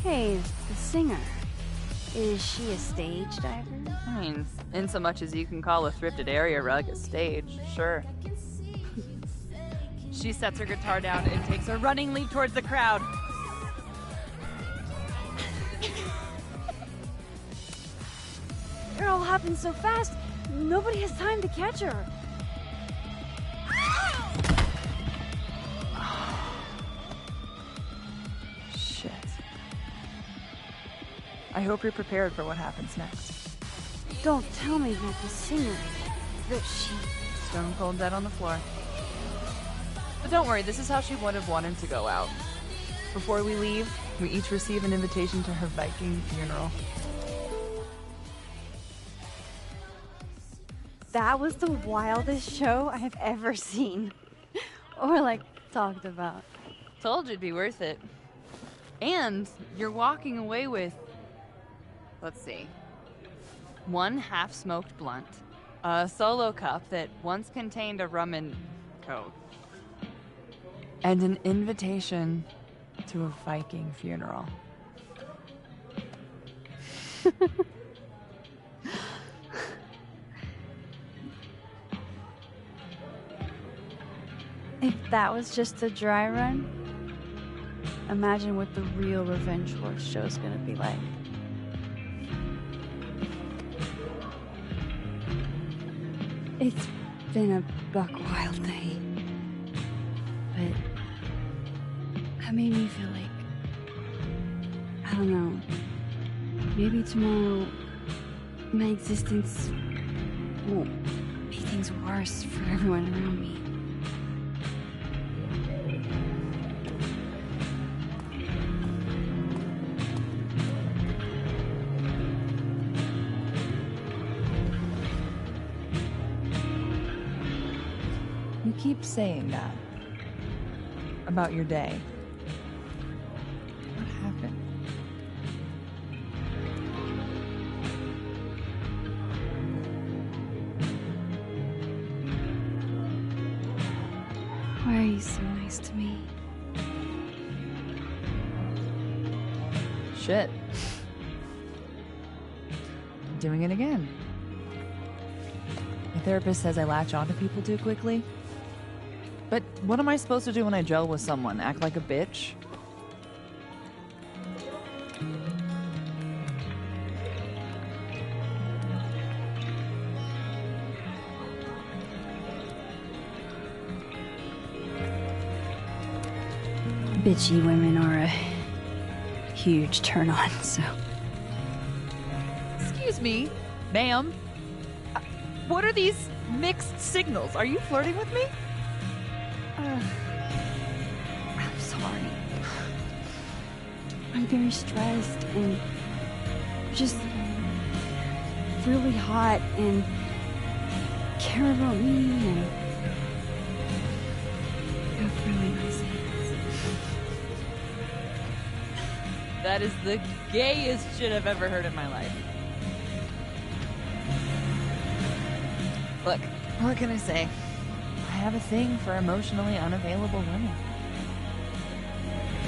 Hey, the singer. Is she a stage diver? I mean, in so much as you can call a thrifted area rug a stage, sure. She sets her guitar down and takes a running leap towards the crowd. It all happened so fast, nobody has time to catch her. Shit. I hope you're prepared for what happens next. Don't tell me that the singer, that she... Stone cold dead on the floor. But don't worry, this is how she would have wanted to go out. Before we leave, we each receive an invitation to her Viking funeral. That was the wildest show I have ever seen. Or, like, talked about. Told you it'd be worth it. And you're walking away with, let's see, 1 half-smoked blunt, a solo cup that once contained a rum and coke, and an invitation to a Viking funeral. If that was just a dry run, imagine what the real Revenge Horse show's gonna be like. It's been a buck wild day, but that made me feel like, I don't know, maybe tomorrow my existence won't make things worse for everyone around me. keep saying that about your day. What happened? Why are you so nice to me? Shit. Doing it again. My therapist says I latch onto people too quickly. But what am I supposed to do when I gel with someone? Act like a bitch? Bitchy women are a huge turn on, so. Excuse me, ma'am. What are these mixed signals? Are you flirting with me? I'm sorry. I'm very stressed and just really hot and care about me and have really nice hands. That is the gayest shit I've ever heard in my life. Look, what can I say? I have a thing for emotionally unavailable women.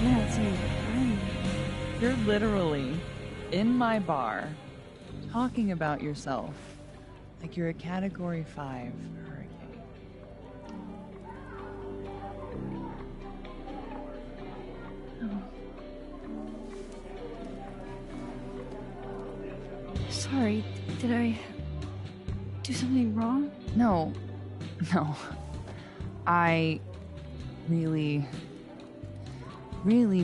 Yeah, it's fine. You're literally in my bar talking about yourself like you're a Category 5 hurricane. Oh. Sorry, did I do something wrong? No. I really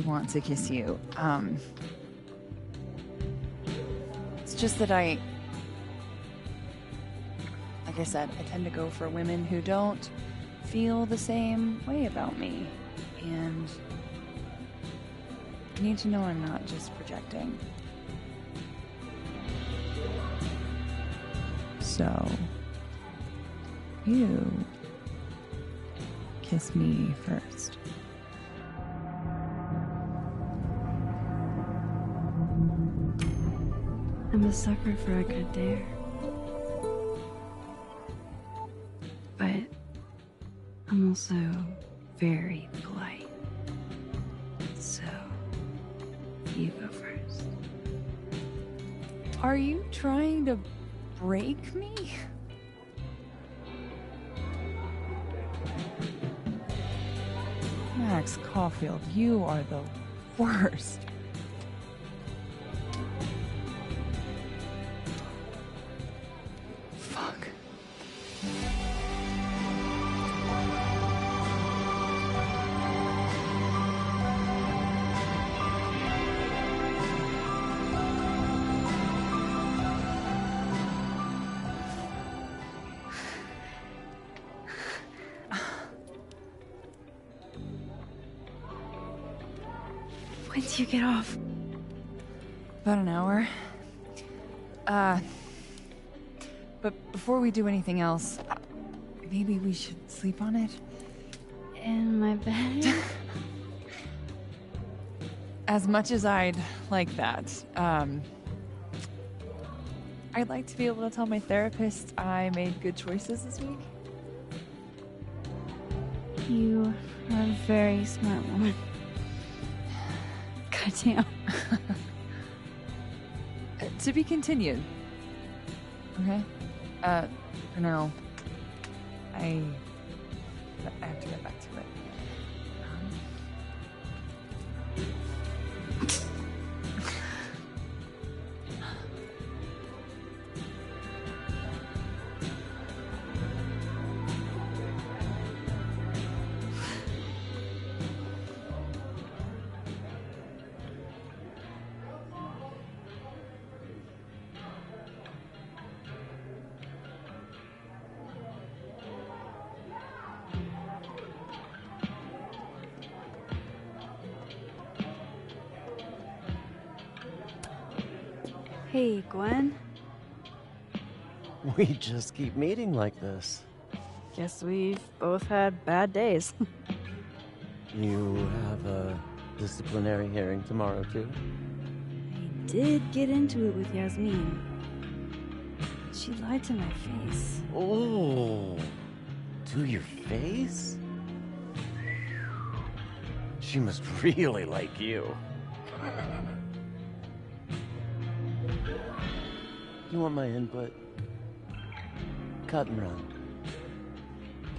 want to kiss you. It's just that like I said, I tend to go for women who don't feel the same way about me. And you need to know I'm not just projecting. So, you kiss me first. I'm a sucker for a good dare. But I'm also very polite. So, you go first. Are you trying to break me? Max Caulfield, you are the worst. Fuck. When do you get off? About an hour. But before we do anything else, maybe we should sleep on it? In my bed? As much as I'd like that, I'd like to be able to tell my therapist I made good choices this week. You are a very smart woman. Goddamn. To be continued. Okay? For now, I have to get back to it. Hey, Gwen. We just keep meeting like this. Guess we've both had bad days. You have a disciplinary hearing tomorrow, too? I did get into it with Yasmin. She lied to my face. Oh, to your face? She must really like you. You want my input? Cut and run.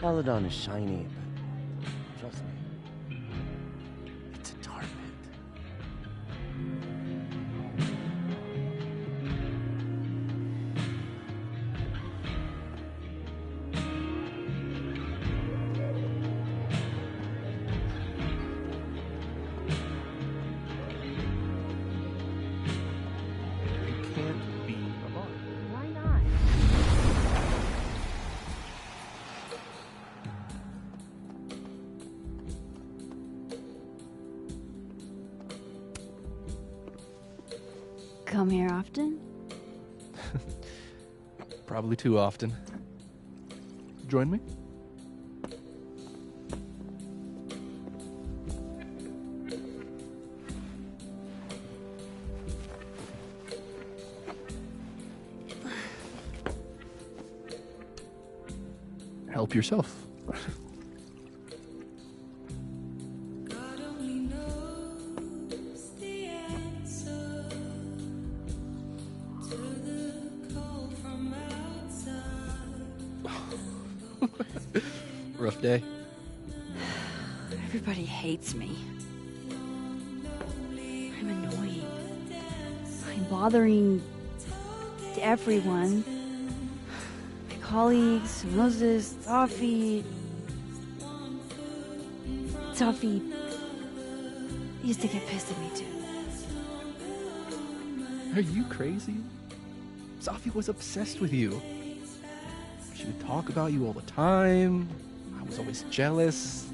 Caledon is shiny, but trust me, it's a tar pit. You can't be alarmed. Why not? Come here often? Probably too often. Join me? Help yourself. Rough day. Everybody hates me. I'm annoying. I'm bothering everyone. My colleagues, Moses, Safi. Safi used to get pissed at me too. Are you crazy? Safi was obsessed with you. She would talk about you all the time. I was always jealous.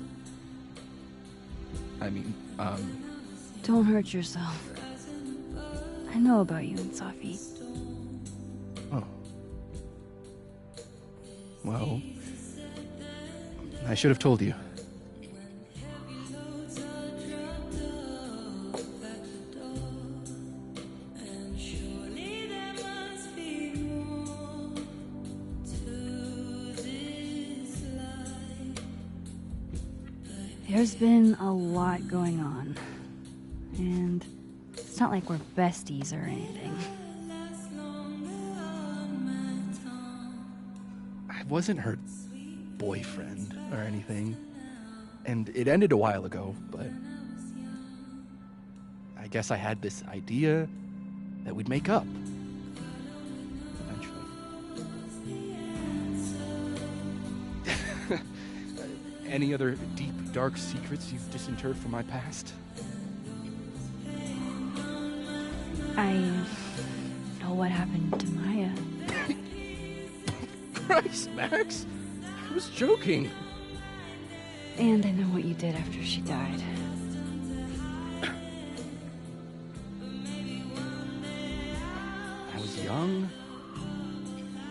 I mean, Don't hurt yourself. I know about you and Safi. Oh. Well, I should have told you. There's been a lot going on. And it's not like we're besties or anything. I wasn't her boyfriend or anything. And it ended a while ago, but I guess I had this idea that we'd make up. Eventually. Any other deep, dark secrets you've disinterred from my past? I know what happened to Maya. Christ, Max! I was joking. And I know what you did after she died. I was young,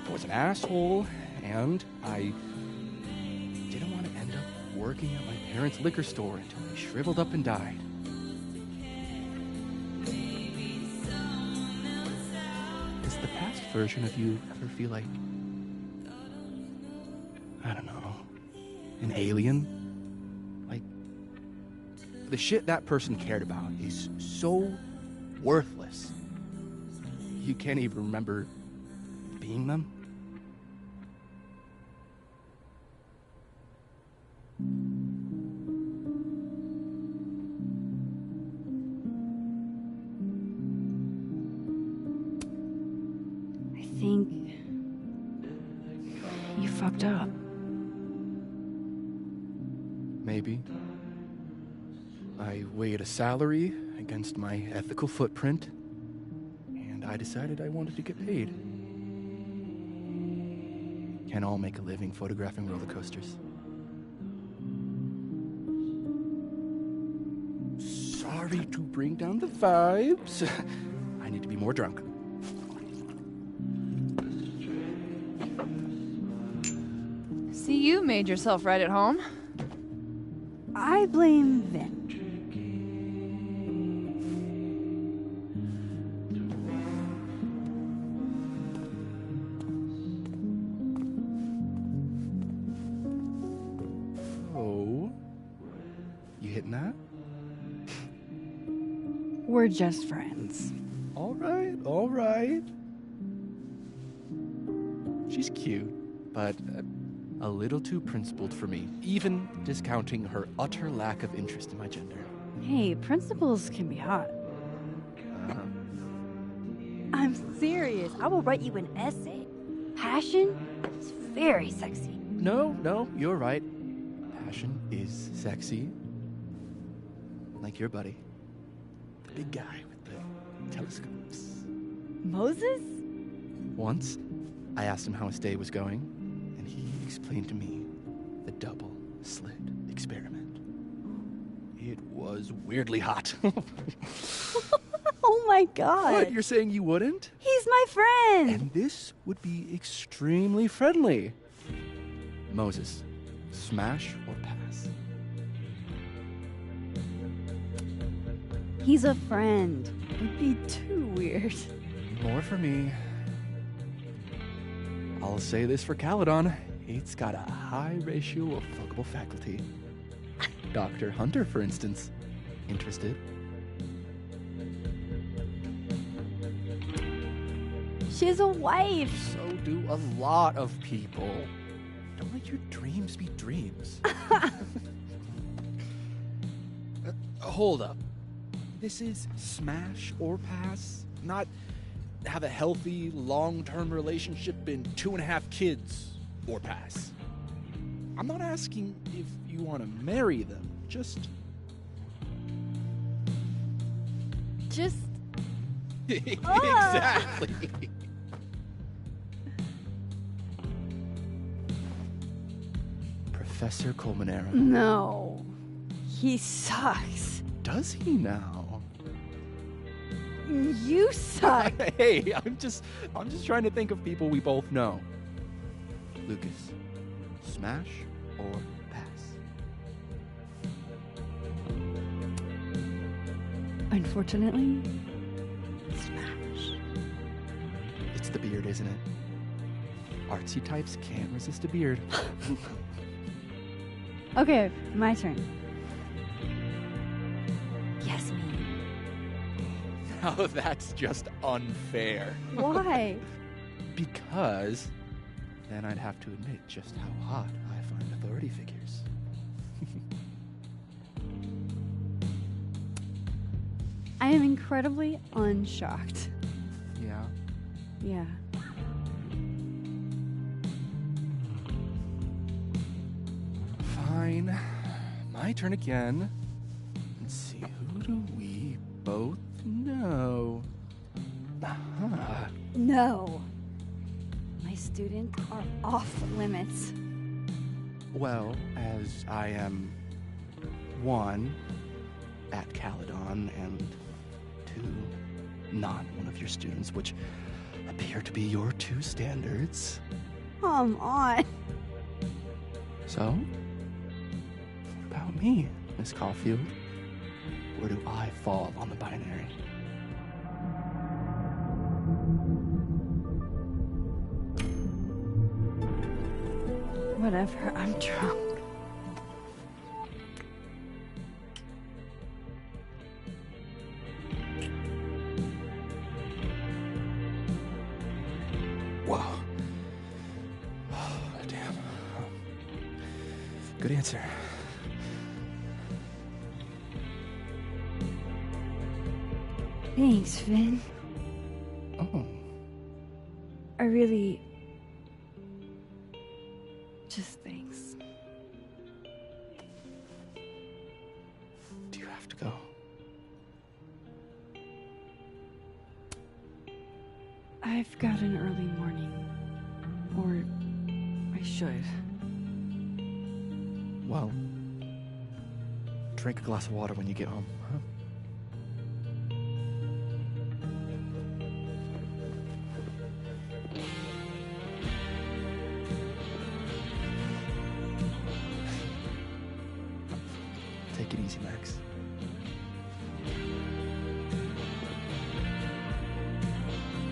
I was an asshole, and I didn't want to end up working at my parents' liquor store until they shriveled up and died. Does the past version of you ever feel like, I don't know, an alien? Like, the shit that person cared about is so worthless. You can't even remember being them? I think you fucked up. Maybe. I weighed a salary against my ethical footprint, and I decided I wanted to get paid. Can't all make a living photographing roller coasters. Sorry to bring down the vibes. I need to be more drunk. See, you made yourself right at home. I blame Vin. Oh, you hitting that? We're just friends. All right, all right. She's cute, but a little too principled for me, even discounting her utter lack of interest in my gender. Hey, principals can be hot. I'm serious. I will write you an essay. Passion is very sexy. No, you're right. Passion is sexy. Like your buddy. The big guy with the telescopes. Moses? Once, I asked him how his day was going, and he explained to me the double slit experiment. It was weirdly hot. Oh my god. What, you're saying you wouldn't? He's my friend. And this would be extremely friendly. Moses, smash or pass? He's a friend. It'd be too weird. More for me. I'll say this for Caledon. It's got a high ratio of fuckable faculty. Dr. Hunter, for instance. Interested? She has a wife. So do a lot of people. Don't let your dreams be dreams. Hold up. This is smash or pass, not have a healthy, long-term relationship and 2.5 kids or pass. I'm not asking if you want to marry them, just... Exactly. Professor Colmenero. No. He sucks. Does he now? You suck. Hey, I'm just trying to think of people we both know. Lucas, smash or pass? Unfortunately, smash. It's the beard, isn't it? Artsy types can't resist a beard. Okay, my turn. Yasmin. Now that's just unfair. Why? Because then I'd have to admit just how hot I find authority figures. I am incredibly unshocked. Yeah. Yeah. Fine. My turn again. Let's see, who do we both know? Aha. No. My students are off limits. Well, as I am 1 at Caledon and 2 not one of your students, which appear to be your 2 standards. Come on. So, what about me, Miss Caulfield? Where do I fall on the binary? Whatever, I'm drunk. Whoa. Oh, damn. Good answer. Thanks, Finn. Oh. I really... Just thanks. Do you have to go? I've got an early morning. Or I should. Well, drink a glass of water when you get home, huh? Take it easy, Max.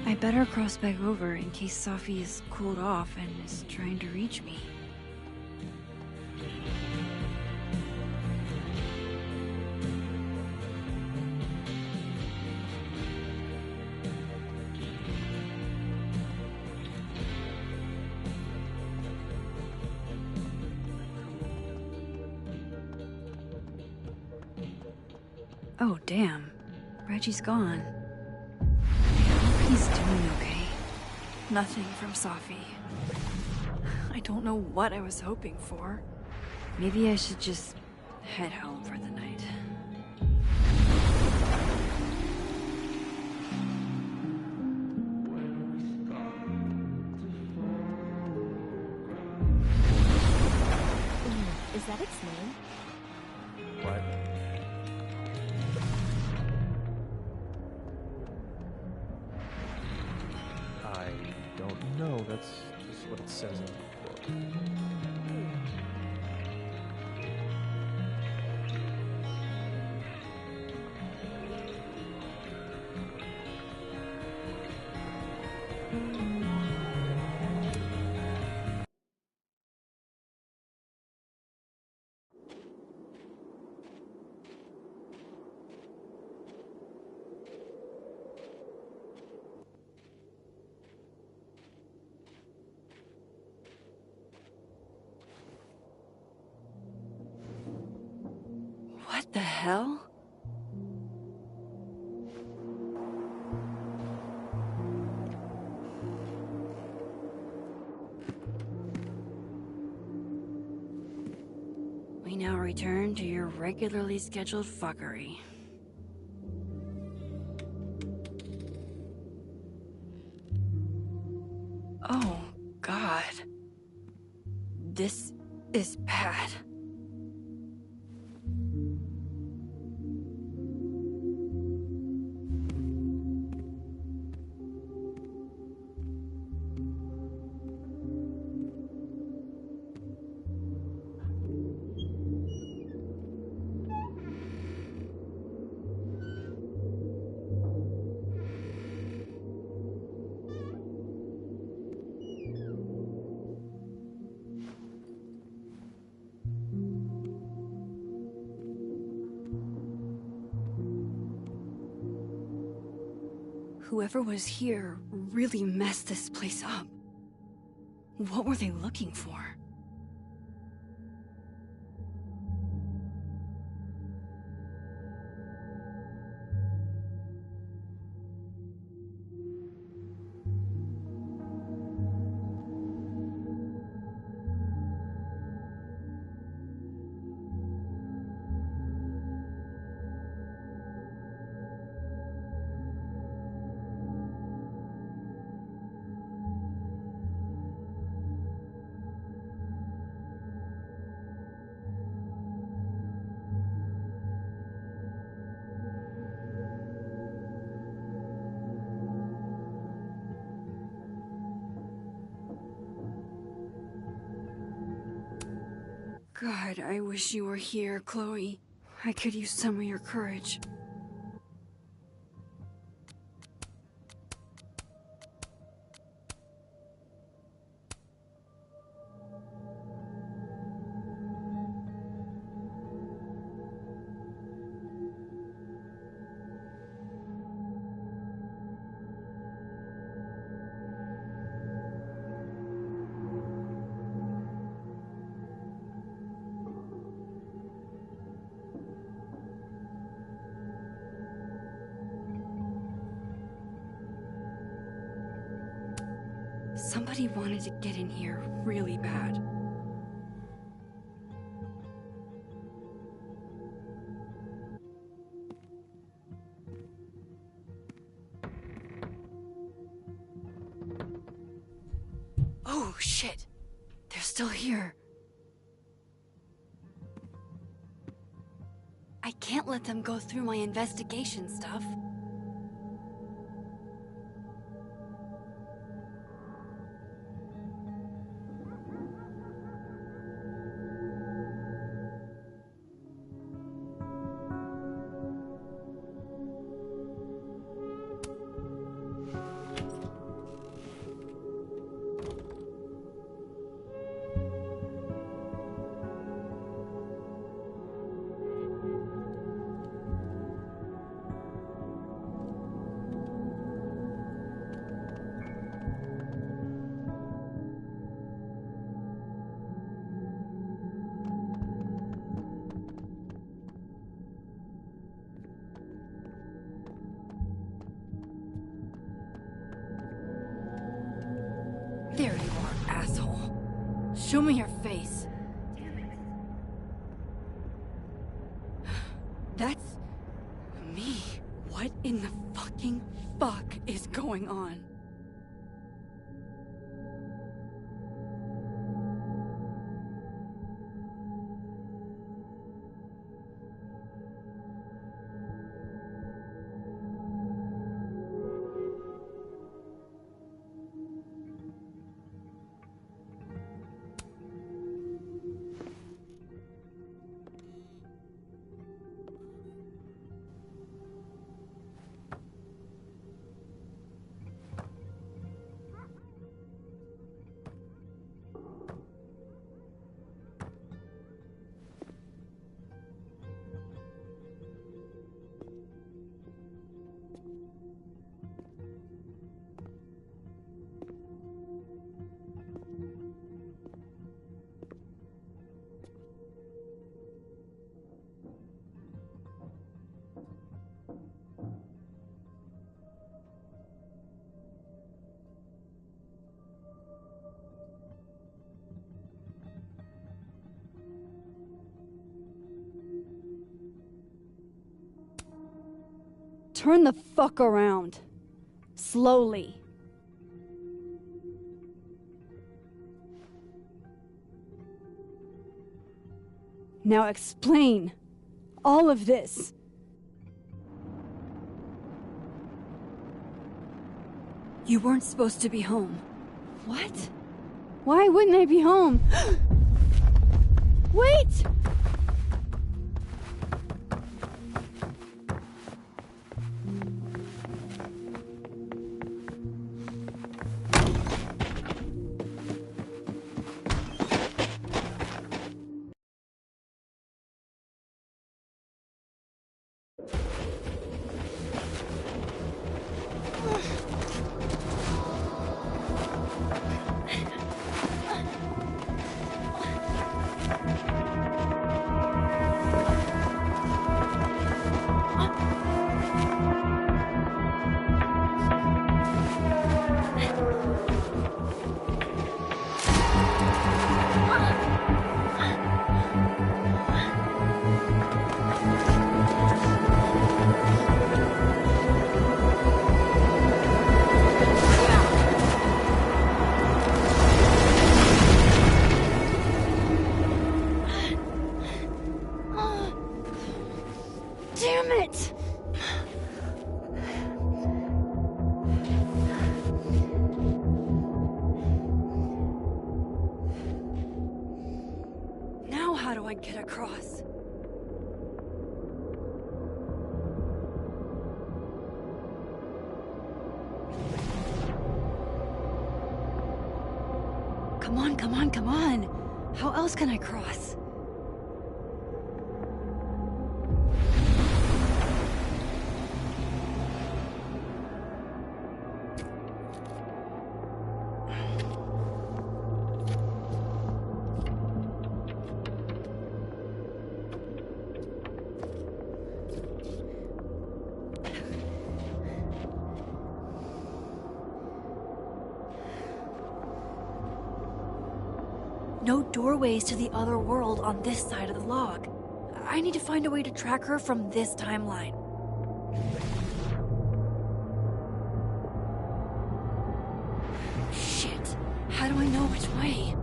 I better cross back over in case Safi is cooled off and is trying to reach me. Oh, damn. Reggie's gone. I hope he's doing okay. Nothing from Safi. I don't know what I was hoping for. Maybe I should just head home for the night. Is that its name? What? I don't know. That's just what it says in the book. What the hell? We now return to your regularly scheduled fuckery. Oh, God. This is bad. Whoever was here really messed this place up. What were they looking for? God, I wish you were here, Chloe. I could use some of your courage. Somebody wanted to get in here really bad. Oh, shit. They're still here. I can't let them go through my investigation stuff. asshole. Show me your face. That's me. What in the fucking fuck is going on? Turn the fuck around. Slowly. Now explain all of this. You weren't supposed to be home. What? Why wouldn't I be home? Wait! Damn it! Now how do I get across? Come on, come on, come on! How else can I cross? No doorways to the other world on this side of the log. I need to find a way to track her from this timeline. Shit. How do I know which way?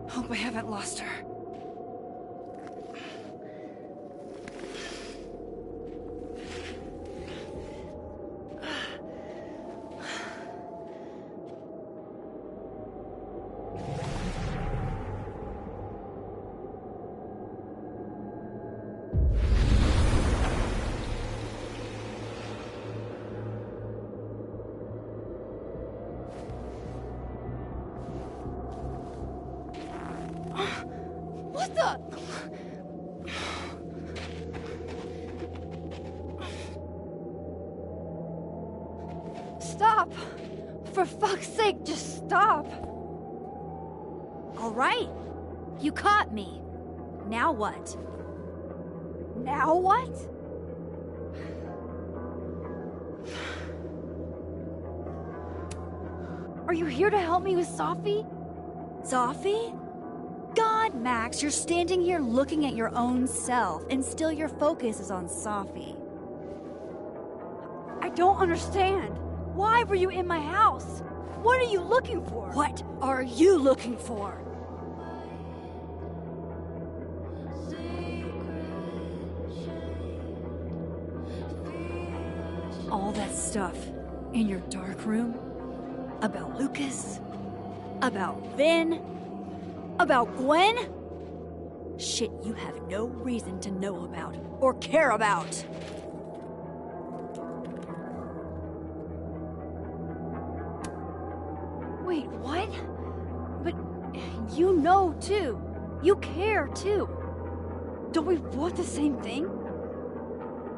Hope I haven't lost her. What the? Stop! For fuck's sake, just stop! All right. You caught me. Now what? Now what? Are you here to help me with Safi? Safi? God, Max, you're standing here looking at your own self, and still your focus is on Safi. I don't understand. Why were you in my house? What are you looking for? What are you looking for? All that stuff in your dark room? About Lucas? About Vin? About Gwen? Shit you have no reason to know about or care about. Wait, what? But you know too. You care too. Don't we want the same thing?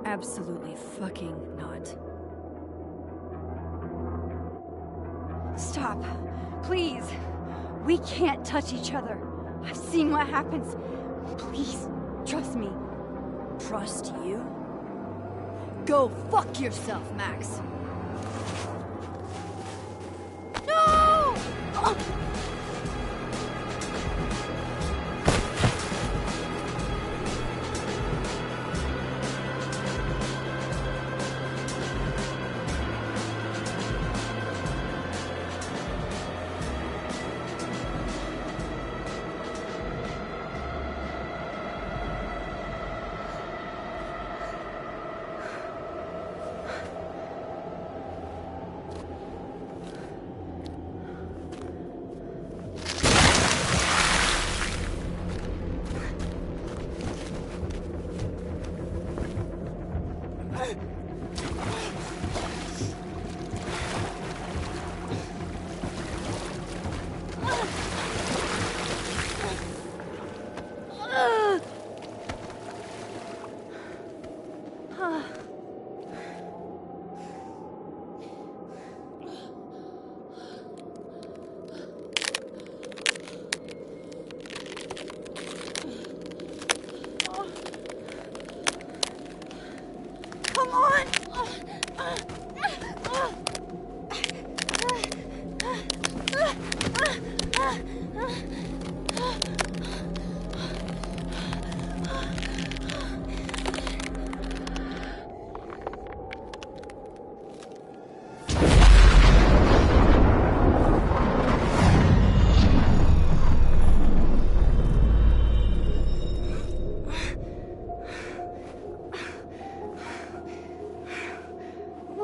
Absolutely fucking not. Stop. Please. We can't touch each other. I've seen what happens. Please, trust me. Trust you? Go fuck yourself, Max. No!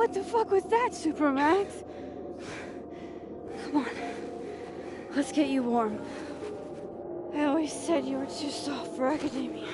What the fuck was that, Supermax? Come on. Let's get you warm. I always said you were too soft for academia.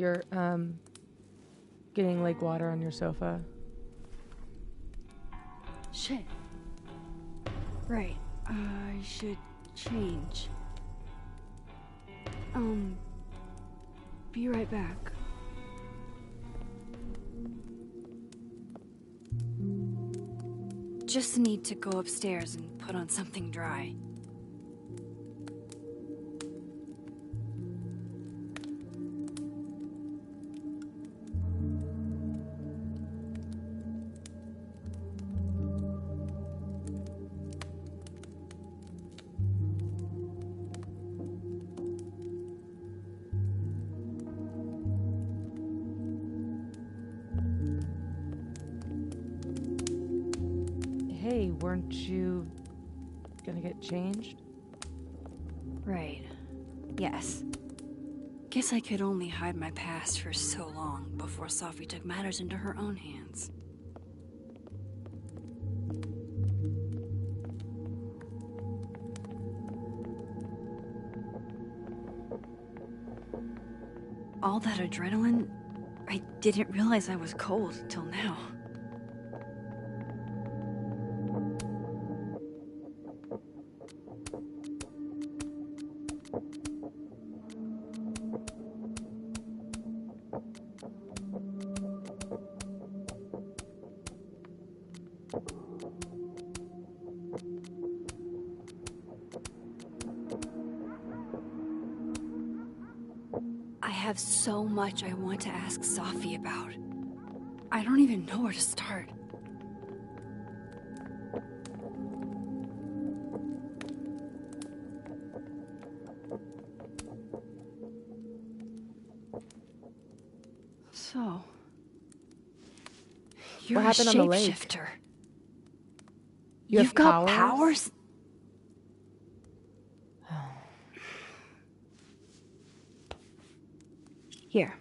you're, getting lake water on your sofa. Shit. Right. I should change. Be right back. Just need to go upstairs and put on something dry. Hey, weren't you gonna get changed? Right. Yes. Guess I could only hide my past for so long before Sophie took matters into her own hands. All that adrenaline, I didn't realize I was cold till now. I have so much I want to ask Sophie about. I don't even know where to start. So, you're What happened a on the lake? shapeshifter. You've You've got powers? powers? Here.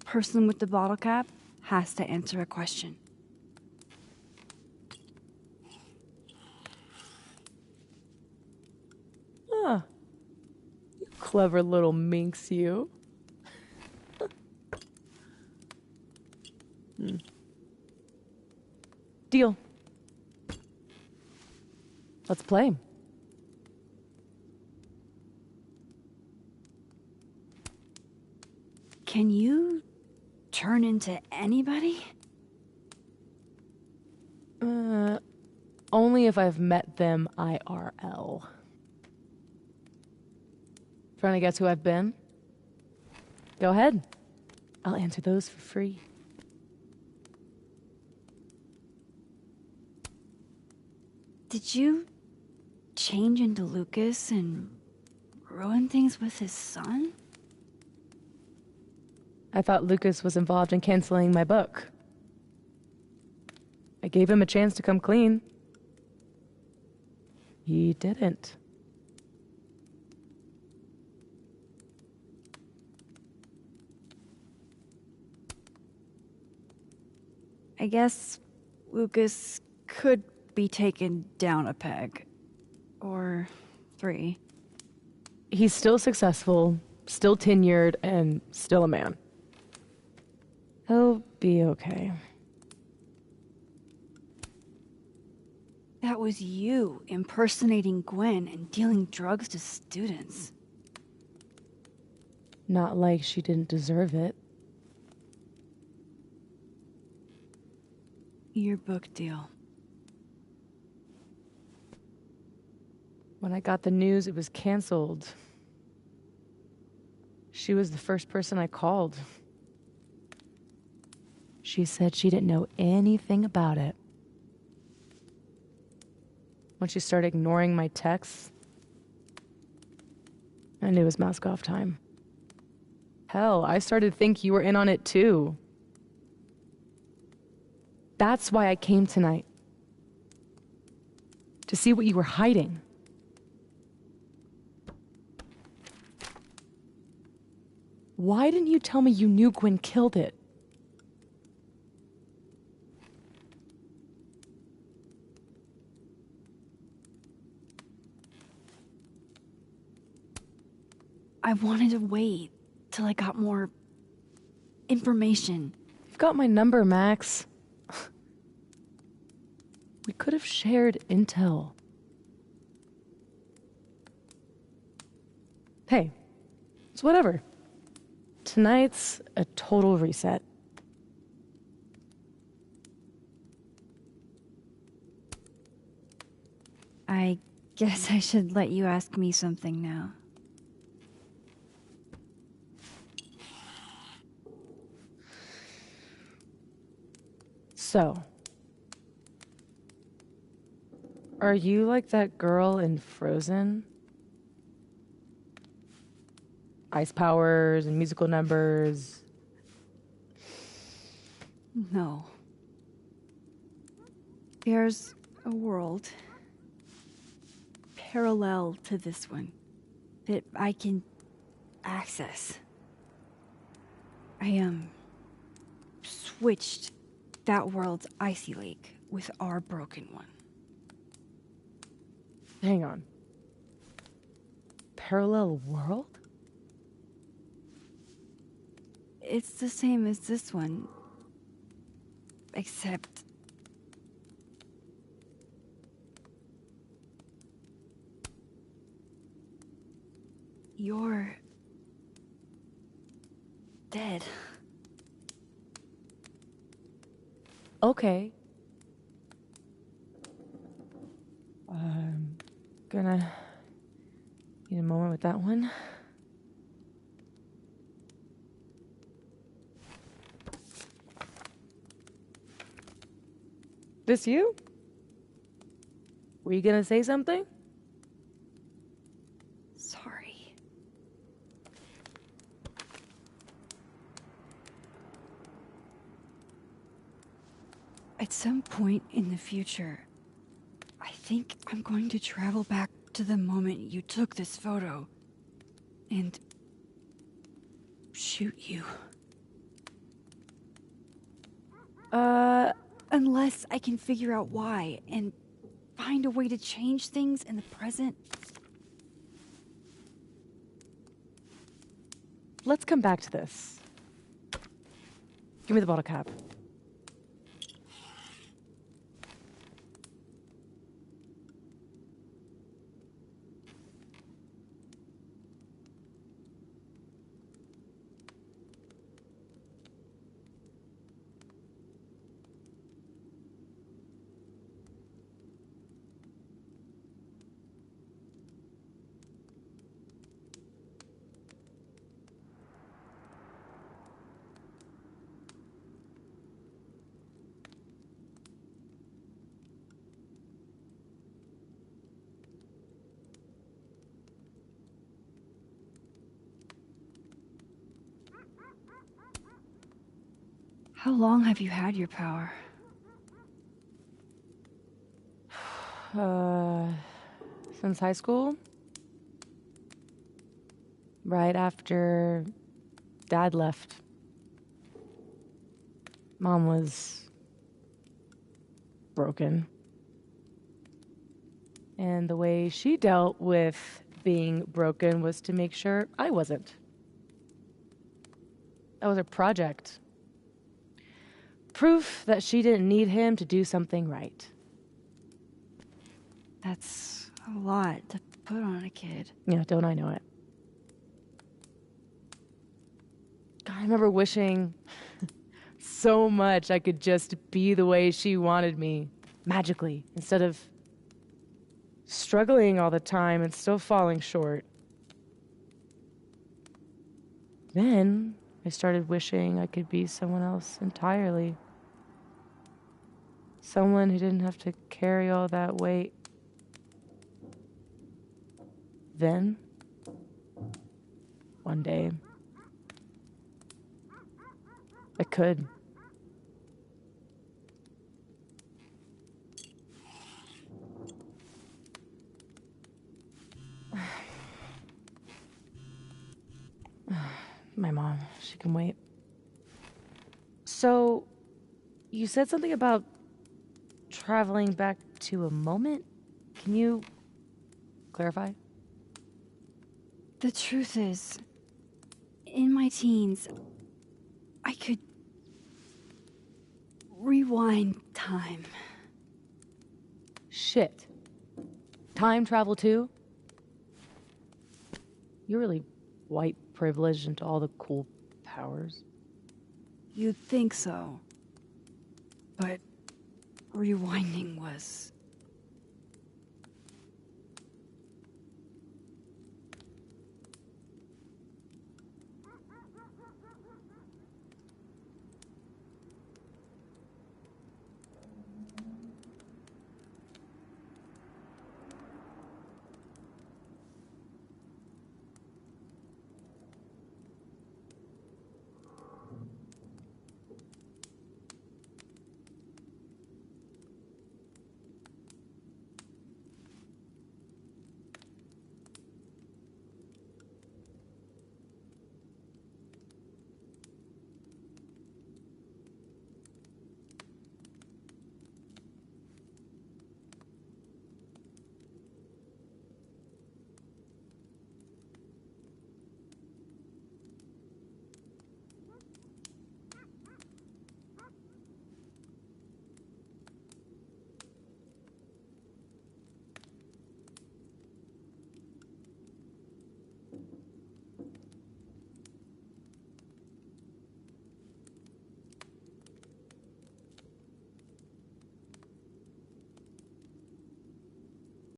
Person with the bottle cap has to answer a question. Huh. You clever little minx, you. Deal. Let's play. Can you turn into anybody? Only if I've met them IRL. Trying to guess who I've been? Go ahead. I'll answer those for free. Did you change into Lucas and ruin things with his son? I thought Lucas was involved in canceling my book. I gave him a chance to come clean. He didn't. I guess Lucas could be taken down a peg. Or 3. He's still successful, still tenured, and still a man. He'll be okay. That was you impersonating Gwen and dealing drugs to students. Not like she didn't deserve it. Your book deal. When I got the news it was canceled, she was the first person I called. She said she didn't know anything about it. When she started ignoring my texts, I knew it was mask off time. Hell, I started to think you were in on it too. That's why I came tonight. To see what you were hiding. Why didn't you tell me you knew Gwen killed it? I wanted to wait till I got more information. You've got my number, Max. We could have shared intel. Hey, it's whatever. Tonight's a total reset. I guess I should let you ask me something now. So, are you like that girl in Frozen? Ice powers and musical numbers. No. There's a world parallel to this one that I can access. I switched that world's icy lake with our broken one. Hang on. Parallel world? It's the same as this one, except you're dead. Okay. I'm gonna need a moment with that one. This you? Were you gonna say something? Sorry. At some point in the future, I think I'm going to travel back to the moment you took this photo and shoot you. Unless I can figure out why and find a way to change things in the present. Let's come back to this. Give me the bottle cap. How long have you had your power? Since high school? Right after Dad left. Mom was broken. And the way she dealt with being broken was to make sure I wasn't. That was her project. Proof that she didn't need him to do something right. That's a lot to put on a kid. Yeah, don't I know it? God, I remember wishing so much I could just be the way she wanted me, magically, instead of struggling all the time and still falling short. Then I started wishing I could be someone else entirely. Someone who didn't have to carry all that weight. Then, one day, I could. My mom, she can wait. So, you said something about traveling back to a moment? Can you clarify? The truth is, in my teens, I could rewind time. Shit. Time travel too? You're really white privileged into all the cool powers. You'd think so. But rewinding was